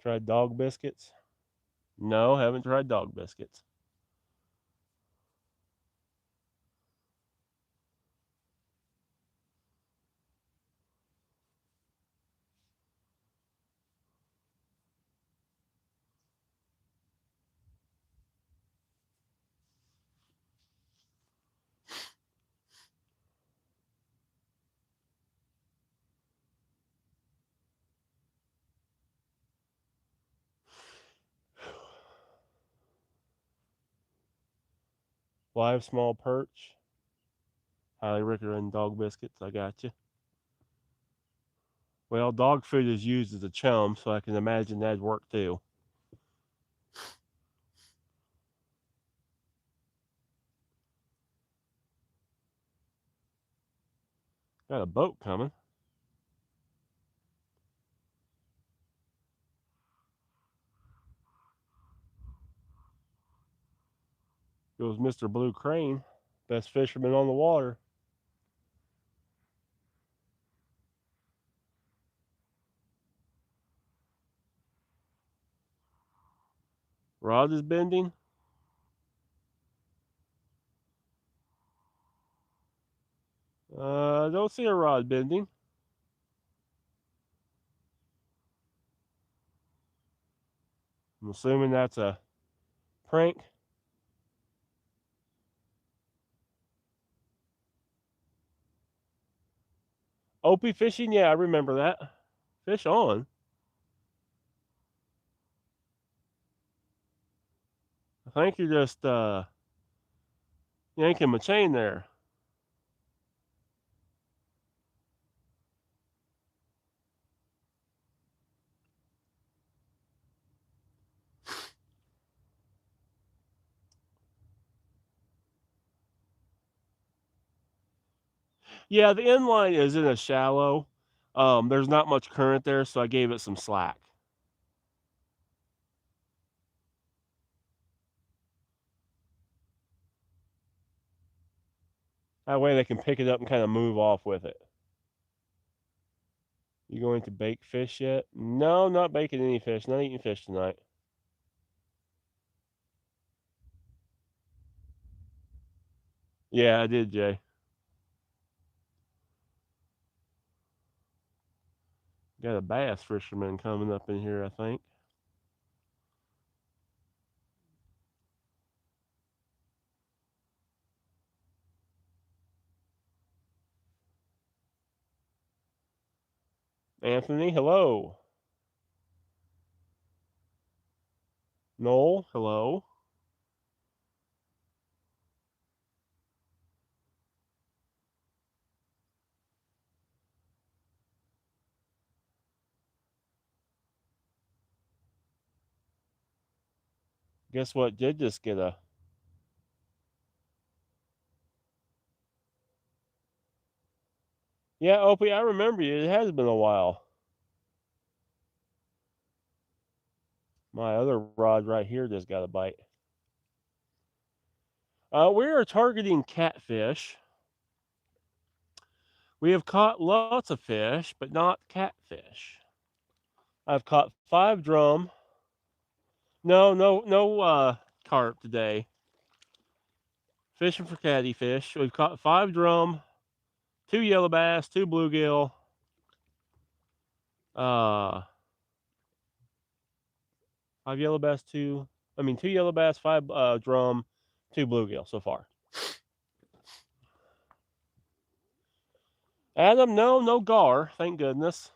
Tried dog biscuits? No, haven't tried dog biscuits. Live small perch. Highly recommend dog biscuits. I got you. Well, dog food is used as a chum, so I can imagine that'd work too. Got a boat coming. Goes Mr. Blue Crane, best fisherman on the water. Rod is bending. I don't see a rod bending. I'm assuming that's a prank. Opie fishing? Yeah, I remember that. Fish on. I think you're just yanking my chain there. Yeah, the inline is in a shallow. There's not much current there, so I gave it some slack. That way they can pick it up and kind of move off with it. You going to bake fish yet? No, not baking any fish. Not eating fish tonight. Yeah, I did, Jay. Got a bass fisherman coming up in here, I think. Anthony, hello. Noel, hello. Guess what? Did just get a. Yeah, Opie, I remember you. It has been a while. My other rod right here just got a bite. We are targeting catfish. We have caught lots of fish, but not catfish. I've caught 5 drum. No carp today. Fishing for catfish. We've caught 5 drum, 2 yellow bass, 2 bluegill. 5 yellow bass, 2 yellow bass, 5 drum, 2 bluegill so far. Adam, no gar, thank goodness.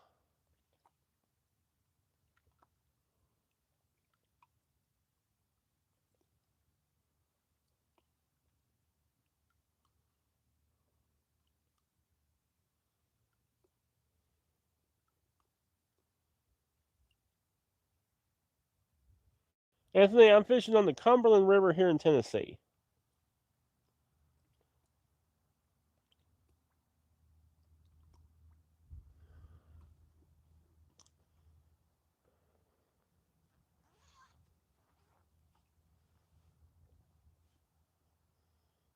Anthony, I'm fishing on the Cumberland River here in Tennessee.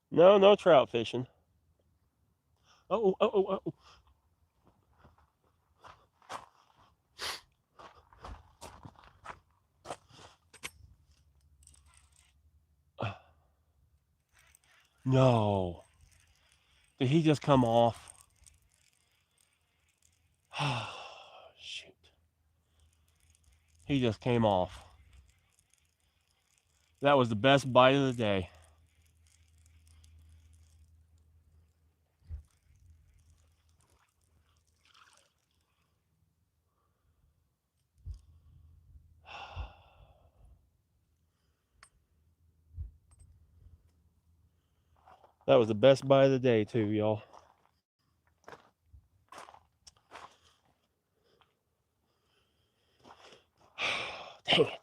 No trout fishing. Oh. No. Did he just come off? Shoot. He just came off. That was the best bite of the day. That was the best bite of the day, too, y'all. Dang it.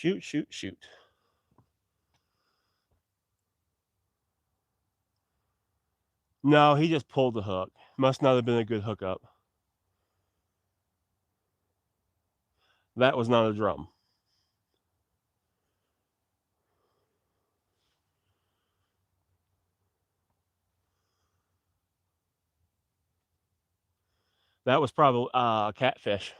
Shoot, shoot, shoot. No, he just pulled the hook. Must not have been a good hookup. That was not a drum. That was probably a catfish.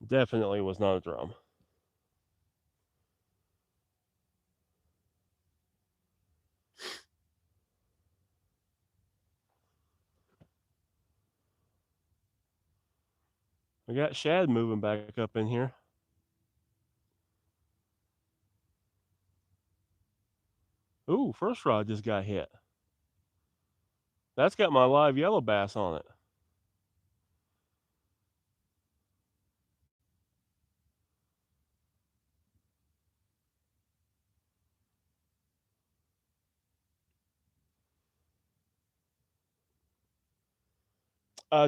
Definitely was not a drum. We got shad moving back up in here. Ooh, first rod just got hit. That's got my live yellow bass on it.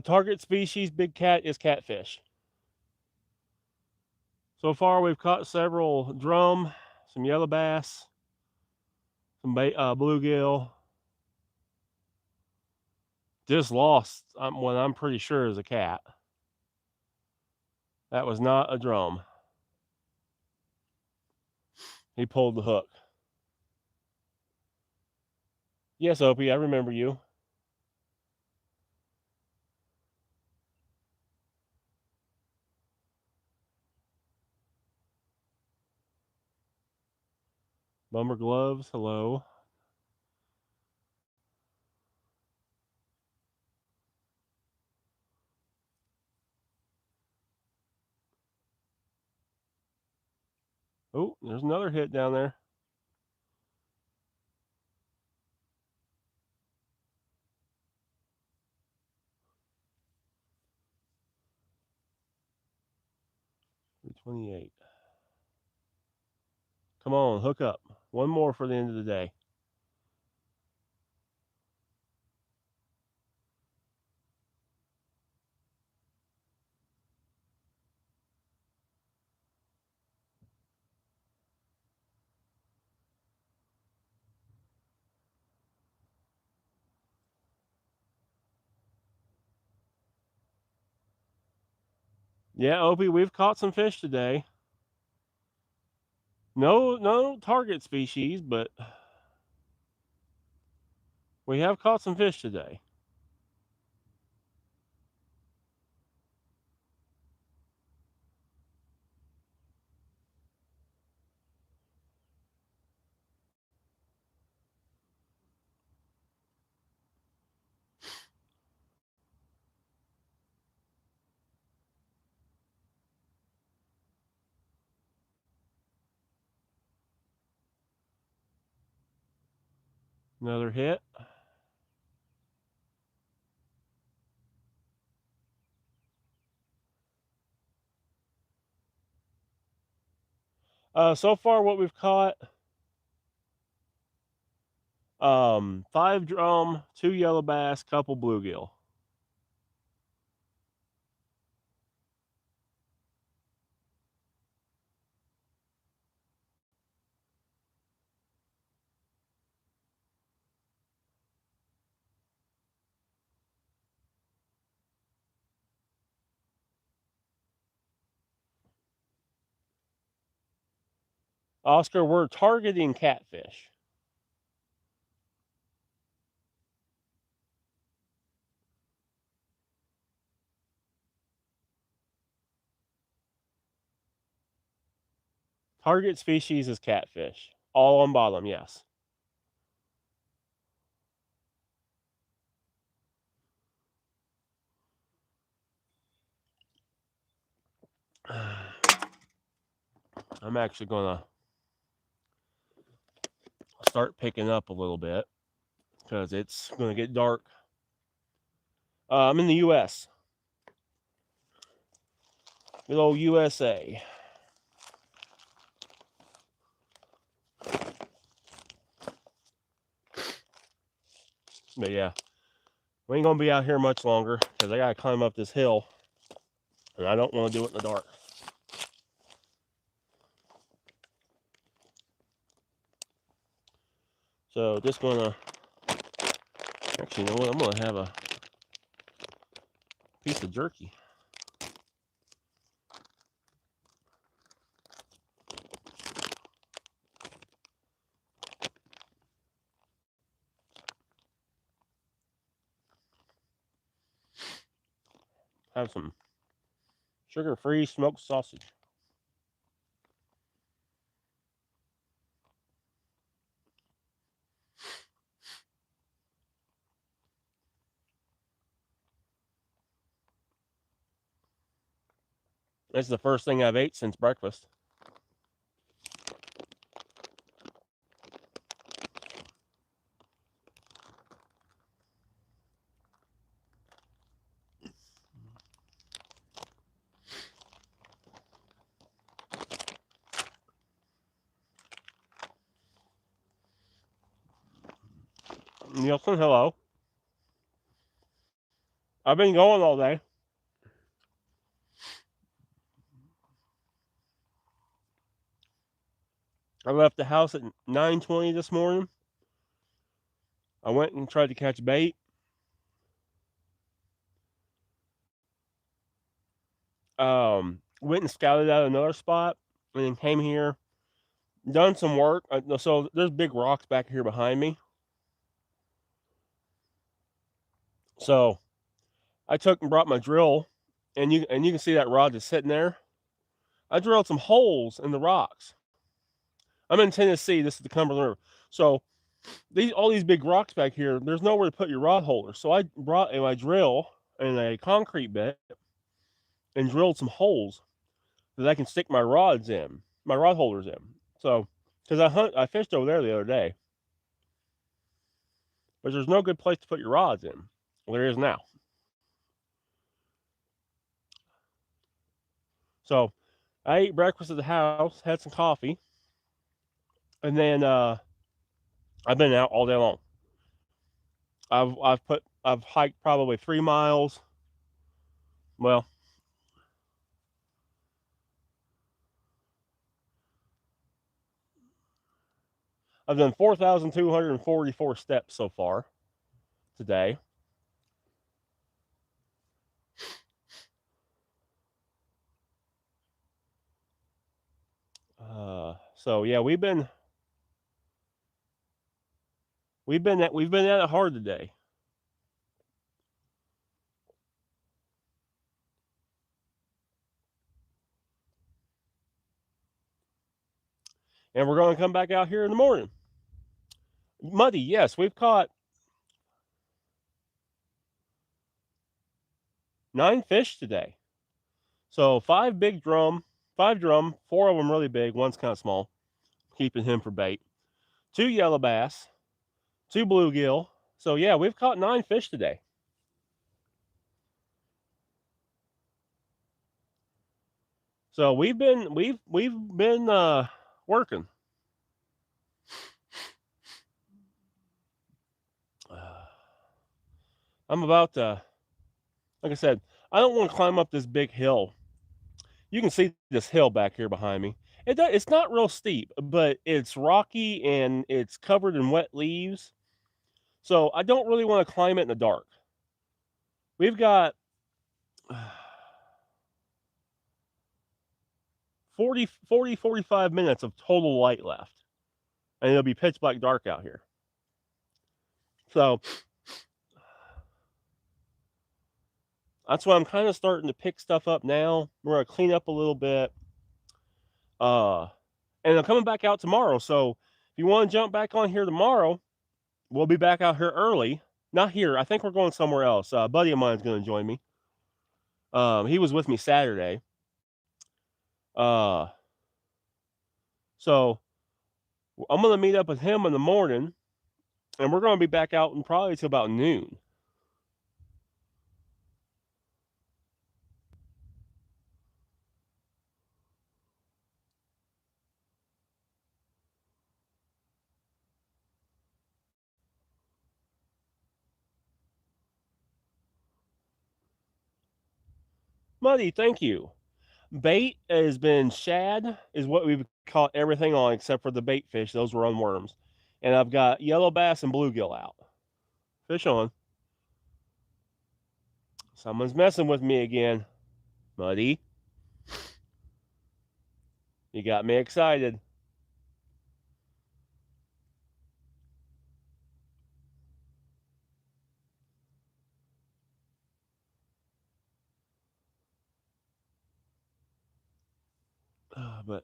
Target species big cat is catfish. So far, we've caught several drum, some yellow bass, some bluegill. Just lost what I'm pretty sure is a cat. That was not a drum. He pulled the hook. Yes, Opie, I remember you. Bummer gloves, hello. Oh, there's another hit down there. $328. Come on, hook up. One more for the end of the day. Yeah, Opie, we've caught some fish today. No target species, but we have caught some fish today. Another hit. So far, what we've caught: 5 drum, 2 yellow bass, couple bluegill. Oscar, we're targeting catfish. Target species is catfish. All on bottom, yes. I'm actually gonna start picking up a little bit because it's gonna get dark. I'm in the U.S. Good old USA. But yeah, we ain't gonna be out here much longer because I gotta climb up this hill, and I don't want to do it in the dark. So just gonna, actually, you know what? I'm gonna have a piece of jerky. Have some sugar-free smoked sausage. That's the first thing I've ate since breakfast. Nielsen, hello. I've been going all day. I left the house at 9:20 this morning. I went and tried to catch bait. Went and scouted out another spot, and then came here, done some work. So there's big rocks back here behind me. So I took and brought my drill, and you can see that rod just sitting there. I drilled some holes in the rocks. I'm in Tennessee. This is the Cumberland River. So all these big rocks back here, there's nowhere to put your rod holder. So I brought my drill and a concrete bit and drilled some holes that I can stick my rods in, my rod holders in. So, because I fished over there the other day, but there's no good place to put your rods in. Well, there is now. So, I ate breakfast at the house, had some coffee, and then I've been out all day long. I've hiked probably 3 miles. Well, I've done 4,244 steps so far today. So yeah, we've been at it hard today. And we're going to come back out here in the morning. Muddy, yes, we've caught 9 fish today. So 5 drum, 4 of them really big, one's kind of small, keeping him for bait. 2 yellow bass, 2 bluegill. So yeah, we've caught 9 fish today. So we've been working. I'm about to, like I said, I don't want to climb up this big hill. You can see this hill back here behind me. It's not real steep, but it's rocky and it's covered in wet leaves. So I don't really want to climb it in the dark. We've got 45 minutes of total light left. And it'll be pitch black dark out here. So that's why I'm kind of starting to pick stuff up now. We're going to clean up a little bit. And I'm coming back out tomorrow. So if you want to jump back on here tomorrow, we'll be back out here early. Not here. I think we're going somewhere else. A buddy of mine is going to join me. He was with me Saturday. So I'm gonna meet up with him in the morning, and we're gonna be back out and probably till about noon. Muddy, thank you. Bait has been shad, is what we've caught everything on except for the bait fish. Those were on worms. And I've got yellow bass and bluegill out. Fish on. Someone's messing with me again. Muddy, you got me excited. But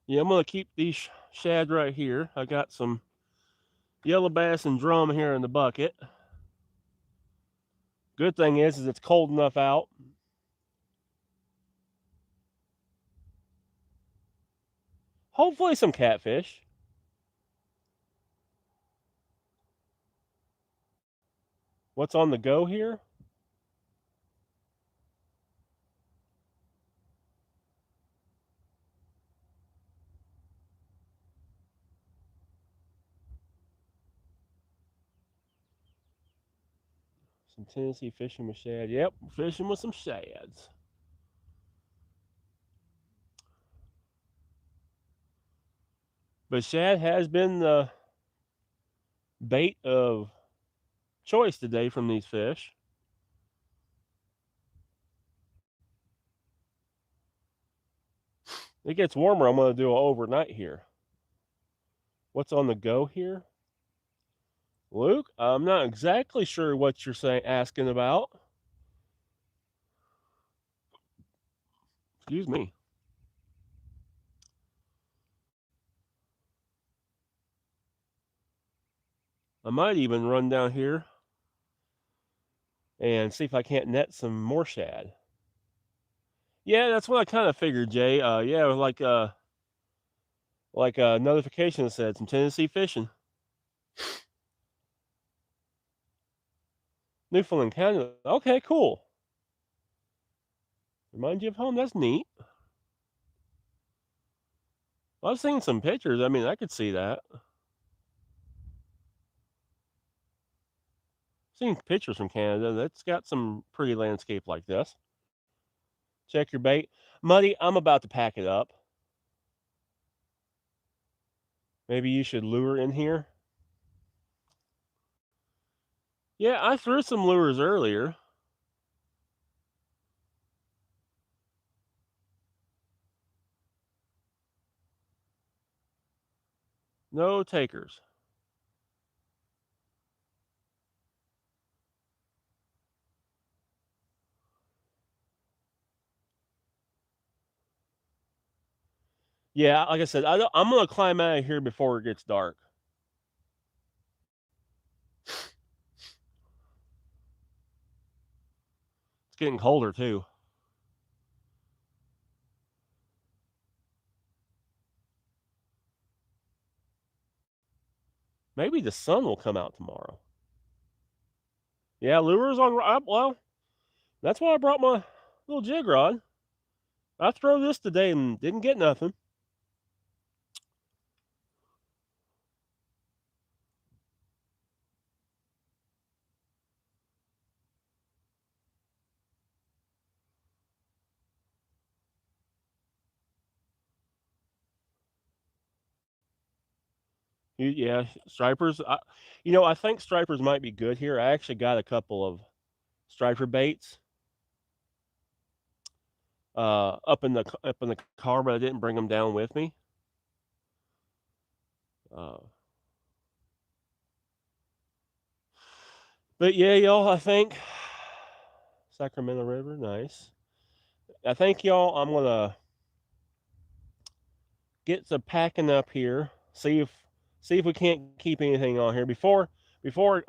yeah, I'm gonna keep these shad right here. I got some yellow bass and drum here in the bucket. Good thing is it's cold enough out. Hopefully some catfish. What's on the go here? Some Tennessee fishing with shad. Yep, fishing with some shads. But shad has been the bait of choice today from these fish. It gets warmer. I'm going to do an overnight here. What's on the go here? Luke, I'm not exactly sure what you're asking about. Excuse me. I might even run down here and see if I can't net some more shad. Yeah, that's what I kind of figured, Jay. Yeah, like a notification that said some Tennessee fishing. Newfoundland, Canada. Okay, cool. Remind you of home. That's neat. I've seen some pictures. I mean, I could see that. Seen pictures from Canada that's got some pretty landscape like this. Check your bait. Muddy, I'm about to pack it up. Maybe you should lure in here. Yeah, I threw some lures earlier. No takers. Yeah, like I said, I'm gonna climb out of here before it gets dark. It's getting colder too. Maybe the sun will come out tomorrow. Yeah, lures on. Well, that's why I brought my little jig rod. I throw this today and didn't get nothing. Yeah, stripers. I think stripers might be good here. I actually got a couple of striper baits up in the car, but I didn't bring them down with me. Uh, but yeah, y'all, I think Sacramento River, nice. I think y'all, I'm gonna get to packing up here. See if we can't keep anything on here before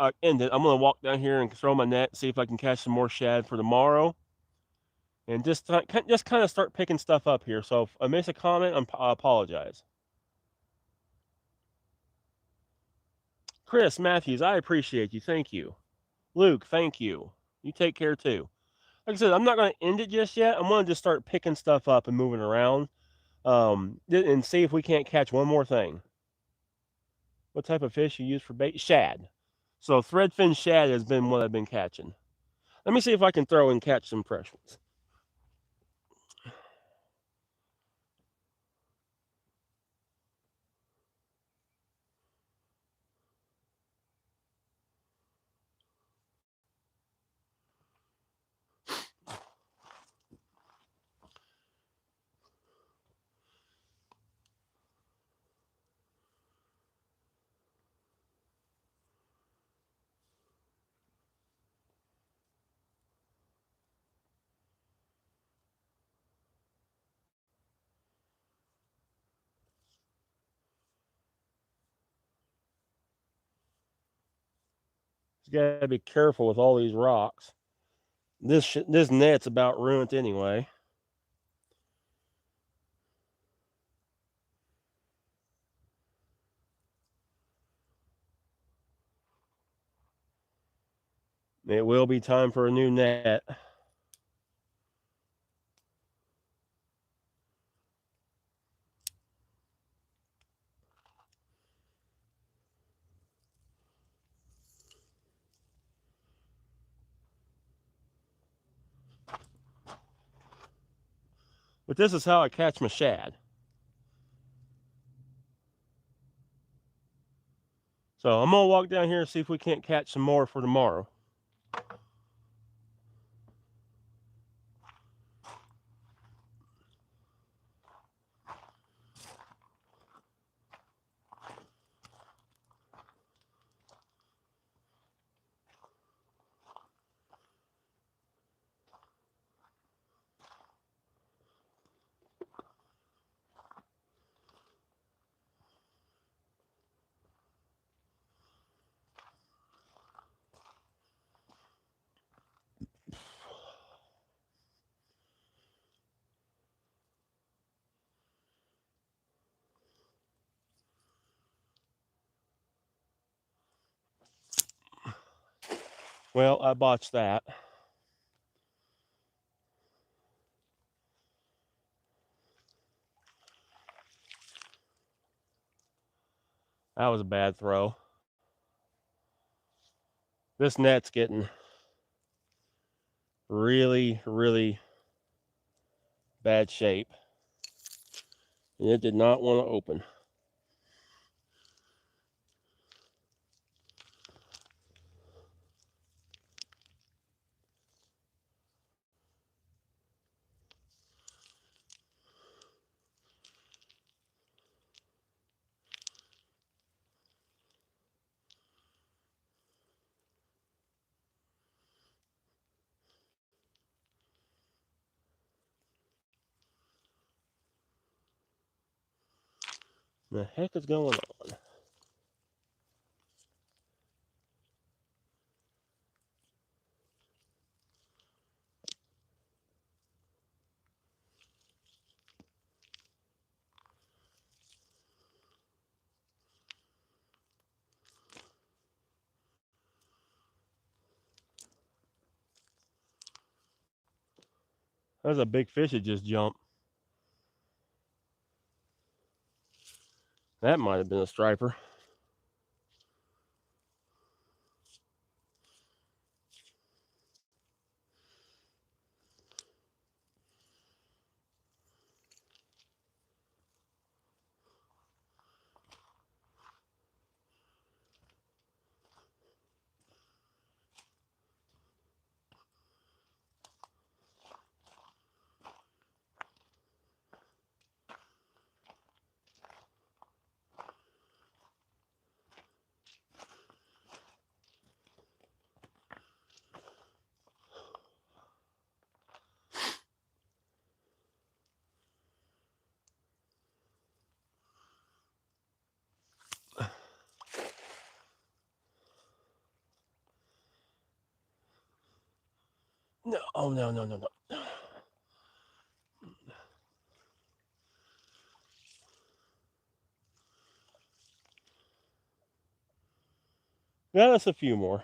I end it. I'm gonna walk down here and throw my net, see if I can catch some more shad for tomorrow. and just kind of start picking stuff up here. So if I miss a comment, I apologize. Chris Matthews, I appreciate you. Thank you. Luke, thank you. You take care too. Like I said, I'm not going to end it just yet. I'm going to just start picking stuff up and moving around, and see if we can't catch one more thing. What type of fish you use for bait? Shad. So threadfin shad has been what I've been catching. Let me see if I can throw and catch some fresh ones. You got to be careful with all these rocks. This net's about ruined anyway. It will be time for a new net. But this is how I catch my shad. So I'm going to walk down here and see if we can't catch some more for tomorrow. Well, I botched that. That was a bad throw. This net's getting really, really bad shape. And it did not want to open. The heck is going on? That was a big fish that just jumped. That might have been a striper. No, oh no. Got us a few more.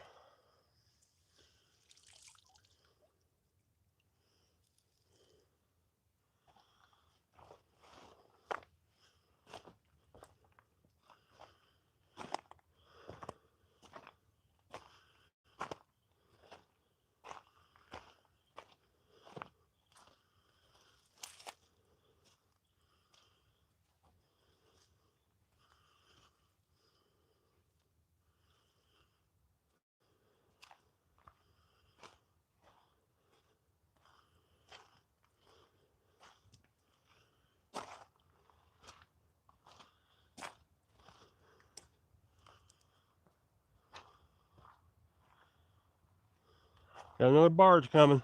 Got another barge coming.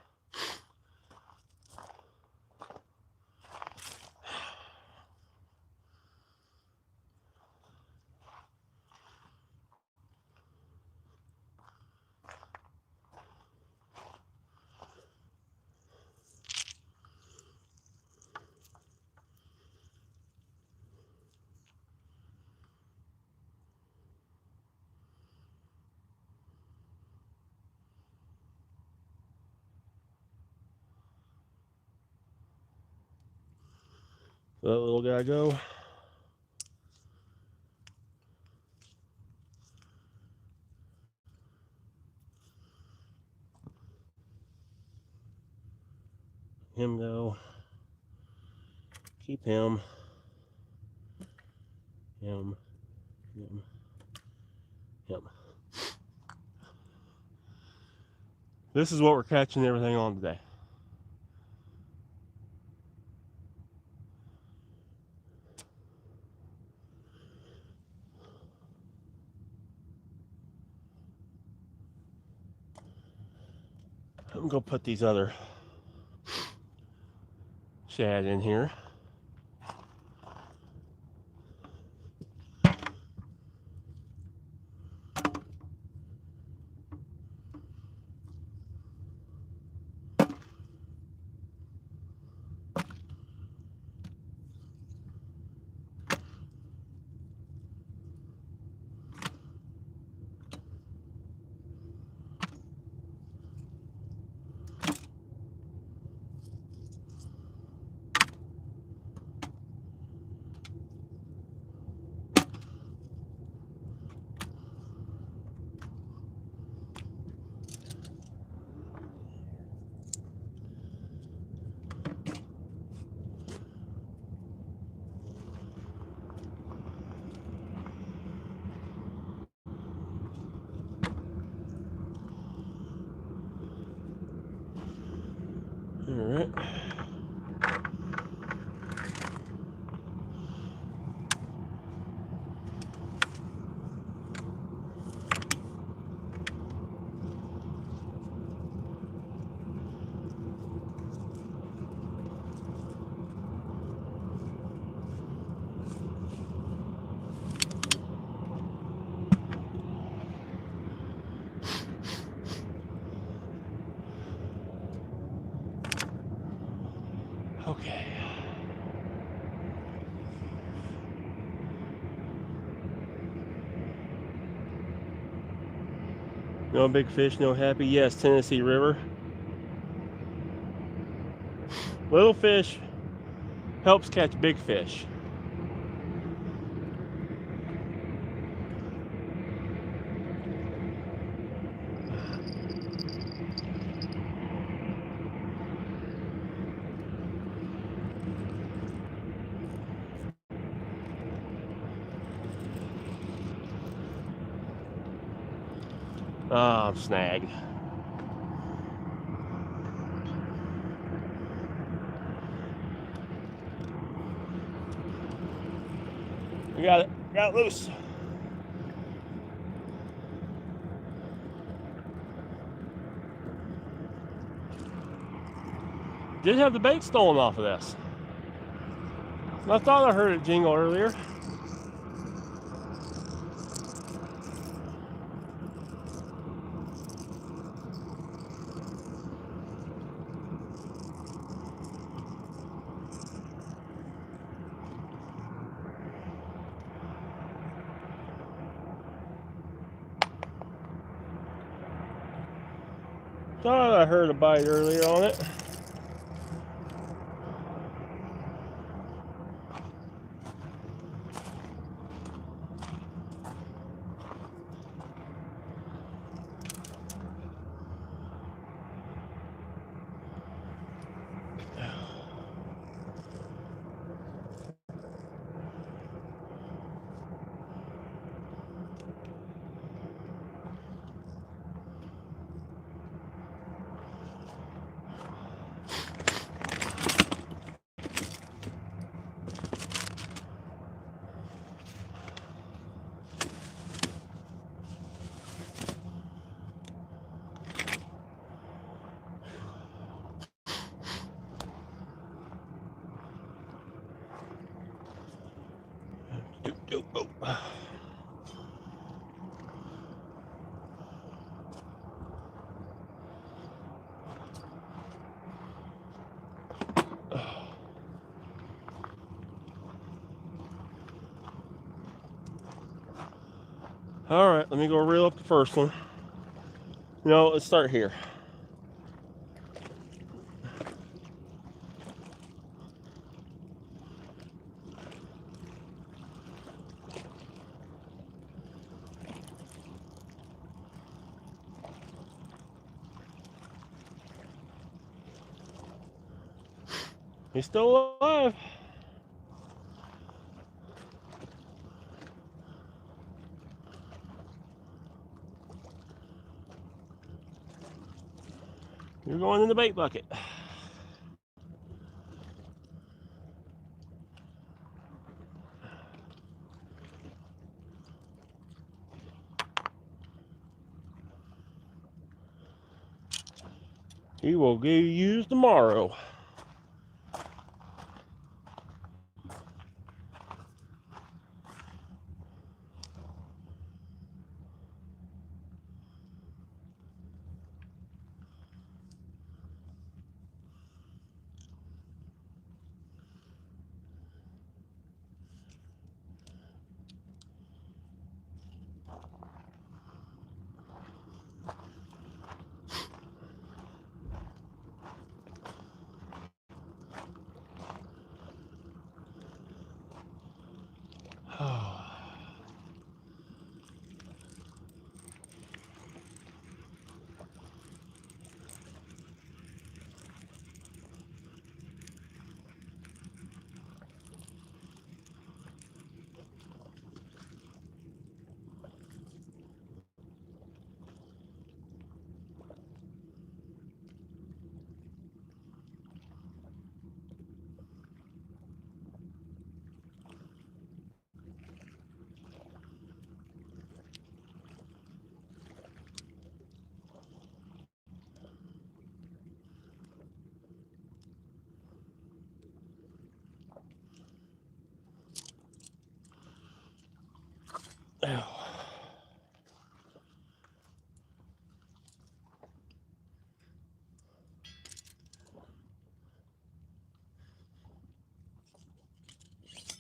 Let that little guy go. Him go. Keep him. Him. This is what we're catching everything on today. I'm gonna put these other shad in here. All right. Okay. No big fish, no happy. Yes, Tennessee River. Little fish helps catch big fish. Ah, I'm snagged. I got it. Got it loose. Did have the bait stolen off of this. I thought I heard it jingle earlier. Thought I heard a bite earlier on it. All right, let me go reel up the first one. You know, let's start here. He's still alive. You're going in the bait bucket. He will be used tomorrow.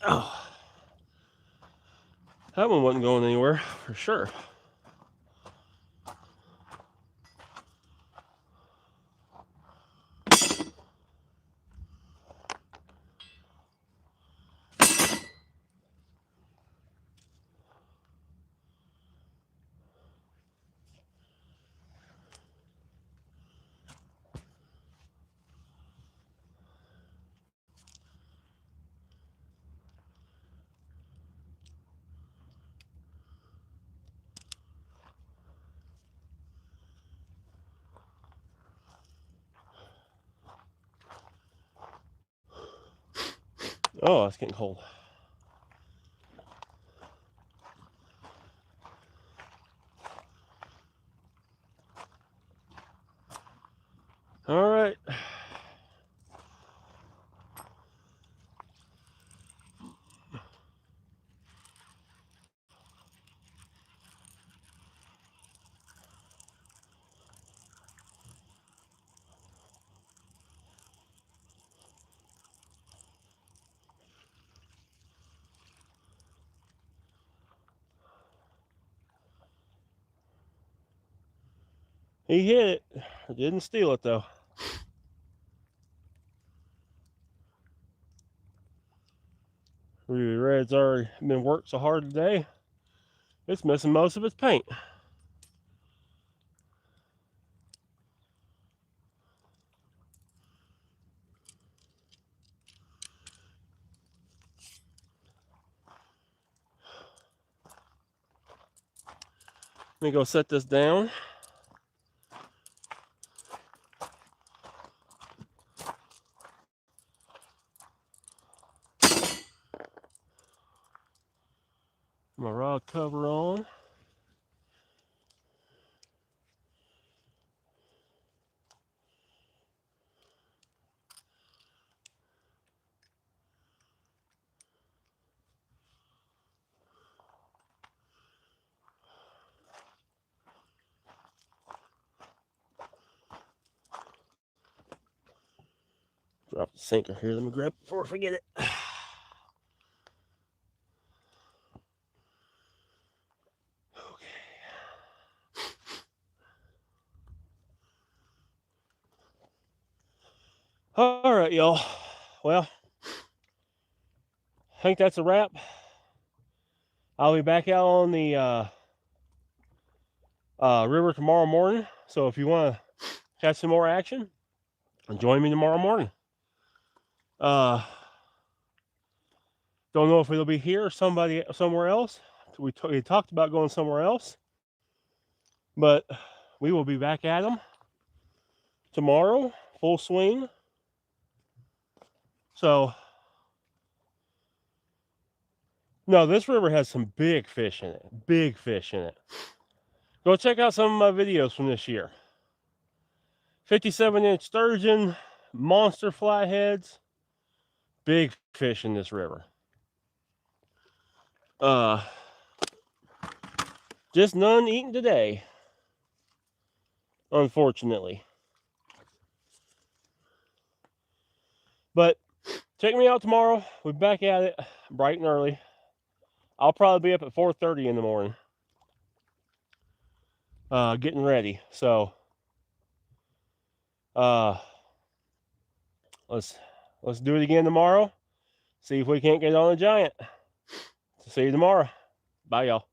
Oh, that one wasn't going anywhere for sure. Oh, it's getting cold. All right. He hit it. Didn't steal it though. Ruby Red's already been worked so hard today. It's missing most of its paint. Let me go set this down. My rod cover on. Drop the sinker here. Let me grab it before I forget it. All right, y'all. Well, I think that's a wrap. I'll be back out on the river tomorrow morning. So if you want to catch some more action, join me tomorrow morning. Don't know if it'll be here or somewhere else. We talked about going somewhere else, but we will be back at them tomorrow, full swing. So, no, this river has some big fish in it. Big fish in it. Go check out some of my videos from this year. 57-inch sturgeon, monster flatheads, big fish in this river. Just none eaten today, unfortunately. But check me out tomorrow. We'll be back at it bright and early. I'll probably be up at 4:30 in the morning, getting ready. So, let's do it again tomorrow. See if we can't get on a giant. See you tomorrow. Bye, y'all.